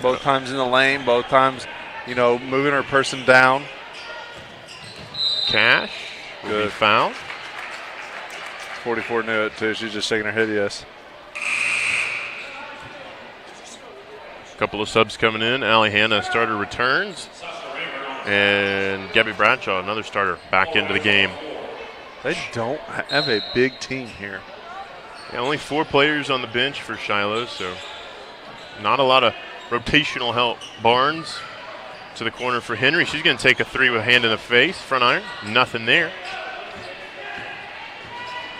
Both times in the lane, both times, you know, moving her person down. Cash will be fouled. 44 knew it too. She's just shaking her head yes. A couple of subs coming in. Allie Hanna, starter, returns. And Gabby Bradshaw, another starter, back into the game. They don't have a big team here. Yeah, only 4 players on the bench for Shiloh, so not a lot of rotational help. Barnes to the corner for Henry. She's going to take a 3 with a hand in the face. Front iron, nothing there.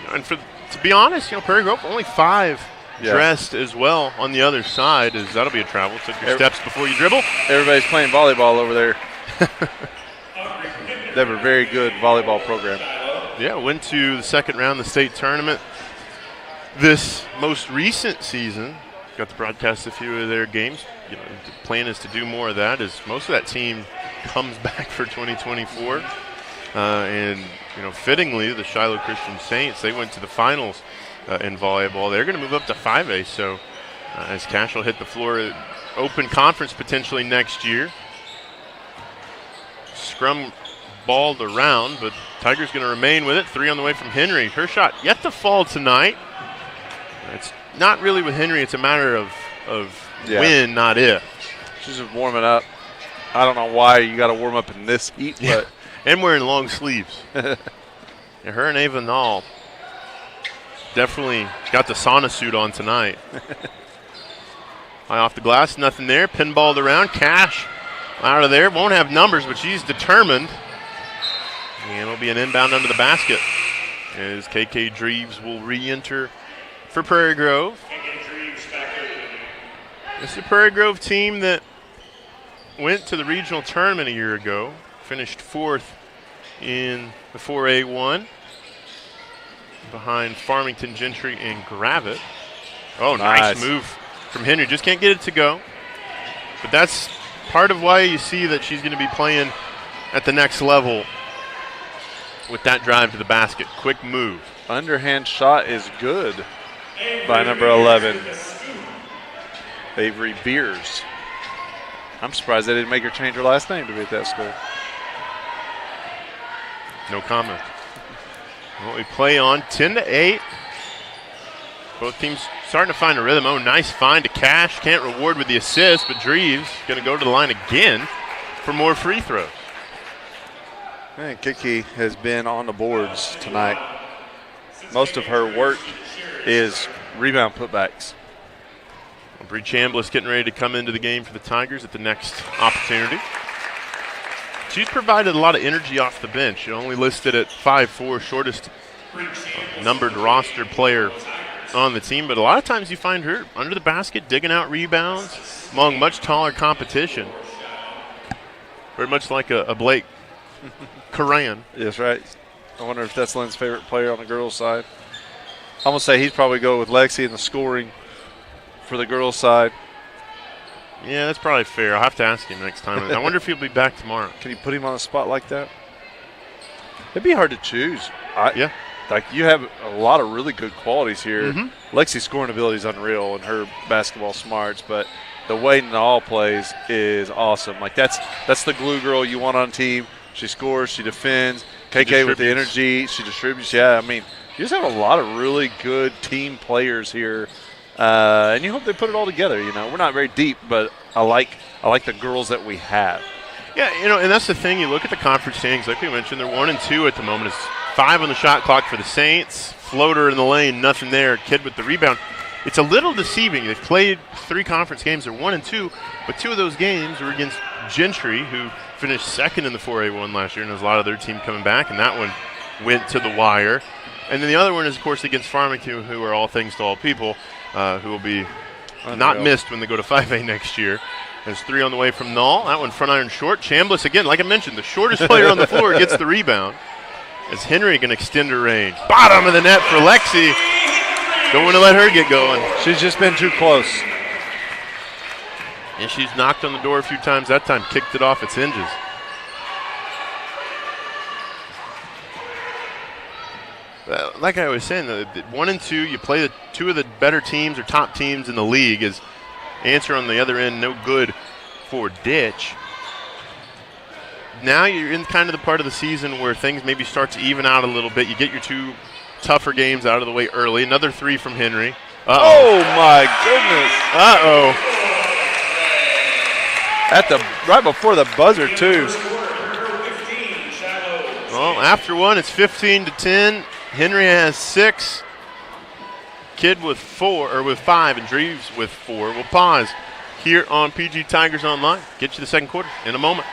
And to be honest, you know, Prairie Grove only 5 dressed as well on the other side. That'll be a travel. Took your steps before you dribble. Everybody's playing volleyball over there. They have a very good volleyball program. Yeah, went to the second round of the state tournament this most recent season. Got to broadcast a few of their games. You know, the plan is to do more of that as most of that team comes back for 2024. And, you know, fittingly, the Shiloh Christian Saints, they went to the finals in volleyball. They're going to move up to 5A. So as Cash will hit the floor, open conference potentially next year. Scrum balled around, but Tigers going to remain with it. 3 on the way from Henry. Her shot yet to fall tonight. It's not really with Henry. It's a matter of when, not if. She's just warming up. I don't know why you got to warm up in this heat, but and wearing long sleeves. And her and Ava Nall definitely got the sauna suit on tonight. High off the glass, nothing there. Pinballed around. Cash out of there. Won't have numbers, but she's determined. And it'll be an inbound under the basket as KK Dreves will re-enter for Prairie Grove. It's the Prairie Grove team that went to the regional tournament a year ago, finished 4th in the 4A1 behind Farmington, Gentry, and Gravette. Oh, nice move from Henry. Just can't get it to go. But that's part of why you see that she's going to be playing at the next level with that drive to the basket. Quick move. Underhand shot is good by number 11, Avery Beers. I'm surprised they didn't make her change her last name to be at that school. No comment. Well, we play on 10-8. Both teams starting to find a rhythm. Oh, nice find to Cash. Can't reward with the assist, but Dreves going to go to the line again for more free throws. And Kiki has been on the boards tonight. Most of her work is rebound putbacks. Bree Chambliss getting ready to come into the game for the Tigers at the next opportunity. She's provided a lot of energy off the bench. She only listed at 5'4", shortest numbered roster player on the team, but a lot of times you find her under the basket digging out rebounds among much taller competition. Very much like a Blake Coran. That's right. I wonder if that's Lynn's favorite player on the girls' side. I'm going to say he'd probably go with Lexi in the scoring for the girls' side. Yeah, that's probably fair. I'll have to ask him next time. I wonder if he'll be back tomorrow. Can you put him on a spot like that? It'd be hard to choose. Yeah. Like, you have a lot of really good qualities here. Lexi's scoring ability is unreal and her basketball smarts, but the way Nall plays is awesome. Like, that's the glue girl you want on a team. She scores, she defends. KK with the energy, she distributes. Yeah, I mean, you just have a lot of really good team players here. And you hope they put it all together. You know, we're not very deep, but I like the girls that we have. Yeah, you know, and that's the thing. You look at the conference standings, like we mentioned, they're 1-2 at the moment. It's 5 on the shot clock for the Saints. Floater in the lane, nothing there. Kid with the rebound. It's a little deceiving. They've played 3 conference games. They're 1-2, but 2 of those games were against Gentry, who finished second in the 4A1 last year, and there's a lot of their team coming back, and that one went to the wire. And then the other one is, of course, against Farmington, who are all things to all people, who will be not missed when they go to 5A next year. There's 3 on the way from Nall. That one front iron short. Chambliss, again, like I mentioned, the shortest player on the floor gets the rebound. As Henry can extend her range. Bottom of the net for Lexi. Don't want to let her get going. She's just been too close. And she's knocked on the door a few times. That time kicked it off its hinges. Like I was saying, 1-2, you play the 2 of the better teams or top teams in the league. Is answer on the other end no good for Ditch. Now you're in kind of the part of the season where things maybe start to even out a little bit. You get your 2 tougher games out of the way early. Another 3 from Henry. Oh my goodness! Right before the buzzer too. Well, after one, it's 15-10. Henry has 6. Kid with 5, and Dreves with 4. We'll pause here on PG Tigers Online. Get you the second quarter in a moment.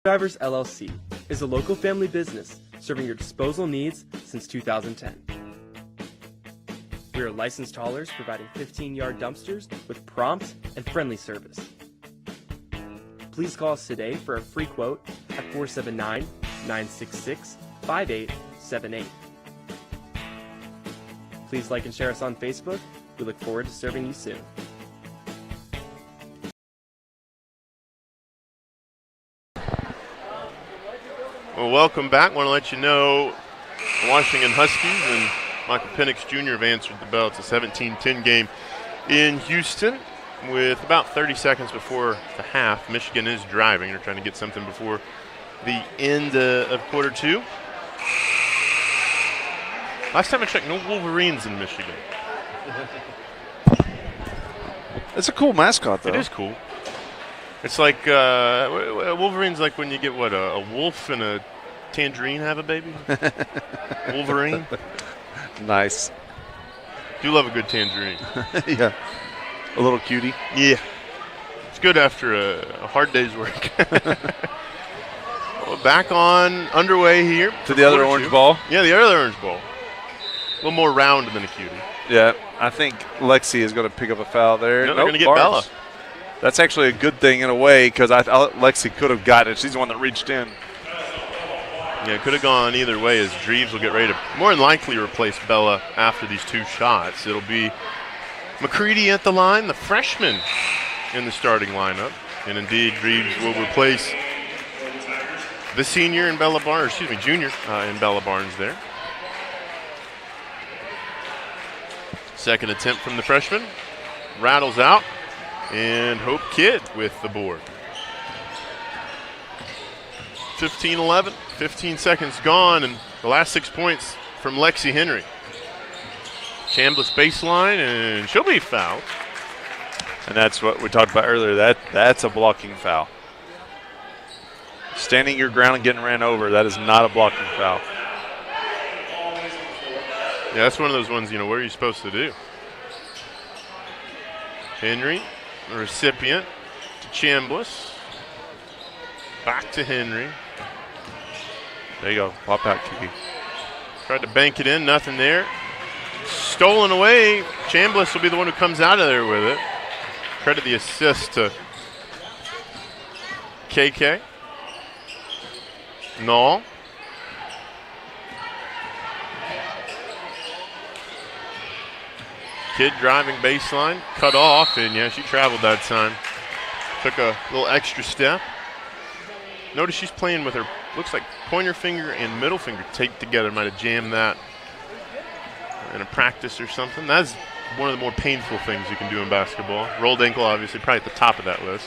Drivers LLC is a local family business serving your disposal needs since 2010. We are licensed haulers providing 15-yard dumpsters with prompt and friendly service. Please call us today for a free quote at 479-966-5878. Please like and share us on Facebook. We look forward to serving you soon. Well, welcome back. Want to let you know the Washington Huskies and Michael Penix Jr. have answered the bell. It's a 17-10 game in Houston with about 30 seconds before the half. Michigan is driving. They're trying to get something before the end of quarter 2. Last time I checked, no Wolverines in Michigan. It's a cool mascot, though. It is cool. It's like Wolverine's like when you get a wolf and a tangerine have a baby. Wolverine. Nice. Do love a good tangerine. Yeah. A little cutie. Yeah. It's good after a hard day's work. Well, back on underway here. To the other orange ball. Yeah, the other orange ball. A little more round than a cutie. Yeah, I think Lexi is going to pick up a foul there. No, they're going to get Bella. That's actually a good thing in a way because I thought Lexi could have gotten it. She's the one that reached in. Yeah, it could have gone either way as Dreves will get ready to more than likely replace Bella after these 2 shots. It'll be McCready at the line, the freshman in the starting lineup. And indeed, Dreves will replace the senior in Bella Barnes, junior in Bella Barnes there. Second attempt from the freshman. Rattles out. And Hope Kidd with the board. 15-11, 15 seconds gone, and the last 6 points from Lexi Henry. Chambliss baseline, and she'll be fouled. And that's what we talked about earlier. That's a blocking foul. Standing your ground and getting ran over, that is not a blocking foul. Yeah, that's one of those ones, what are you supposed to do? Henry, the recipient, to Chambliss. Back to Henry. There you go. Pop out, Kiki. Tried to bank it in, nothing there. Stolen away. Chambliss will be the one who comes out of there with it. Credit the assist to KK. Null. Kid driving baseline, cut off, and yeah, she traveled that time. Took a little extra step. Notice she's playing with her, looks like pointer finger and middle finger taped together. Might have jammed that in a practice or something. That's one of the more painful things you can do in basketball. Rolled ankle, obviously, probably at the top of that list.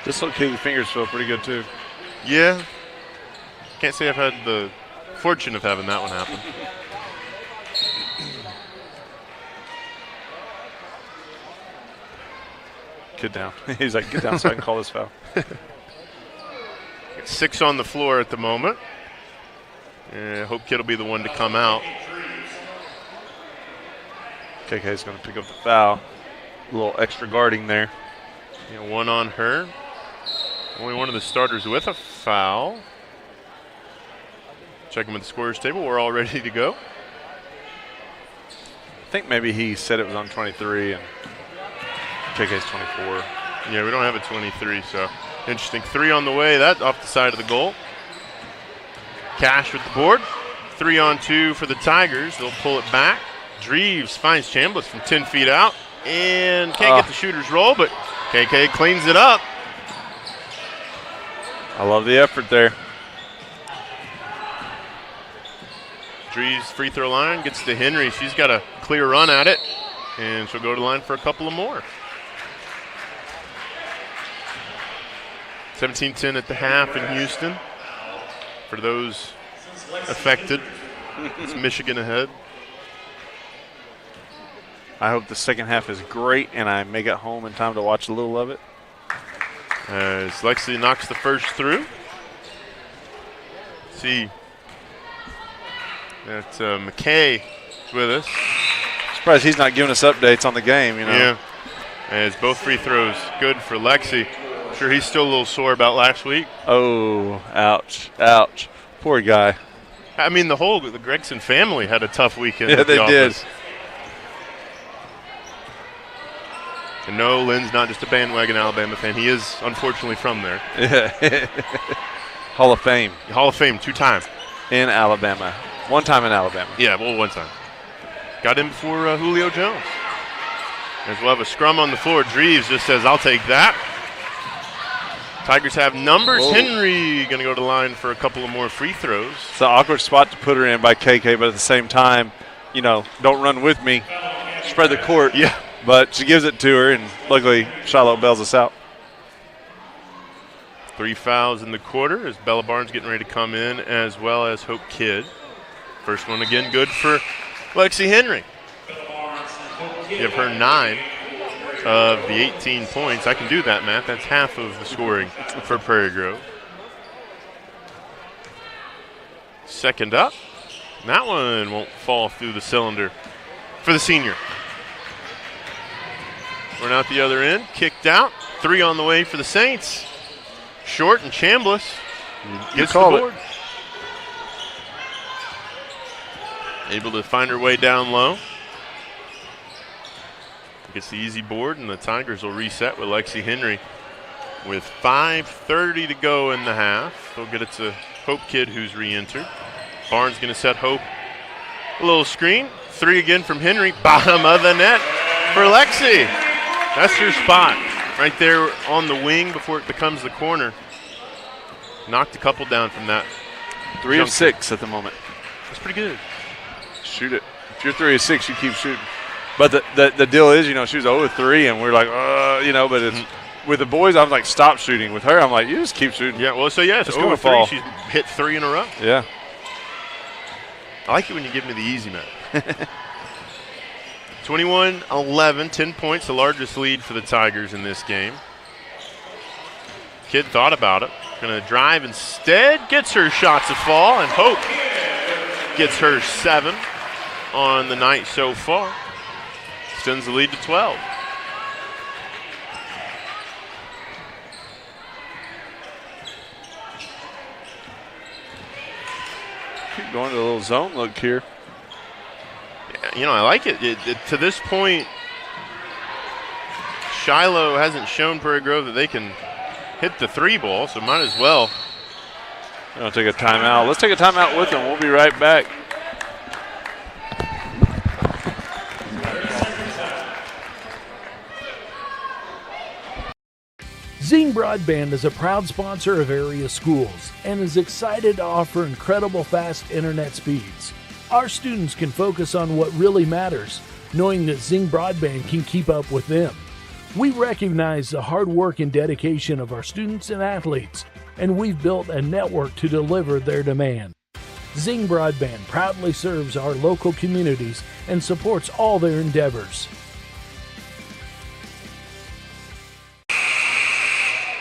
Dislocated fingers feel pretty good, too. Yeah. Can't say I've had the fortune of having that one happen. Kid down. He's like, get down so I can call this foul. 6 on the floor at the moment. And Hope Kid will be the one to come out. KK's going to pick up the foul. A little extra guarding there. Yeah, 1 on her. Only one of the starters with a foul. Checking with the scorer's table. We're all ready to go. I think maybe he said it was on 23 and KK's 24. Yeah, we don't have a 23, so interesting. 3 on the way. That off the side of the goal. Cash with the board. 3 on 2 for the Tigers. They'll pull it back. Dreves finds Chambliss from 10 feet out and can't get the shooter's roll, but KK cleans it up. I love the effort there. Dreves free throw line gets to Henry. She's got a clear run at it, and she'll go to the line for a couple of more. 17-10 at the half in Houston. For those affected, it's Michigan ahead. I hope the second half is great and I make it home in time to watch a little of it. As Lexi knocks the first through. See that McKay is with us. Surprised he's not giving us updates on the game, you know. Yeah. As both free throws good for Lexi. I'm sure he's still a little sore about last week. Oh, ouch, ouch. Poor guy. I mean, the Gregson family had a tough weekend. Yeah, at the they did. office. And no, Lynn's not just a bandwagon Alabama fan. He is, unfortunately, from there. Yeah. Hall of Fame. Hall of Fame, 2 times. In Alabama. 1 time in Alabama. Yeah, well, 1 time. Got in before Julio Jones. As we'll have a scrum on the floor. Dreves just says, I'll take that. Tigers have numbers. Whoa. Henry going to go to the line for a couple of more free throws. It's an awkward spot to put her in by KK, but at the same time, you know, don't run with me. Spread the court. Yeah. But she gives it to her, and luckily Shiloh bails us out. 3 fouls in the quarter as Bella Barnes getting ready to come in, as well as Hope Kidd. First one again good for Lexi Henry. Give her 9 of the 18 points. I can do that, Matt. That's half of the scoring for Prairie Grove. Second up. That one won't fall through the cylinder for the senior. We're out the other end. Kicked out. 3 on the way for the Saints. Short and Chambliss gets the board. Able to find her way down low. Gets the easy board, and the Tigers will reset with Lexi Henry. With 5:30 to go in the half, they'll get it to Hope Kidd, who's re-entered. Barnes going to set Hope a little screen. 3 again from Henry. Bottom of the net for Lexi. That's her spot. Right there on the wing before it becomes the corner. Knocked a couple down from that. 3 of 6 at the moment. That's pretty good. Shoot it. If you're 3 of 6, you keep shooting. But the deal is, you know, she was 0 of 3, and we're like, you know, but it's with the boys, I'm like, stop shooting. With her, I'm like, you just keep shooting. Yeah, well, so yeah, it's It's 0 gonna of 3. fall. She's hit 3 in a row. Yeah. I like it when you give me the easy man. 21-11, 10 points, the largest lead for the Tigers in this game. Kid thought about it. Going to drive instead. Gets her shot to fall, and Hope gets her 7 on the night so far. Extends the lead to 12. going to a little zone look here. Yeah, I like it. To this point, Shiloh hasn't shown Prairie Grove that they can hit the 3 ball, so might as well. We're going to take a timeout. Let's take a timeout with them. We'll be right back. Zing Broadband is a proud sponsor of area schools and is excited to offer incredible fast internet speeds. Our students can focus on what really matters, knowing that Zing Broadband can keep up with them. We recognize the hard work and dedication of our students and athletes, and we've built a network to deliver their demand. Zing Broadband proudly serves our local communities and supports all their endeavors.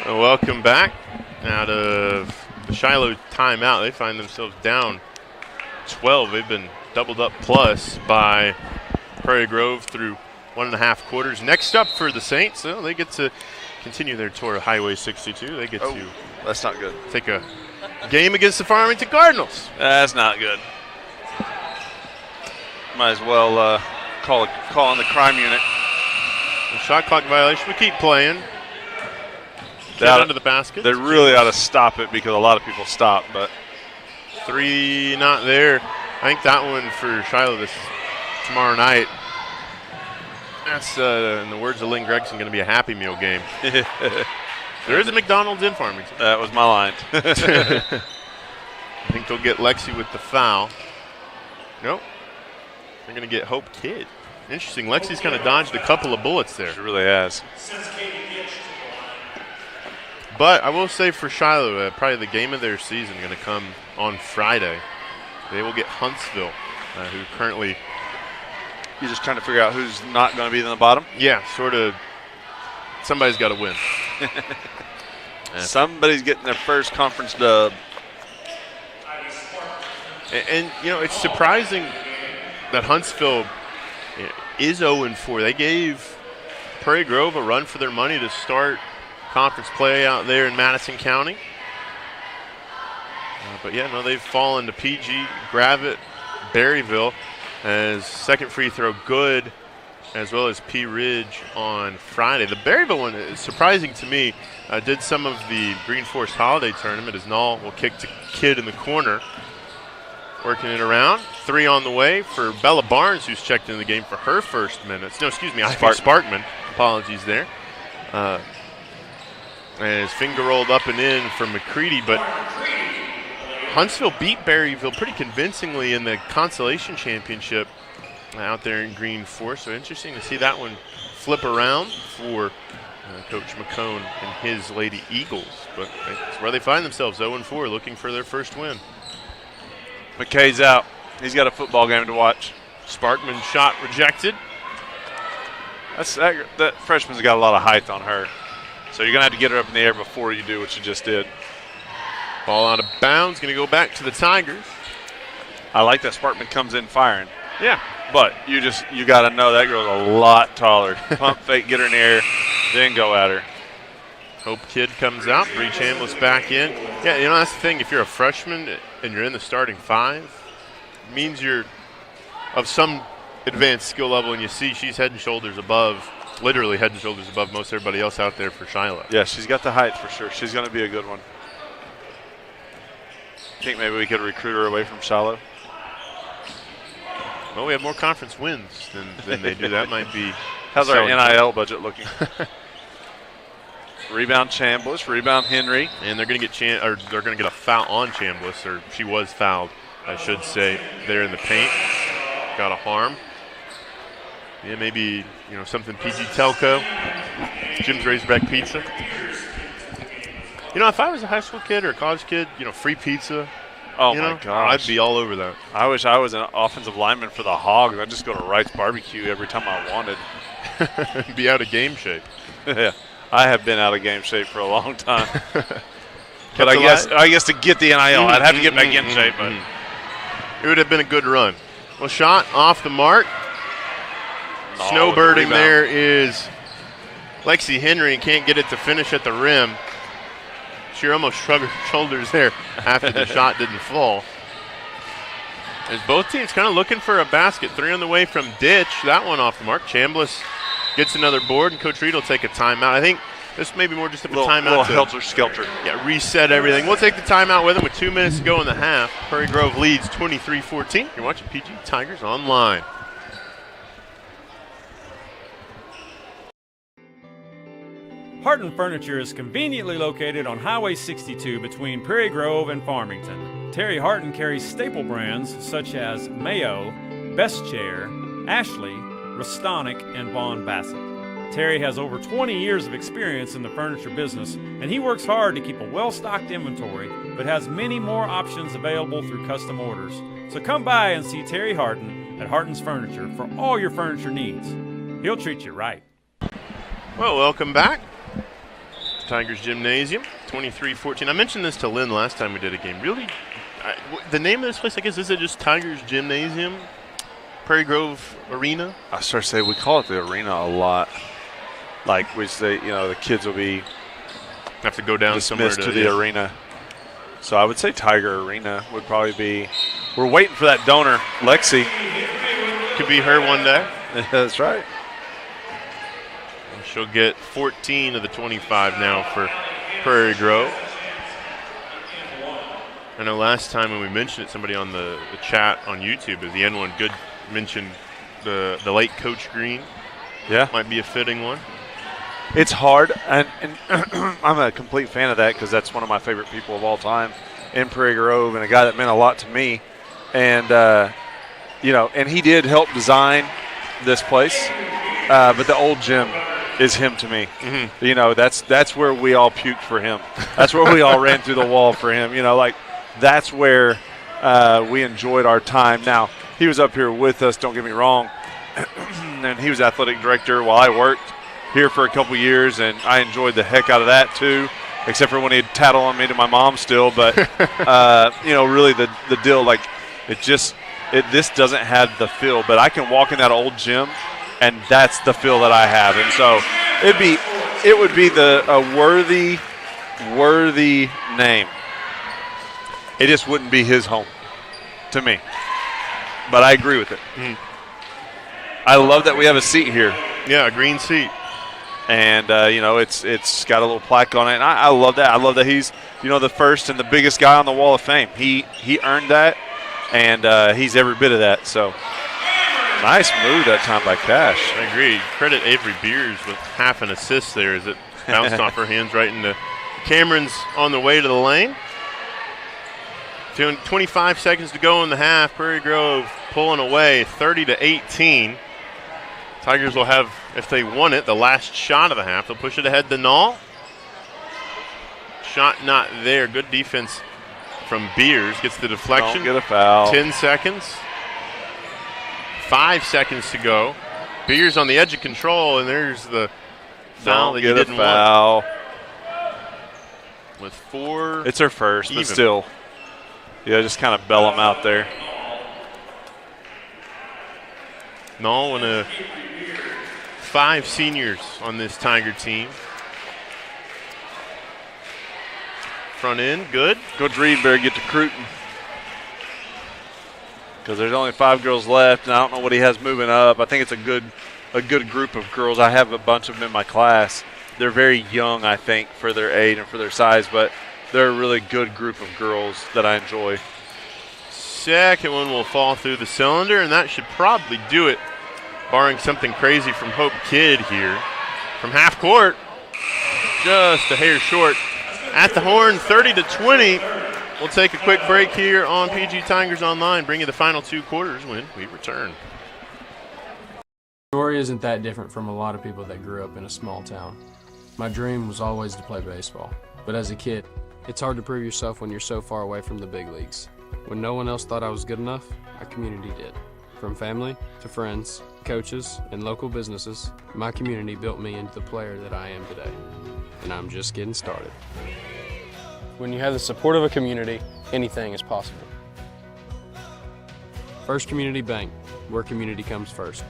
Welcome back. Out of the Shiloh timeout, they find themselves down 12. They've been doubled up plus by Prairie Grove through 1.5 quarters. Next up for the Saints, they get to continue their tour of Highway 62. They get to that's not good. Take a game against the Farmington Cardinals. That's not good. Might as well call on the crime unit. The shot clock violation. We keep playing. Get under the basket. They really ought to stop it because a lot of people stop, but 3 not there. I think that one for Shiloh tomorrow night. That's, in the words of Lynn Gregson, going to be a Happy Meal game. There is a McDonald's in Farmington. That was my line. I think they'll get Lexi with the foul. Nope. They're going to get Hope Kidd. Interesting. Lexi's kind of dodged a couple of bullets there. She really has. But I will say for Shiloh, probably the game of their season going to come on Friday. They will get Huntsville, who currently... You're just trying to figure out who's not going to be in the bottom? Yeah, sort of. Somebody's got to win. Somebody's getting their first conference dub. And it's surprising that Huntsville is 0-4. They gave Prairie Grove a run for their money to start conference play out there in Madison County. But they've fallen to PG, Gravette, Berryville as second free throw good, as well as P Ridge on Friday. The Berryville one is surprising to me. Did some of the Green Forest Holiday Tournament as Null will kick to Kidd in the corner. Working it around. 3 on the way for Bella Barnes, who's checked in the game for her first minutes. No, excuse me, Ivy Sparkman. Apologies there. As finger rolled up and in for McCready, but Huntsville beat Berryville pretty convincingly in the Consolation Championship out there in Green Forest. So interesting to see that one flip around for Coach McCone and his Lady Eagles. But that's where they find themselves, 0-4, looking for their first win. McKay's out. He's got a football game to watch. Sparkman shot rejected. That freshman's got a lot of height on her. So you're going to have to get her up in the air before you do what you just did. Ball out of bounds, going to go back to the Tigers. I like that Sparkman comes in firing. Yeah. But you got to know that girl's a lot taller. Pump fake, get her in the air, then go at her. Hope Kidd comes out, Bree Chambliss back in. Yeah, that's the thing. If you're a freshman and you're in the starting 5, it means you're of some advanced skill level, and you see she's head and shoulders above, literally head and shoulders above most everybody else out there for Shiloh. Yeah, she's got the height for sure. She's going to be a good one. Think maybe we could recruit her away from Shiloh? Well, we have more conference wins than they do. That might be. How's our NIL budget looking? Rebound Chambliss, rebound Henry, and they're going to get they're going to get a foul on Chambliss, or she was fouled, I should say, there in the paint. Got a harm. Yeah, maybe something PG Telco, Jim's Razorback Pizza. If I was a high school kid or a college kid, free pizza. Oh my gosh, I'd be all over that. I wish I was an offensive lineman for the Hogs. I'd just go to Wright's Barbecue every time I wanted. Be out of game shape. Yeah, I have been out of game shape for a long time. But I guess to get the NIL, I'd have to get back in shape. But it would have been a good run. Well, shot off the mark. Snowbirding there is Lexi Henry and can't get it to finish at the rim. She almost shrugged her shoulders there after the shot didn't fall. As both teams kind of looking for a basket. 3 on the way from Ditch. That one off the mark. Chambliss gets another board, and Coach Reed will take a timeout. I think this may be more just a timeout. Little helter-skelter. Yeah, reset everything. We'll take the timeout with him with 2 minutes to go in the half. Prairie Grove leads 23-14. You're watching PG Tigers Online. Harton Furniture is conveniently located on Highway 62 between Prairie Grove and Farmington. Terry Harton carries staple brands such as Mayo, Best Chair, Ashley, Restonic, and Vaughn Bassett. Terry has over 20 years of experience in the furniture business, and he works hard to keep a well-stocked inventory, but has many more options available through custom orders. So come by and see Terry Harton at Harton's Furniture for all your furniture needs. He'll treat you right. Well, welcome back. Tigers Gymnasium, 23-14. I mentioned this to Lynn last time we did a game. Really, the name of this place, I guess, is it just Tigers Gymnasium? Prairie Grove Arena? I start to say we call it the arena a lot. Like we say, the kids will be have to go down somewhere to the arena. So I would say Tiger Arena would probably be. We're waiting for that donor, Lexi. Could be her one day. That's right. She'll get 14 of the 25 now for Prairie Grove. I know last time when we mentioned it, somebody on the chat on YouTube at the end one good mentioned the late Coach Green. Yeah. Might be a fitting one. It's hard, and I'm a complete fan of that because that's one of my favorite people of all time in Prairie Grove and a guy that meant a lot to me. And, and he did help design this place, but the old gym is him to me. Mm-hmm. That's where we all puked for him. That's where we all ran through the wall for him. That's where we enjoyed our time. Now, he was up here with us, don't get me wrong, and he was athletic director while I worked here for a couple years, and I enjoyed the heck out of that too, except for when he'd tattle on me to my mom still. But, really the deal, this doesn't have the feel, but I can walk in that old gym and that's the feel that I have. And so it would be a worthy name. It just wouldn't be his home to me. But I agree with it. Mm. I love that we have a seat here. Yeah, a green seat. And, it's got a little plaque on it. And I love that. I love that he's, the first and the biggest guy on the Wall of Fame. He earned that, and he's every bit of that. So nice move that time by Cash. I agree. Credit Avery Beers with half an assist there as it bounced off her hands right into Cameron's on the way to the lane. 25 seconds to go in the half. Prairie Grove pulling away 30-18. Tigers will have, if they won it, the last shot of the half. They'll push it ahead to Null. Shot not there. Good defense from Beers. Gets the deflection. Don't get a foul. 10 seconds. 5 seconds to go. Beers on the edge of control, and there's the foul that you didn't want. With 4. It's her first, but still. Yeah, just kind of bell them out there. Null and 5 seniors on this Tiger team. Front end, good. Coach Reed better get to recruiting. Because there's only 5 girls left, and I don't know what he has moving up. I think it's a good group of girls. I have a bunch of them in my class. They're very young, I think, for their age and for their size, but they're a really good group of girls that I enjoy. Second one will fall through the cylinder, and that should probably do it, barring something crazy from Hope Kidd here. From half court, just a hair short. At the horn, 30-20. We'll take a quick break here on PG Tigers Online, bring you the final 2 quarters when we return. The story isn't that different from a lot of people that grew up in a small town. My dream was always to play baseball, but as a kid, it's hard to prove yourself when you're so far away from the big leagues. When no one else thought I was good enough, our community did. From family to friends, coaches, and local businesses, my community built me into the player that I am today. And I'm just getting started. When you have the support of a community, anything is possible. First Community Bank, where community comes first.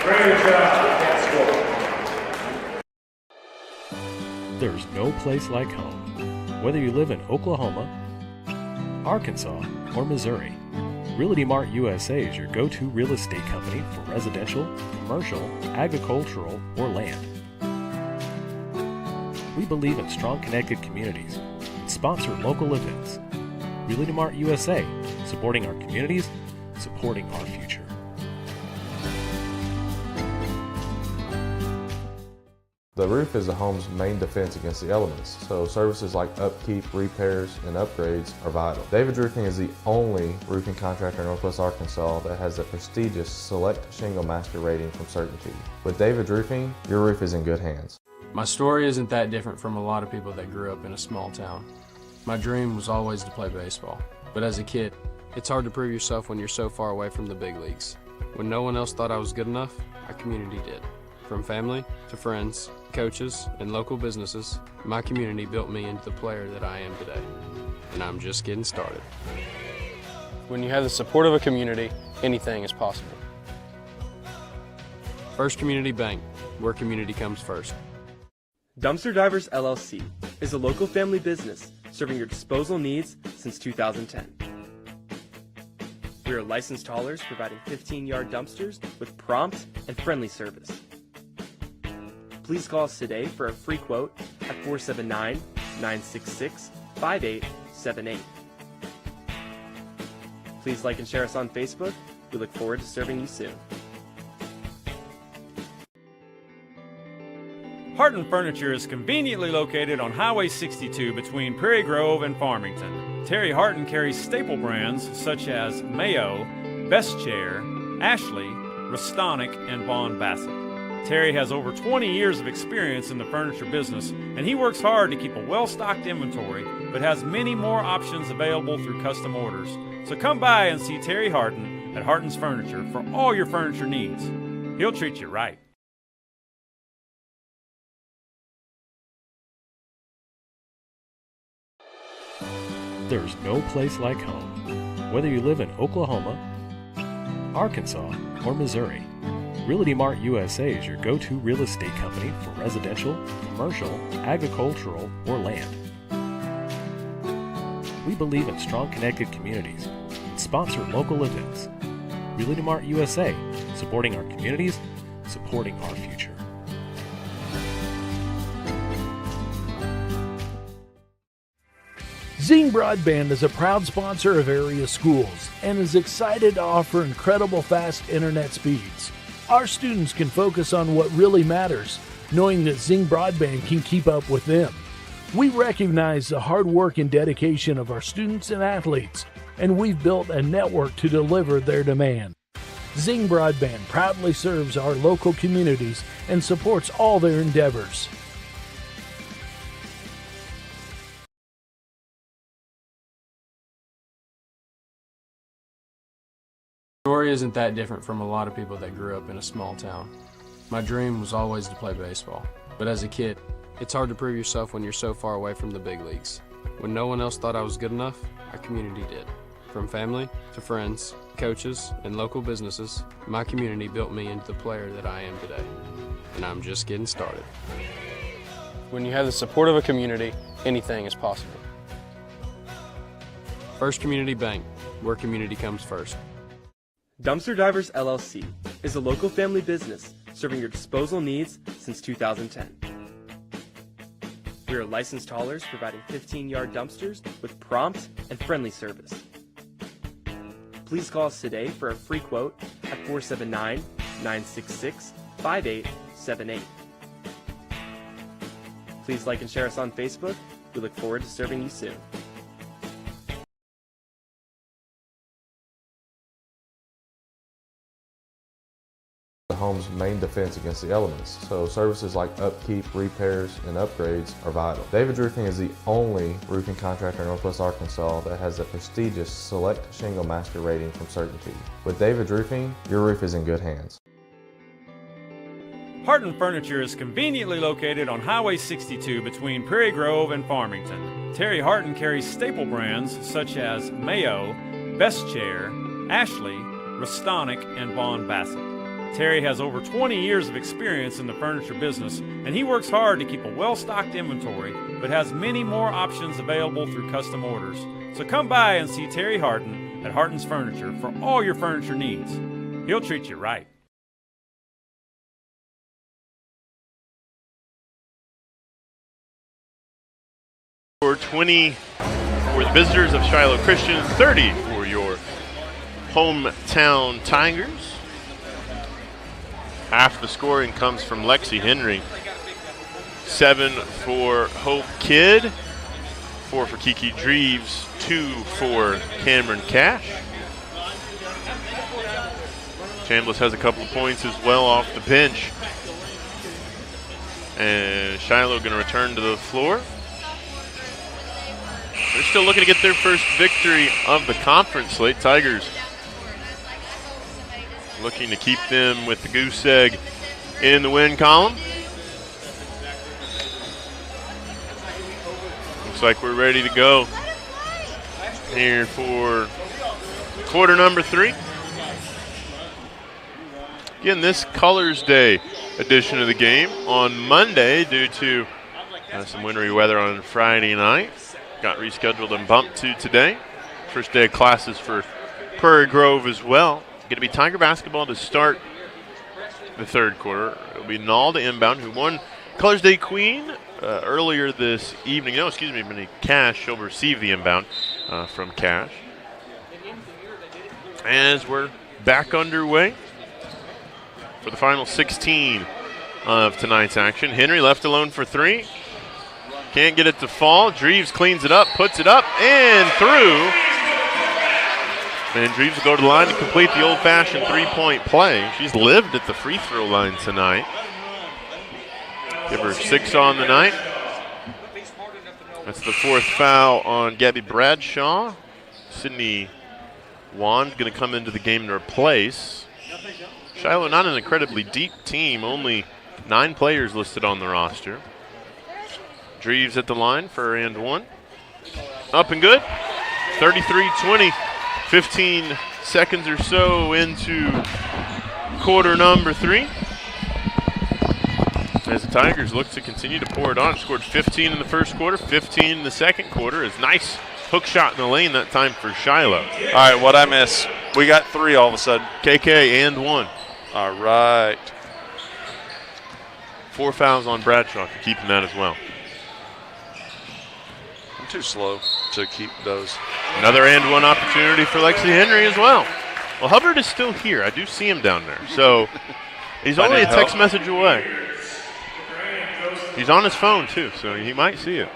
Great job. Can't score. There's no place like home. Whether you live in Oklahoma, Arkansas, or Missouri, Realty Mart USA is your go-to real estate company for residential, commercial, agricultural, or land. We believe in strong connected communities and sponsor local events. Realty Mart USA, supporting our communities, supporting our future. The roof is the home's main defense against the elements, so services like upkeep, repairs, and upgrades are vital. David's Roofing is the only roofing contractor in Northwest Arkansas that has the prestigious Select Shingle Master rating from Certainty. With David's Roofing, your roof is in good hands. My story isn't that different from a lot of people that grew up in a small town. My dream was always to play baseball, but as a kid, it's hard to prove yourself when you're so far away from the big leagues. When no one else thought I was good enough, our community did. From family to friends, coaches, and local businesses, my community built me into the player that I am today. And I'm just getting started. When you have the support of a community, anything is possible. First Community Bank, where community comes first. Dumpster Divers LLC is a local family business serving your disposal needs since 2010. We are licensed haulers providing 15-yard dumpsters with prompt and friendly service. Please call us today for a free quote at 479-966-5878. Please like and share us on Facebook. We look forward to serving you soon. Harton Furniture is conveniently located on Highway 62 between Prairie Grove and Farmington. Terry Harton carries staple brands such as Mayo, Best Chair, Ashley, Restonic, and Von Bassett. Terry has over 20 years of experience in the furniture business, and he works hard to keep a well-stocked inventory, but has many more options available through custom orders. So come by and see Terry Harton at Harton's Furniture for all your furniture needs. He'll treat you right. There's no place like home. Whether you live in Oklahoma, Arkansas, or Missouri, Realty Mart USA is your go-to real estate company for residential, commercial, agricultural, or land. We believe in strong connected communities and sponsor local events. Realty Mart USA, supporting our communities, supporting our future. Zing Broadband is a proud sponsor of area schools and is excited to offer incredible fast internet speeds. Our students can focus on what really matters, knowing that Zing Broadband can keep up with them. We recognize the hard work and dedication of our students and athletes, and we've built a network to deliver their demand. Zing Broadband proudly serves our local communities and supports all their endeavors. My story isn't that different from a lot of people that grew up in a small town. My dream was always to play baseball, but as a kid, it's hard to prove yourself when you're so far away from the big leagues. When no one else thought I was good enough, our community did. From family to friends, coaches, and local businesses, my community built me into the player that I am today. And I'm just getting started. When you have the support of a community, anything is possible. First Community Bank, where community comes first. Dumpster Divers LLC is a local family business serving your disposal needs since 2010. We are licensed haulers providing 15-yard dumpsters with prompt and friendly service. Please call us today for a free quote at 479-966-5878. Please like and share us on Facebook. We look forward to serving you soon. The home's main defense against the elements, so services like upkeep, repairs, and upgrades are vital. David's Roofing is the only roofing contractor in Northwest Arkansas that has the prestigious Select Shingle Master rating from Certainty. With David's Roofing, your roof is in good hands. Harton Furniture is conveniently located on Highway 62 between Prairie Grove and Farmington. Terry Harton carries staple brands such as Mayo, Best Chair, Ashley, Restonic, and Von Bassett. Terry has over 20 years of experience in the furniture business, and he works hard to keep a well-stocked inventory, but has many more options available through custom orders. So come by and see Terry Harton at Harton's Furniture for all your furniture needs. He'll treat you right. For 20 for the visitors of Shiloh Christian, 30 for your hometown Tigers. Half the scoring comes from Lexi Henry. 7 for Hope Kidd, 4 for Kiki Dreves, 2 for Cameron Cash. Chambliss has a couple of points as well off the bench. And Shiloh going to return to the floor. They're still looking to get their first victory of the conference slate. Tigers looking to keep them with the goose egg in the win column. Looks like we're ready to go here for quarter number 3. Again, this Colors Day edition of the game on Monday due to some wintry weather on Friday night. Got rescheduled and bumped to today. First day of classes for Prairie Grove as well. Going to be Tiger basketball to start the third quarter. It'll be Nalda inbound, who won Colors Day Queen earlier this evening. No, excuse me, Minnie Cash. She'll receive the inbound from Cash. As we're back underway for the final 16 of tonight's action. Henry left alone for 3. Can't get it to fall. Dreves cleans it up, puts it up, and through. And Dreves will go to the line to complete the old-fashioned three-point play. She's lived at the free throw line tonight. Give her 6 on the night. That's the 4th foul on Gabby Bradshaw. Sydney Wand going to come into the game to replace. Shiloh, not an incredibly deep team, only 9 players listed on the roster. Dreves at the line for and 1. Up and good. 33-20. 15 seconds or so into quarter number 3. As the Tigers look to continue to pour it on. Scored 15 in the first quarter, 15 in the second quarter. It's nice hook shot in the lane that time for Shiloh. All right, what'd I miss? We got 3 all of a sudden. KK and 1. All right. 4 fouls on Bradshaw for keeping that as well. I'm too slow to keep those. Another and 1 opportunity for Lexi Henry as well. Well, Hubbard is still here. I do see him down there. So he's only a text message away. He's on his phone too, so he might see it.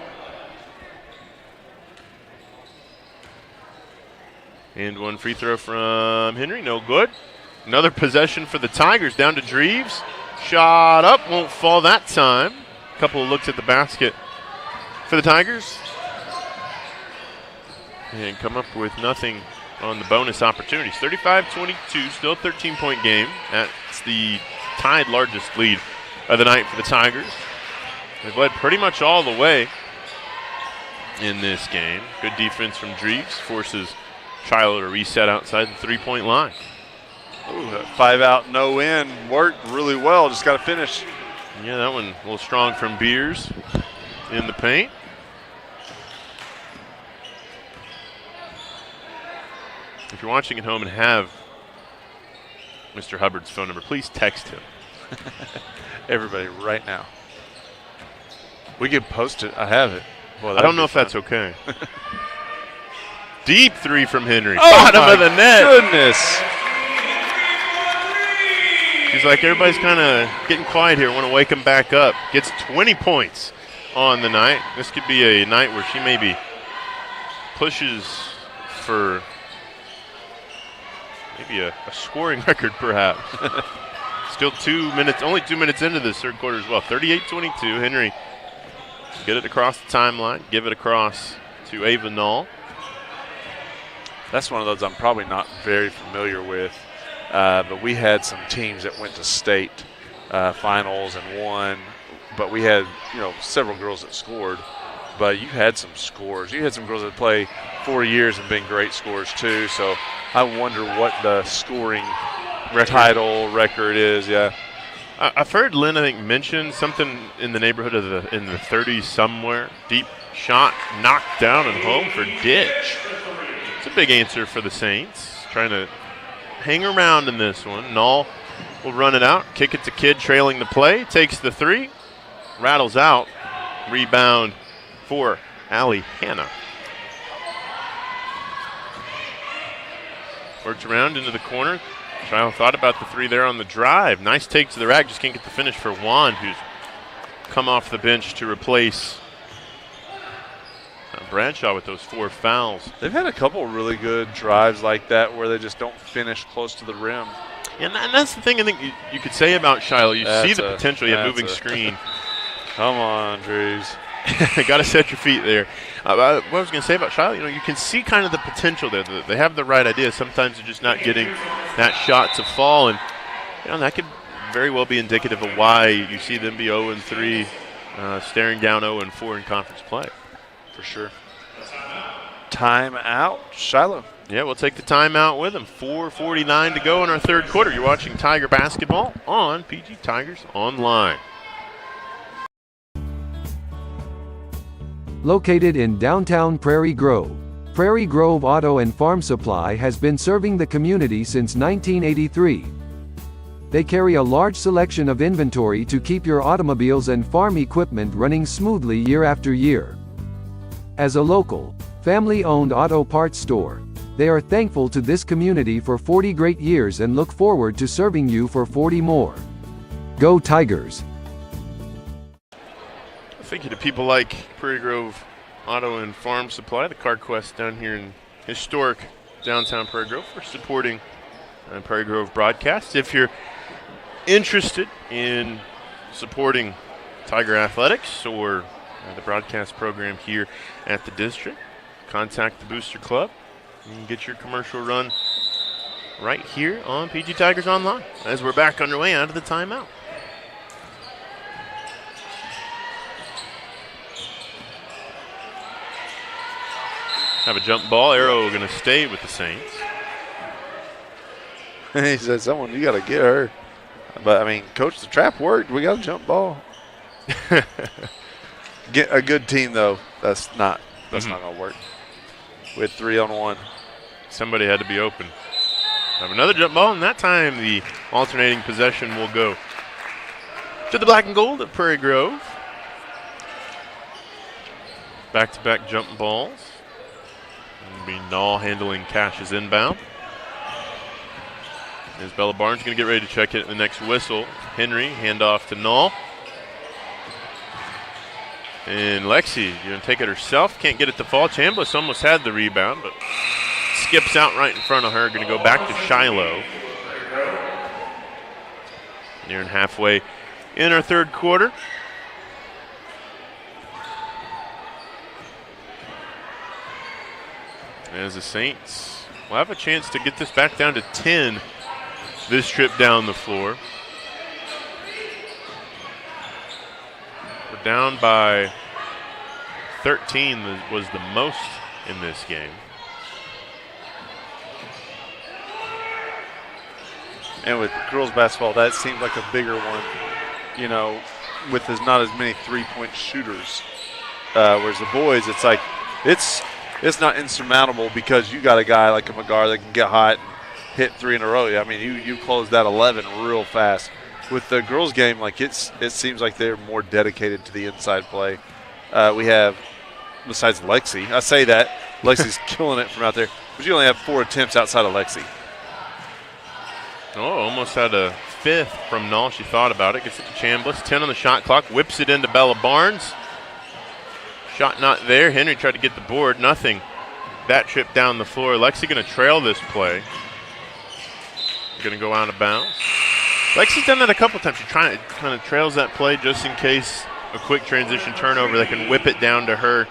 And 1 free throw from Henry, no good. Another possession for the Tigers, down to Dreves. Shot up, won't fall that time. A couple of looks at the basket for the Tigers. And come up with nothing on the bonus opportunities. 35-22, still a 13-point game. That's the tied largest lead of the night for the Tigers. They've led pretty much all the way in this game. Good defense from Dreves, forces Shiloh to reset outside the three-point line. Ooh, that 5 out, no in worked really well. Just got to finish. Yeah, that one a little strong from Beers in the paint. If you're watching at home and have Mr. Hubbard's phone number, please text him. Everybody right now. We can post it. I have it. Well, I don't know if that's okay. Deep 3 from Henry. Oh, bottom of the net. Goodness. She's like, everybody's kind of getting quiet here. Want to wake them back up. Gets 20 points on the night. This could be a night where she maybe pushes for maybe a scoring record, perhaps. Still 2 minutes, only 2 minutes into this third quarter as well. 38-22. Henry get it across the timeline, give it across to Ava Null. That's one of those I'm probably not very familiar with, but we had some teams that went to state finals and won, but we had several girls that scored. But you had some scores. You had some girls that play 4 years and been great scorers too. So I wonder what the scoring title record is, yeah. I've heard Lynn, I think, mention something in the neighborhood of in the 30s somewhere. Deep shot, knocked down and home for Ditch. It's a big answer for the Saints. Trying to hang around in this one. Null will run it out, kick it to Kidd, trailing the play. Takes the three, rattles out. Rebound for Allie Hanna. Works around into the corner. Shiloh thought about the three there on the drive. Nice take to the rack, just can't get the finish for Juan, who's come off the bench to replace Bradshaw with those 4 fouls. They've had a couple really good drives like that where they just don't finish close to the rim. And that's the thing I think you could say about Shiloh. You see the potential. You have moving screen. Come on, Drews. Got to set your feet there. What I was going to say about Shiloh, you can see kind of the potential there. They have the right idea. Sometimes they're just not getting that shot to fall, and that could very well be indicative of why you see them be 0-3, staring down 0-4 in conference play. For sure. Timeout, Shiloh. Yeah, we'll take the timeout with them. 4:49 to go in our third quarter. You're watching Tiger basketball on PG Tigers Online. Located in downtown Prairie Grove, Prairie Grove Auto and Farm Supply has been serving the community since 1983. They carry a large selection of inventory to keep your automobiles and farm equipment running smoothly year after year. As a local, family-owned auto parts store, they are thankful to this community for 40 great years and look forward to serving you for 40 more. Go Tigers! Thank you to people like Prairie Grove Auto and Farm Supply, the CarQuest down here in historic downtown Prairie Grove, for supporting Prairie Grove broadcasts. If you're interested in supporting Tiger Athletics or the broadcast program here at the district, contact the Booster Club. You can get your commercial run right here on PG Tigers Online as we're back underway out of the timeout. Have a jump ball. Arrow going to stay with the Saints. He said, someone, you got to get her. But, I mean, Coach, the trap worked. We got a jump ball. Get a good team, though. That's not going to work. With 3-on-1. Somebody had to be open. Have another jump ball, and that time the alternating possession will go to the black and gold of Prairie Grove. Back-to-back jump balls. It'll be Nall handling Cash's inbound. Isabella Barnes going to get ready to check it at the next whistle. Henry, handoff to Nall. And Lexi going to take it herself. Can't get it to fall. Chambliss almost had the rebound, but skips out right in front of her. Going to go back to Shiloh. Nearing halfway in our third quarter. As the Saints will have a chance to get this back down to 10 this trip down the floor. We're down by 13 was the most in this game. And with girls basketball, that seems like a bigger one, with not as many three-point shooters. Whereas the boys, it's like, it's not insurmountable because you got a guy like a McGar that can get hot and hit 3 in a row. I mean, you close that 11 real fast. With the girls' game, it seems like they're more dedicated to the inside play. We have, besides Lexi, I say that Lexi's killing it from out there, but you only have 4 attempts outside of Lexi. Oh, almost had a 5th from Null. She thought about it. Gets it to Chambliss. 10 on the shot clock. Whips it into Bella Barnes. Shot not there. Henry tried to get the board. Nothing. That trip down the floor. Lexi going to trail this play. Going to go out of bounds. Lexi's done that a couple times. She kind of trails that play just in case a quick transition turnover. They can whip it down to her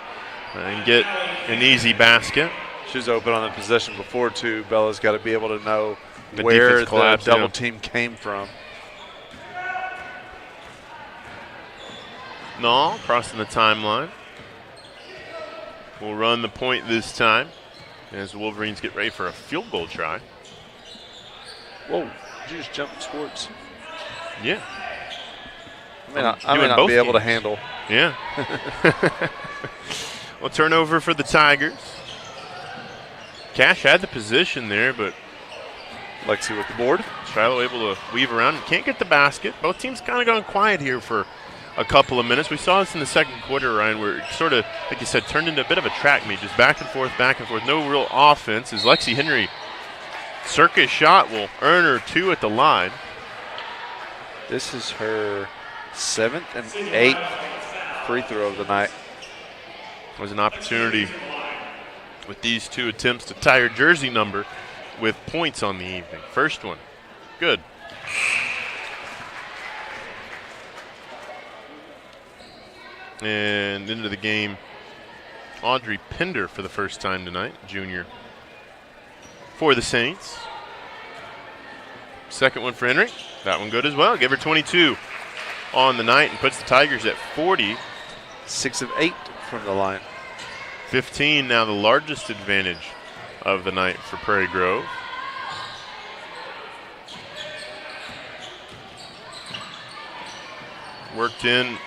and get an easy basket. She's open on the possession before, too. Bella's got to be able to know where the double team came from. Null crossing the timeline. Will run the point this time as the Wolverines get ready for a field goal try. Whoa. Did you just jump sports? Yeah. I may not be able to handle. Yeah. Well, turnover for the Tigers. Cash had the position there, but Lexi with the board. Shiloh able to weave around. Can't get the basket. Both teams kind of gone quiet here for a couple of minutes. We saw this in the second quarter, Ryan, where it sort of, like you said, turned into a bit of a track meet, just back and forth. No real offense as Lexi Henry circus shot will earn her 2 at the line. This is her 7th and 8th free throw of the night. Was an opportunity with these 2 attempts to tie her jersey number with points on the evening. First one, good. And into the game, Audrey Pinder for the first time tonight, junior for the Saints. Second one for Henry. That one good as well. Give her 22 on the night and puts the Tigers at 40. 6 of 8 from the line. 15 now, the largest advantage of the night for Prairie Grove. Worked in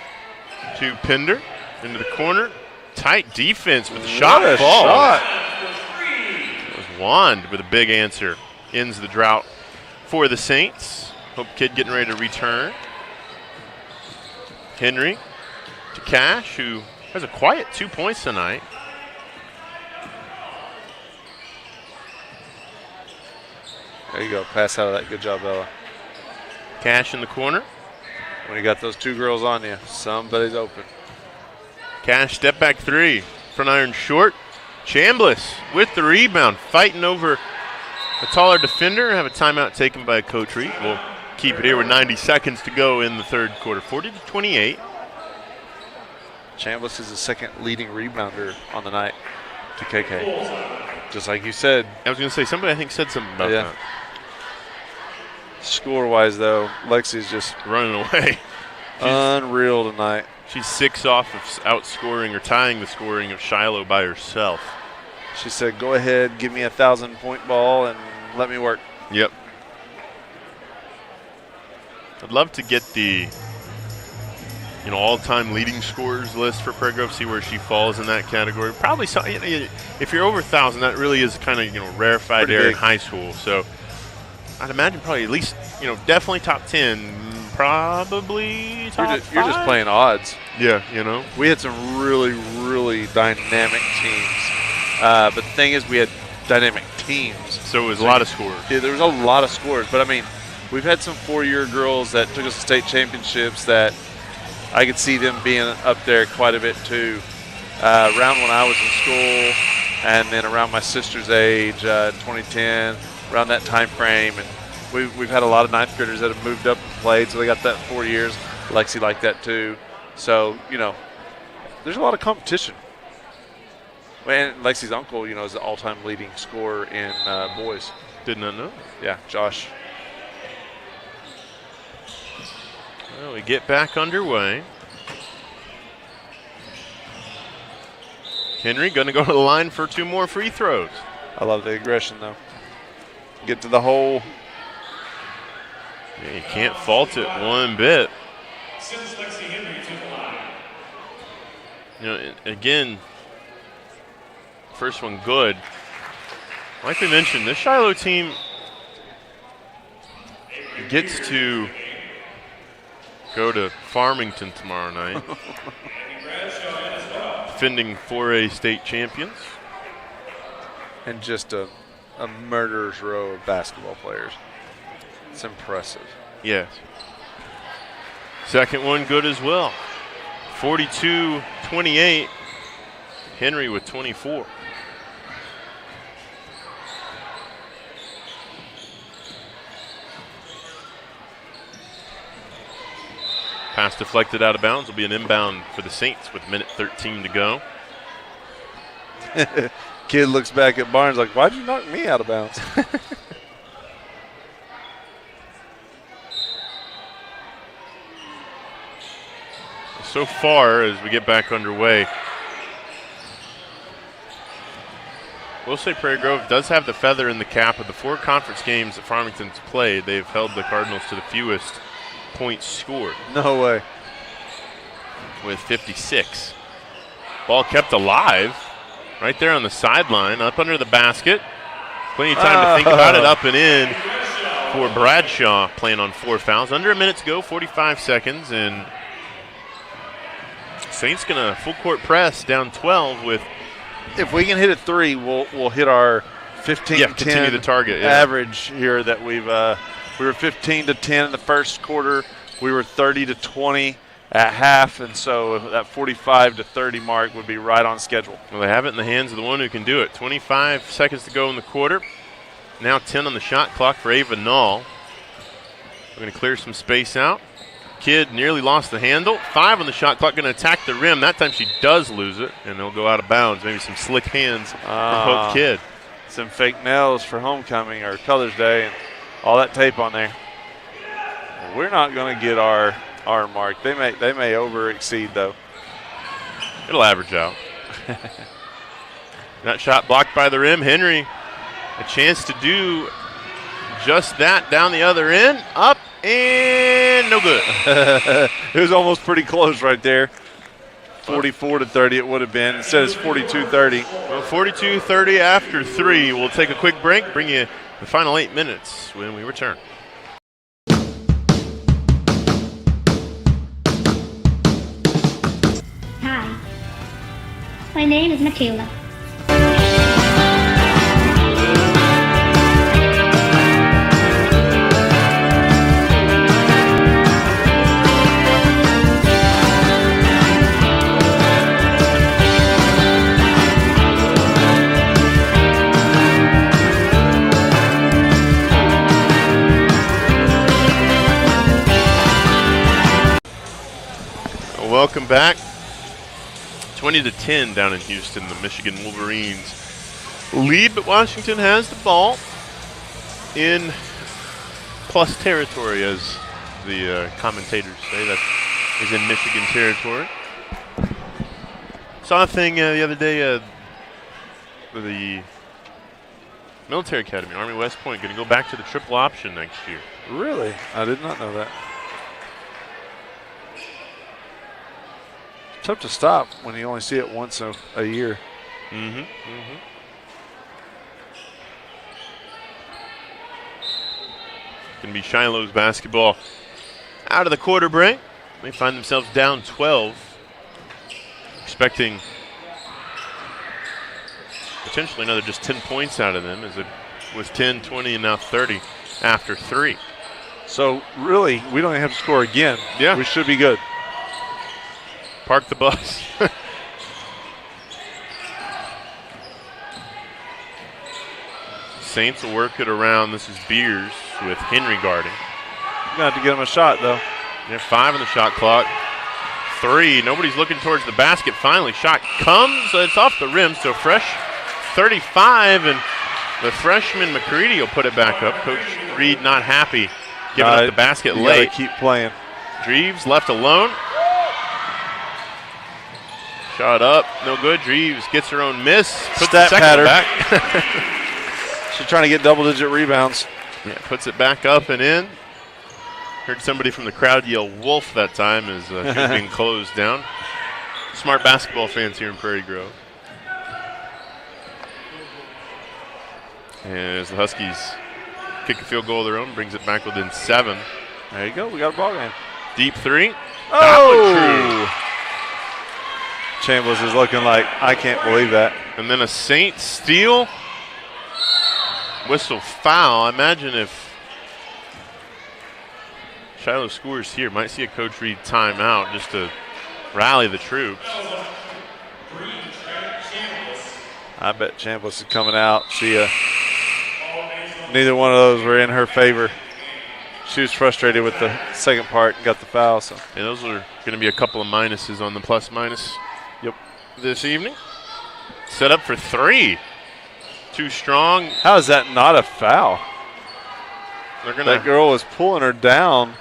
to Pinder into the corner. Tight defense, but the shot falls. It was Wand with a big answer. Ends the drought for the Saints. Hope Kid getting ready to return. Henry to Cash, who has a quiet 2 points tonight. There you go. Pass out of that. Good job, Bella. Cash in the corner. When you got those 2 girls on you, somebody's open. Cash step back 3. Front iron short. Chambliss with the rebound. Fighting over a taller defender. Have a timeout taken by Coach Reed. We'll keep it here with 90 seconds to go in the third quarter. 40-28. Chambliss is the second leading rebounder on the night to KK. Just like you said. I was going to say, somebody I think said something about that. Score-wise, though, Lexi's just running away. Unreal tonight. She's 6 off of outscoring or tying the scoring of Shiloh by herself. She said, go ahead, give me a 1,000-point ball and let me work. Yep. I'd love to get the all-time leading scorers list for Prairie Grove, see where she falls in that category. Probably, if you're over 1,000, that really is kind of rarefied air in high school. So I'd imagine probably at least, definitely top 10, probably top 5. You're just playing odds. Yeah, We had some really, really dynamic teams. But the thing is, we had dynamic teams. So it was a lot of scores. Yeah, there was a lot of scores. But, I mean, we've had some 4-year girls that took us to state championships that I could see them being up there quite a bit, too. Around when I was in school and then around my sister's age, 2010, around that time frame. And we've had a lot of 9th graders that have moved up and played, so they got that 4 years. Lexi like that, too. So, there's a lot of competition. And Lexi's uncle, is the all-time leading scorer in boys. Did not know. Yeah, Josh. Well, we get back underway. Henry going to go to the line for 2 more free throws. I love the aggression, though. Get to the hole. Yeah, you can't fault it one bit. Sends Lexi Henry to the line. Again, first one good. Like we mentioned, this Shiloh team gets to go to Farmington tomorrow night. Defending 4A state champions. And just a murderer's row of basketball players. It's impressive. Yes. Second one good as well. 42-28. Henry with 24. Pass deflected out of bounds. Will be an inbound for the Saints with 1:13 to go. Kid looks back at Barnes like, why'd you knock me out of bounds? So far, as we get back underway, We'll say Prairie Grove does have the feather in the cap of the 4 conference games that Farmington's played. They've held the Cardinals to the fewest points scored. No way. With 56. Ball kept alive right there on the sideline, up under the basket. Plenty of time to think about it, up and in for Bradshaw, playing on 4 fouls. Under a minute to go, 45 seconds, and Saints going to full court press down 12 with. If we can hit a 3, we'll hit our 15-10 continue the target average here that we were 15-10 in the first quarter. We were 30-20 at half, and so that 45-30 mark would be right on schedule. Well, they have it in the hands of the one who can do it. 25 seconds to go in the quarter. Now 10 on the shot clock for Ava Nall. We're going to clear some space out. Kidd nearly lost the handle. 5 on the shot clock, going to attack the rim. That time she does lose it, and they'll go out of bounds. Maybe some slick hands from Hope Kidd. Some fake nails for homecoming or Colors Day and all that tape on there. We're not going to get our mark. They may over exceed though. It'll average out. That shot blocked by the rim. Henry, a chance to do just that down the other end. Up and no good. It was almost pretty close right there. 44-30 it would have been. Instead it's 42-30. Well, 42-30 after 3. We'll take a quick break, bring you the final 8 minutes when we return. Hi, my name is Michaela. Welcome back. 20-10 down in Houston. The Michigan Wolverines lead, but Washington has the ball in plus territory, as the commentators say. That is in Michigan territory. Saw a thing the other day for the military academy, Army West Point, going to go back to the triple option next year. Really? I did not know that. Tough to stop when you only see it once a year. Mm-hmm. Going to be Shiloh's basketball out of the quarter break. They find themselves down 12. Expecting potentially another just 10 points out of them, as it was 10, 20, and now 30 after 3. So really, we don't even have to score again. Yeah. We should be good. Park the bus. Saints will work it around. This is Beers with Henry guarding. You're going to have to get him a shot, though. Yeah, 5 on the shot clock. 3. Nobody's looking towards the basket. Finally, shot comes. It's off the rim. So fresh 35, and the freshman McCready will put it back up. Coach Reed not happy giving up the basket late. Keep playing. Dreves left alone. Shot up, no good. Dreves gets her own miss. Puts the second pattern back. She's trying to get double-digit rebounds. Yeah, puts it back up and in. Heard somebody from the crowd yell "Wolf" that time as she was being closed down. Smart basketball fans here in Prairie Grove. As the Huskies kick a field goal of their own, brings it back within 7. There you go. We got a ball game. Deep 3. Oh! That one true. Chambliss is looking like, I can't believe that. And then a Saints steal. Whistle foul. I imagine if Shiloh scores here, might see a Coach Reed timeout just to rally the troops. I bet Chambliss is coming out. Neither one of those were in her favor. She was frustrated with the second part and got the foul. So yeah, those are going to be a couple of minuses on the plus-minus. Yep. This evening. Set up for 3. Too strong. How is that not a foul? That girl was pulling her down,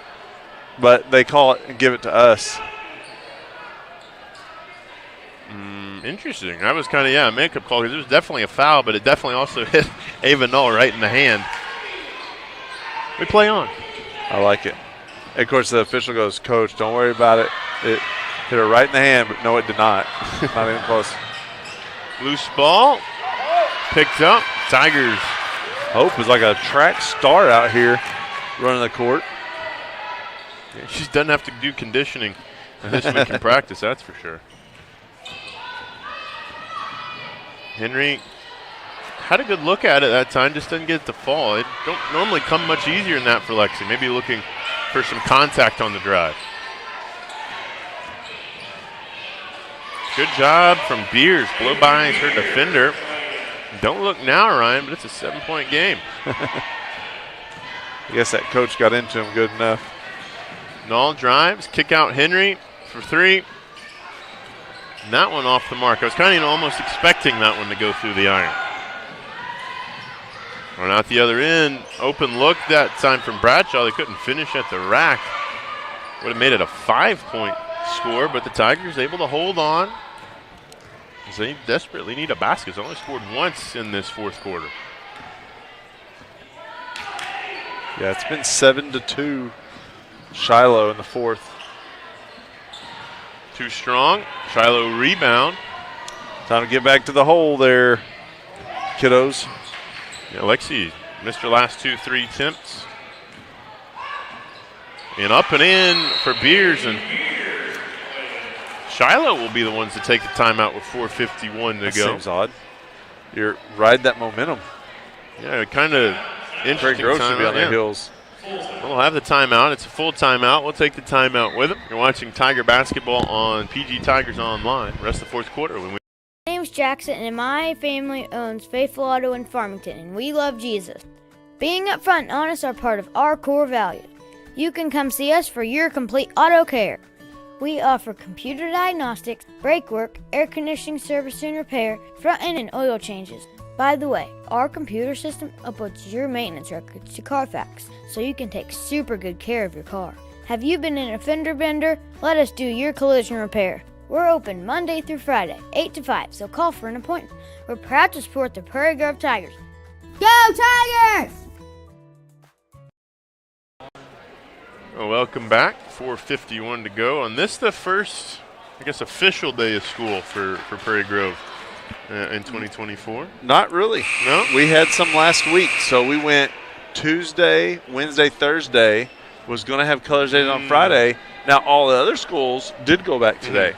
but they call it and give it to us. Interesting. That was kind of, a makeup call, because it was definitely a foul, but it definitely also hit Ava Null right in the hand. We play on. I like it. And of course, the official goes, Coach, don't worry about it. It hit her right in the hand, but no, it did not. Not even close. Loose ball. Picked up. Tigers. Hope is like a track star out here running the court. Yeah, she doesn't have to do conditioning this week in practice, that's for sure. Henry had a good look at it that time, just didn't get it to fall. It don't normally come much easier than that for Lexi. Maybe looking for some contact on the drive. Good job from Beers. Blow by her defender. Don't look now, Ryan, but it's a 7-point game. I guess that coach got into him good enough. Null drives, kick out Henry for 3. And that one off the mark. I was kind of almost expecting that one to go through the iron. Run out the other end. Open look that time from Bradshaw. They couldn't finish at the rack. Would have made it a 5-point score, but the Tigers able to hold on. They desperately need a basket. They only scored once in this fourth quarter. Yeah, it's been 7-2 Shiloh in the fourth. Too strong. Shiloh rebound. Time to get back to the hole there, kiddos. Yeah, Lexi missed her last 2 3 attempts. And up and in for Beers, and Shiloh will be the ones to take the timeout with 4:51 to go. Seems odd. You're ride that momentum. Yeah, kind of interesting. Prairie Grove should be on their heels. We'll have the timeout. It's a full timeout. We'll take the timeout with them. You're watching Tiger basketball on PG Tigers Online. Rest of the fourth quarter. When we My name's Jackson, and my family owns Faithful Auto in Farmington, and we love Jesus. Being upfront and honest are part of our core values. You can come see us for your complete auto care. We offer computer diagnostics, brake work, air conditioning service and repair, front end and oil changes. By the way, our computer system uploads your maintenance records to Carfax, so you can take super good care of your car. Have you been in a fender bender? Let us do your collision repair. We're open Monday through Friday, 8 to 5, so call for an appointment. We're proud to support the Prairie Grove Tigers. Go Tigers! Well, welcome back. 4:51 to go. On this, the first, I guess, official day of school for Prairie Grove in 2024. Not really. No? We had some last week, so we went Tuesday, Wednesday, Thursday. Was going to have Colors Days on Friday. Now, all the other schools did go back today.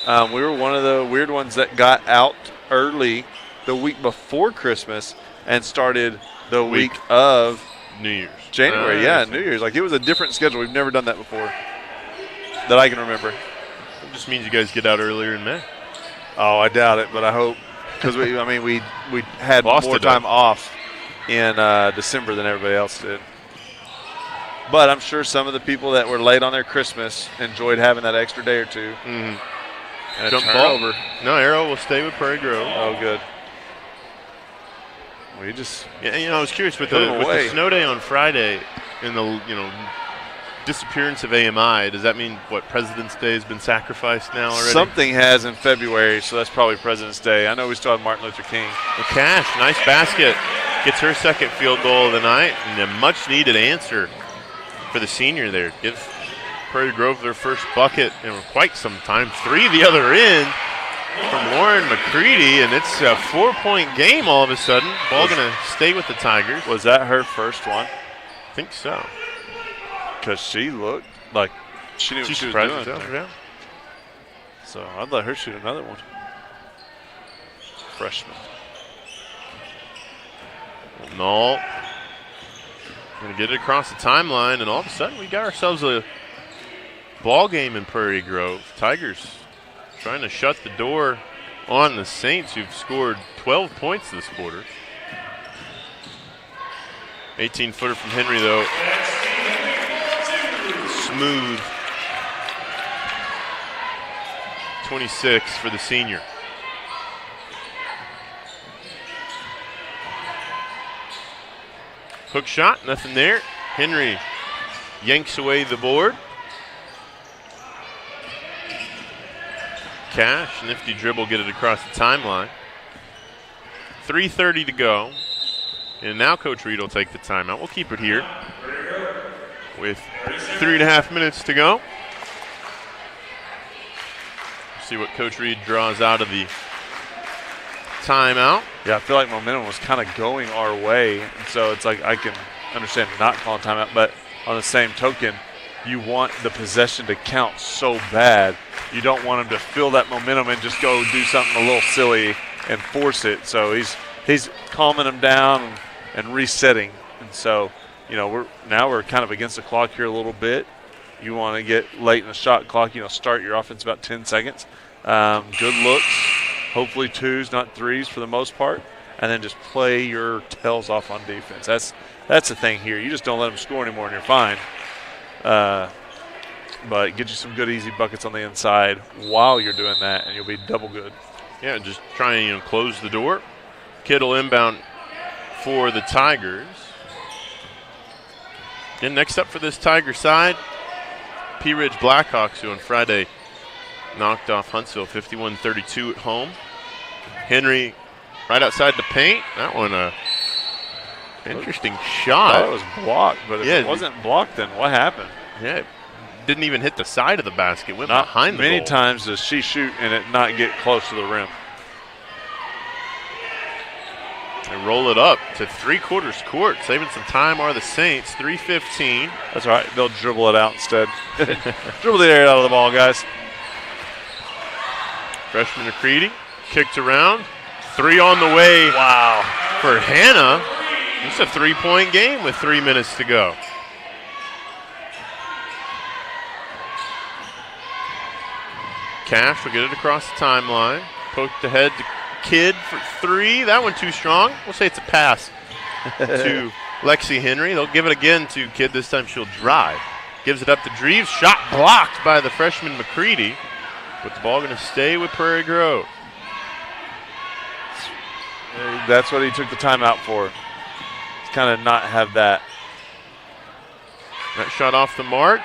We were one of the weird ones that got out early the week before Christmas and started the week of New Year's. January, New Year's. Like, it was a different schedule. We've never done that before that I can remember. It just means you guys get out earlier in May. Oh, I doubt it, but I hope. Because, we had more time off in December than everybody else did. But I'm sure some of the people that were late on their Christmas enjoyed having that extra day or two. Mm-hmm. And Jump ball over. No, Arrow will stay with Prairie Grove. Oh, good. We just I was curious with the snow day on Friday and the disappearance of AMI. Does that mean President's Day has been sacrificed now already? Something has in February, so that's probably President's Day. I know we still have Martin Luther King. And Cash, nice basket, gets her second field goal of the night, and a much needed answer for the senior there. Give Prairie Grove their first bucket in quite some time. 3 the other end from Lauren McCready, and it's a 4-point game all of a sudden. Ball going to stay with the Tigers. Was that her first one? I think so. Because she looked like she knew what she was doing. Yeah. So I'd let her shoot another one. Freshman. Null. Going to get it across the timeline, and all of a sudden we got ourselves a ball game in Prairie Grove. Tigers trying to shut the door on the Saints, who've scored 12 points this quarter. 18-footer from Henry, though. Smooth. 26 for the senior. Hook shot, nothing there. Henry yanks away the board. Cash, nifty dribble, get it across the timeline. 3:30 to go. And now Coach Reed will take the timeout. We'll keep it here with 3.5 minutes to go. See what Coach Reed draws out of the timeout. Yeah, I feel like momentum was kind of going our way, and so it's like I can understand not calling timeout, but on the same token, you want the possession to count so bad. You don't want him to feel that momentum and just go do something a little silly and force it. So he's calming them down and resetting. And so, you know, we're kind of against the clock here a little bit. You want to get late in the shot clock, you know, start your offense about 10 seconds. Good looks, hopefully 2s, not 3s for the most part, and then just play your tails off on defense. That's the thing here. You just don't let them score anymore and you're fine. But get you some good easy buckets on the inside while you're doing that, and you'll be double good. Yeah, just try and close the door. Kittle inbound for the Tigers. And next up for this Tiger side, Pea Ridge Blackhawks, who on Friday knocked off Huntsville 51-32 at home. Henry right outside the paint. That one interesting shot. It was blocked, but if it wasn't blocked, then what happened? Yeah, it didn't even hit the side of the basket. Went Not behind the many goal. times does she shoot and it not get close to the rim. They roll it up to three-quarters court. Saving some time are the Saints. 3:15. That's all right. They'll dribble it out instead. Dribble the air out of the ball, guys. Freshman McCready kicked around. 3 on the way. Wow. For Hannah. It's a 3-point game with 3 minutes to go. Cash will get it across the timeline. Poked ahead to Kidd for 3. That one too strong. We'll say it's a pass to Lexi Henry. They'll give it again to Kidd. This time she'll drive. Gives it up to Dreves. Shot blocked by the freshman McCready. But the ball going to stay with Prairie Grove. That's what he took the timeout for. Kind of not have that. That shot off the mark.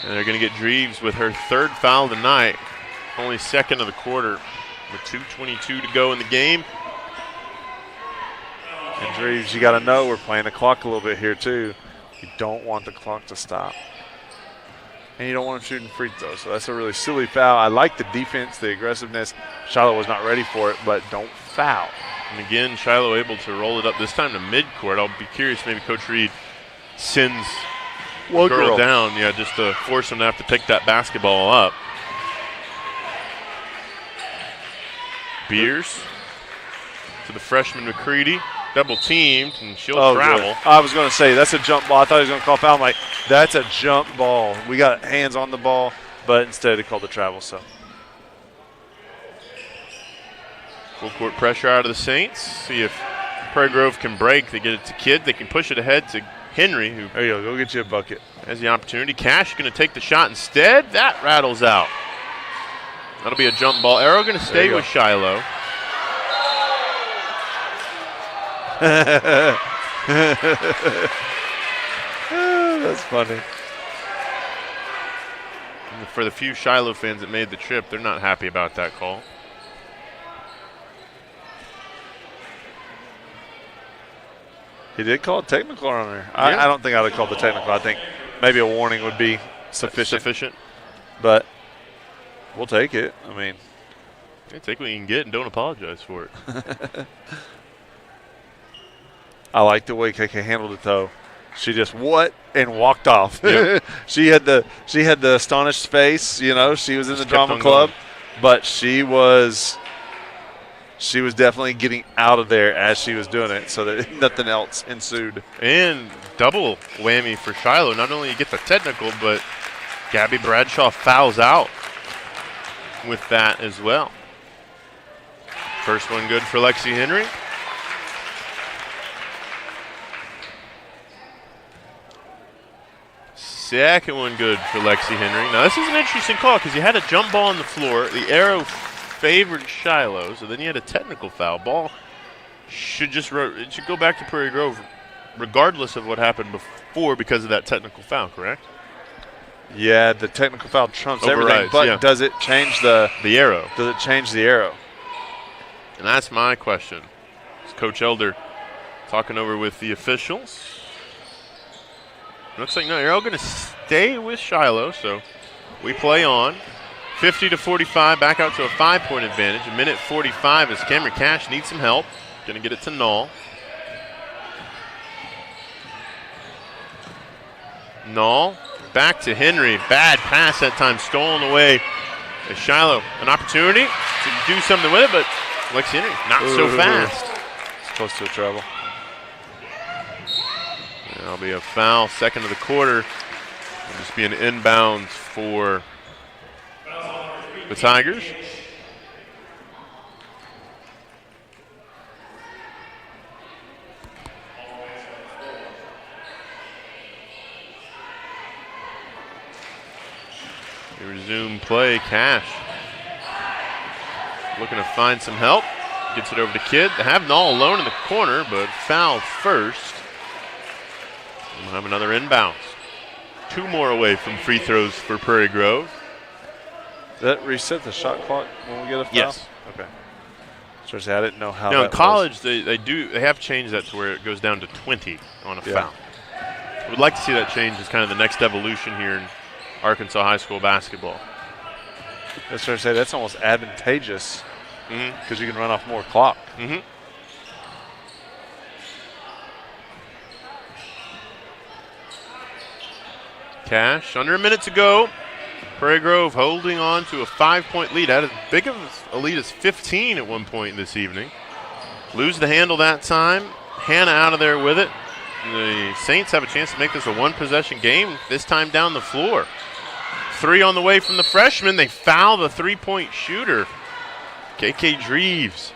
And they're going to get Dreves with her 3rd foul tonight. Only 2nd of the quarter with 2:22 to go in the game. And Dreves, you got to know we're playing the clock a little bit here too. You don't want the clock to stop. And you don't want them shooting free throws. So that's a really silly foul. I like the defense, the aggressiveness. Shiloh was not ready for it, but don't foul. And again, Shiloh able to roll it up this time to midcourt. I'll be curious, maybe Coach Reed sends One girl girl down, just to force him to have to pick that basketball up. Beers to the freshman McCready. Double teamed, and she'll travel. Good. I was going to say, that's a jump ball. I thought he was going to call foul. I'm like, that's a jump ball. We got hands on the ball, but instead he called the travel. So full court pressure out of the Saints. See if Prairie Grove can break. They get it to Kidd. They can push it ahead to Henry, who there you go. Go get you a bucket. Has the opportunity. Cash going to take the shot instead. That rattles out. That'll be a jump ball. Arrow going to stay with Shiloh. That's funny. And for the few Shiloh fans that made the trip, they're not happy about that call. He did call a technical on her. I don't think I would have called the technical. I think maybe a warning would be sufficient. But we'll take it. I mean, take what you can get and don't apologize for it. I like the way KK handled it, though. She just and walked off. Yep. She had the astonished face. You know, she was in the drama club, but she was definitely getting out of there as she was doing it, so that nothing else ensued. And double whammy for Shiloh. Not only you get the technical, but Gabby Bradshaw fouls out with that as well. First one good for Lexi Henry. Second one good for Lexi Henry. Now this is an interesting call because you had a jump ball on the floor. The arrow favored Shiloh, so then you had a technical foul. Ball should go back to Prairie Grove regardless of what happened before because of that technical foul, correct? Yeah, the technical foul trumps everything, Overrides, but yeah. does it change the arrow? Does it change the arrow? And that's my question. It's Coach Elder talking over with the officials. Looks like no arrow going to stay with Shiloh, so we play on. 50-45, back out to a 5-point advantage. A minute 45 as Cameron Cash needs some help. Going to get it to Null. Null back to Henry. Bad pass that time, stolen away. As Shiloh, an opportunity to do something with it, but Lexi Henry not so fast. It's close to a trouble. That'll be a foul, second of the quarter. It'll just be an inbound for the Tigers. They resume play. Cash looking to find some help. Gets it over to Kidd. They have Null alone in the corner, but foul first. We'll have another inbound. 2 more away from free throws for Prairie Grove. Does that reset the shot clock when we get a foul? Yes. Okay. So I didn't know how Now that in college, they have changed that to where it goes down to 20 on a foul. I would like to see that change as kind of the next evolution here in Arkansas high school basketball. That's what I say. That's almost advantageous because you can run off more clock. Cash, under a minute to go. Prairie Grove holding on to a 5-point lead. Had as big of a lead as 15 at one point this evening. Lose the handle that time. Hannah out of there with it. The Saints have a chance to make this a one-possession game, this time down the floor. 3 on the way from the freshman. They foul the 3-point shooter. KK Dreves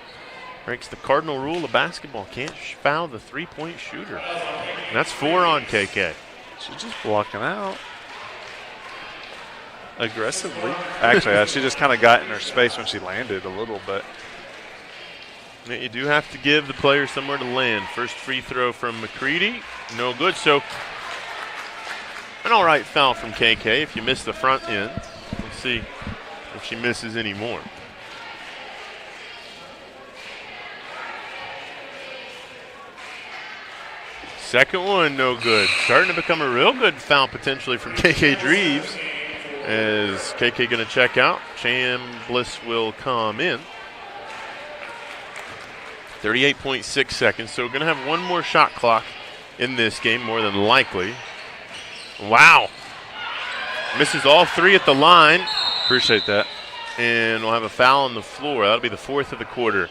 breaks the cardinal rule of basketball. Can't foul the 3-point shooter. And that's 4 on KK. She's just blocking out aggressively. Actually, she just kind of got in her space when she landed a little bit. You do have to give the player somewhere to land. First free throw from McCready, no good. So an all right foul from KK if you miss the front end. Let's see if she misses any more. Second one, no good. Starting to become a real good foul potentially from KK Dreves. As KK going to check out, Chambliss will come in. 38.6 seconds, so we're going to have one more shot clock in this game, more than likely. Wow. Misses all 3 at the line. Appreciate that. And we'll have a foul on the floor. That'll be the 4th of the quarter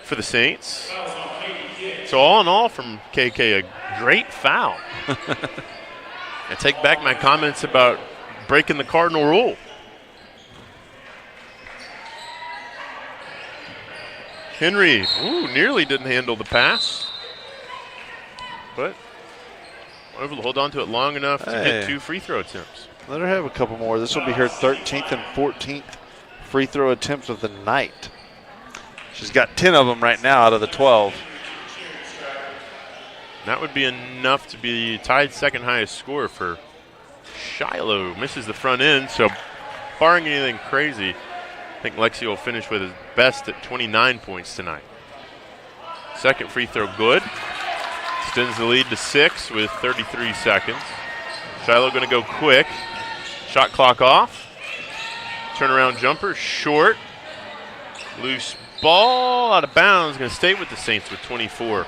for the Saints. So all in all from KK, a great foul. I take back my comments about breaking the cardinal rule. Henry, nearly didn't handle the pass, but able to hold on to it long enough to get 2 free throw attempts. Let her have a couple more. This will be her 13th and 14th free throw attempts of the night. She's got 10 of them right now out of the 12. That would be enough to be tied second highest score for Shiloh. Misses the front end, so barring anything crazy, I think Lexi will finish with his best at 29 points tonight. Second free throw good. Extends the lead to 6 with 33 seconds. Shiloh going to go quick. Shot clock off. Turnaround jumper, short. Loose ball out of bounds. Going to stay with the Saints with 24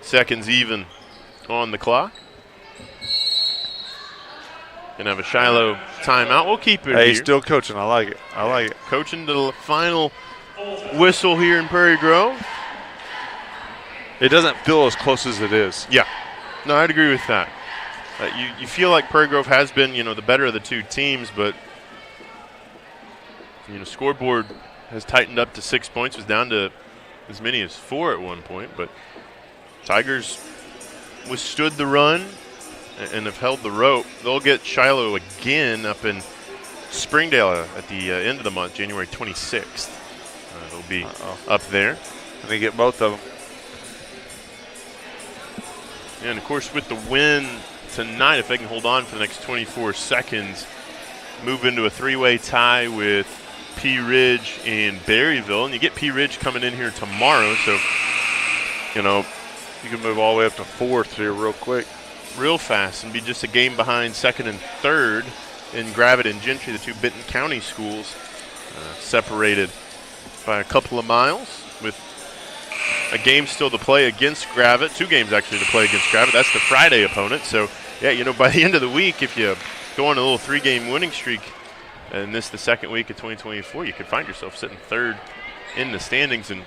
seconds even on the clock. Going to have a Shiloh timeout. We'll keep it Hey, here. still coaching. I like it. I like it. Coaching to the final whistle here in Prairie Grove. It doesn't feel as close as it is. Yeah. No, I'd agree with that. You feel like Prairie Grove has been, the better of the 2 teams, but, scoreboard has tightened up to 6 points. Was down to as many as 4 at one point, but Tigers withstood the run and have held the rope. They'll get Shiloh again up in Springdale at the end of the month, January 26th. They'll be up there. And they get both of them. And, of course, with the win tonight if they can hold on for the next 24 seconds. Move into a three-way tie with Pea Ridge and Berryville, and you get Pea Ridge coming in here tomorrow, so you can move all the way up to 4th here real quick. Real fast and be just a game behind 2nd and 3rd in Gravette and Gentry, the two Benton County schools, separated by a couple of miles with a game still to play against Gravette, 2 games actually to play against Gravette. That's the Friday opponent. So, yeah, by the end of the week, if you go on a little 3-game winning streak and this the second week of 2024, you could find yourself sitting 3rd in the standings. And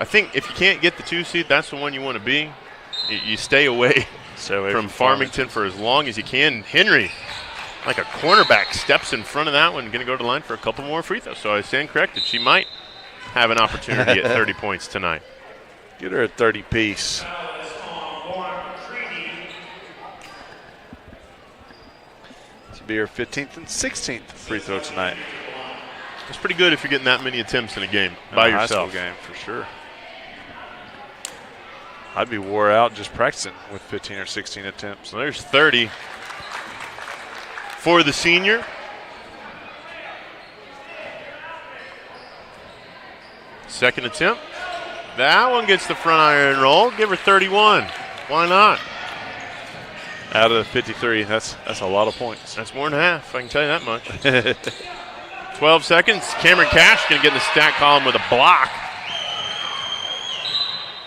I think if you can't get the 2 seed, that's the one you want to be. You stay away from Farmington for as long as you can. Henry, like a cornerback, steps in front of that one, going to go to the line for a couple more free throws. So I stand corrected. She might have an opportunity at 30 points tonight. Get her a 30 piece. This will be her 15th and 16th free throw tonight. It's pretty good if you're getting that many attempts in a game by yourself. High school game for sure. I'd be wore out just practicing with 15 or 16 attempts. So there's 30 for the senior. Second attempt. That one gets the front iron roll. Give her 31. Why not? Out of the 53, that's a lot of points. That's more than half, I can tell you that much. 12 seconds. Cameron Cash going to get in the stat column with a block.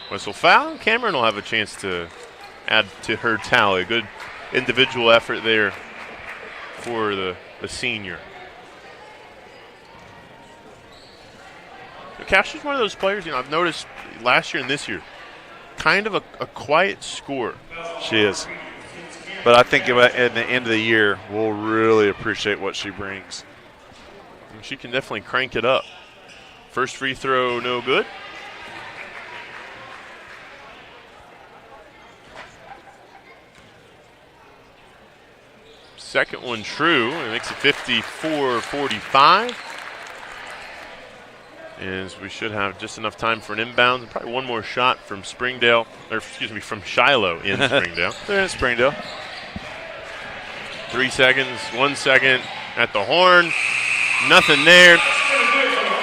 Whistle foul. Cameron will have a chance to add to her tally. Good individual effort there for the senior. Cash is one of those players, I've noticed last year and this year, kind of a quiet scorer. She is. But I think at the end of the year, we'll really appreciate what she brings. And she can definitely crank it up. First free throw, no good. Second one true. It makes it 54-45. As we should have just enough time for an inbound and probably one more shot from Springdale, from Shiloh in Springdale. They're in Springdale. 3 seconds, 1 second at the horn. Nothing there.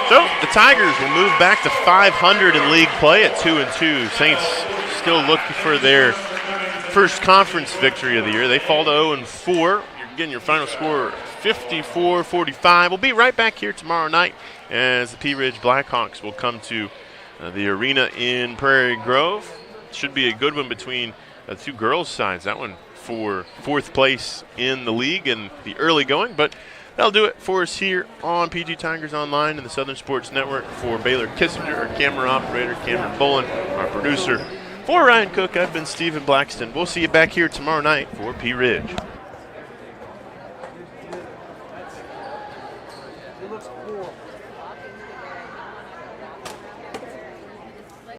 So the Tigers will move back to 500 in league play at 2-2. Saints still looking for their first conference victory of the year. They fall to 0-4. You're getting your final score 54-45. We'll be right back here tomorrow night as the Pea Ridge Blackhawks will come to the arena in Prairie Grove. Should be a good one between the two girls' sides. That one for 4th place in the league and the early going. But that'll do it for us here on PG Tigers Online and the Southern Sports Network. For Baylor Kissinger, our camera operator, Cameron Bolin, our producer. For Ryan Cook, I've been Stephen Blackston. We'll see you back here tomorrow night for Pea Ridge.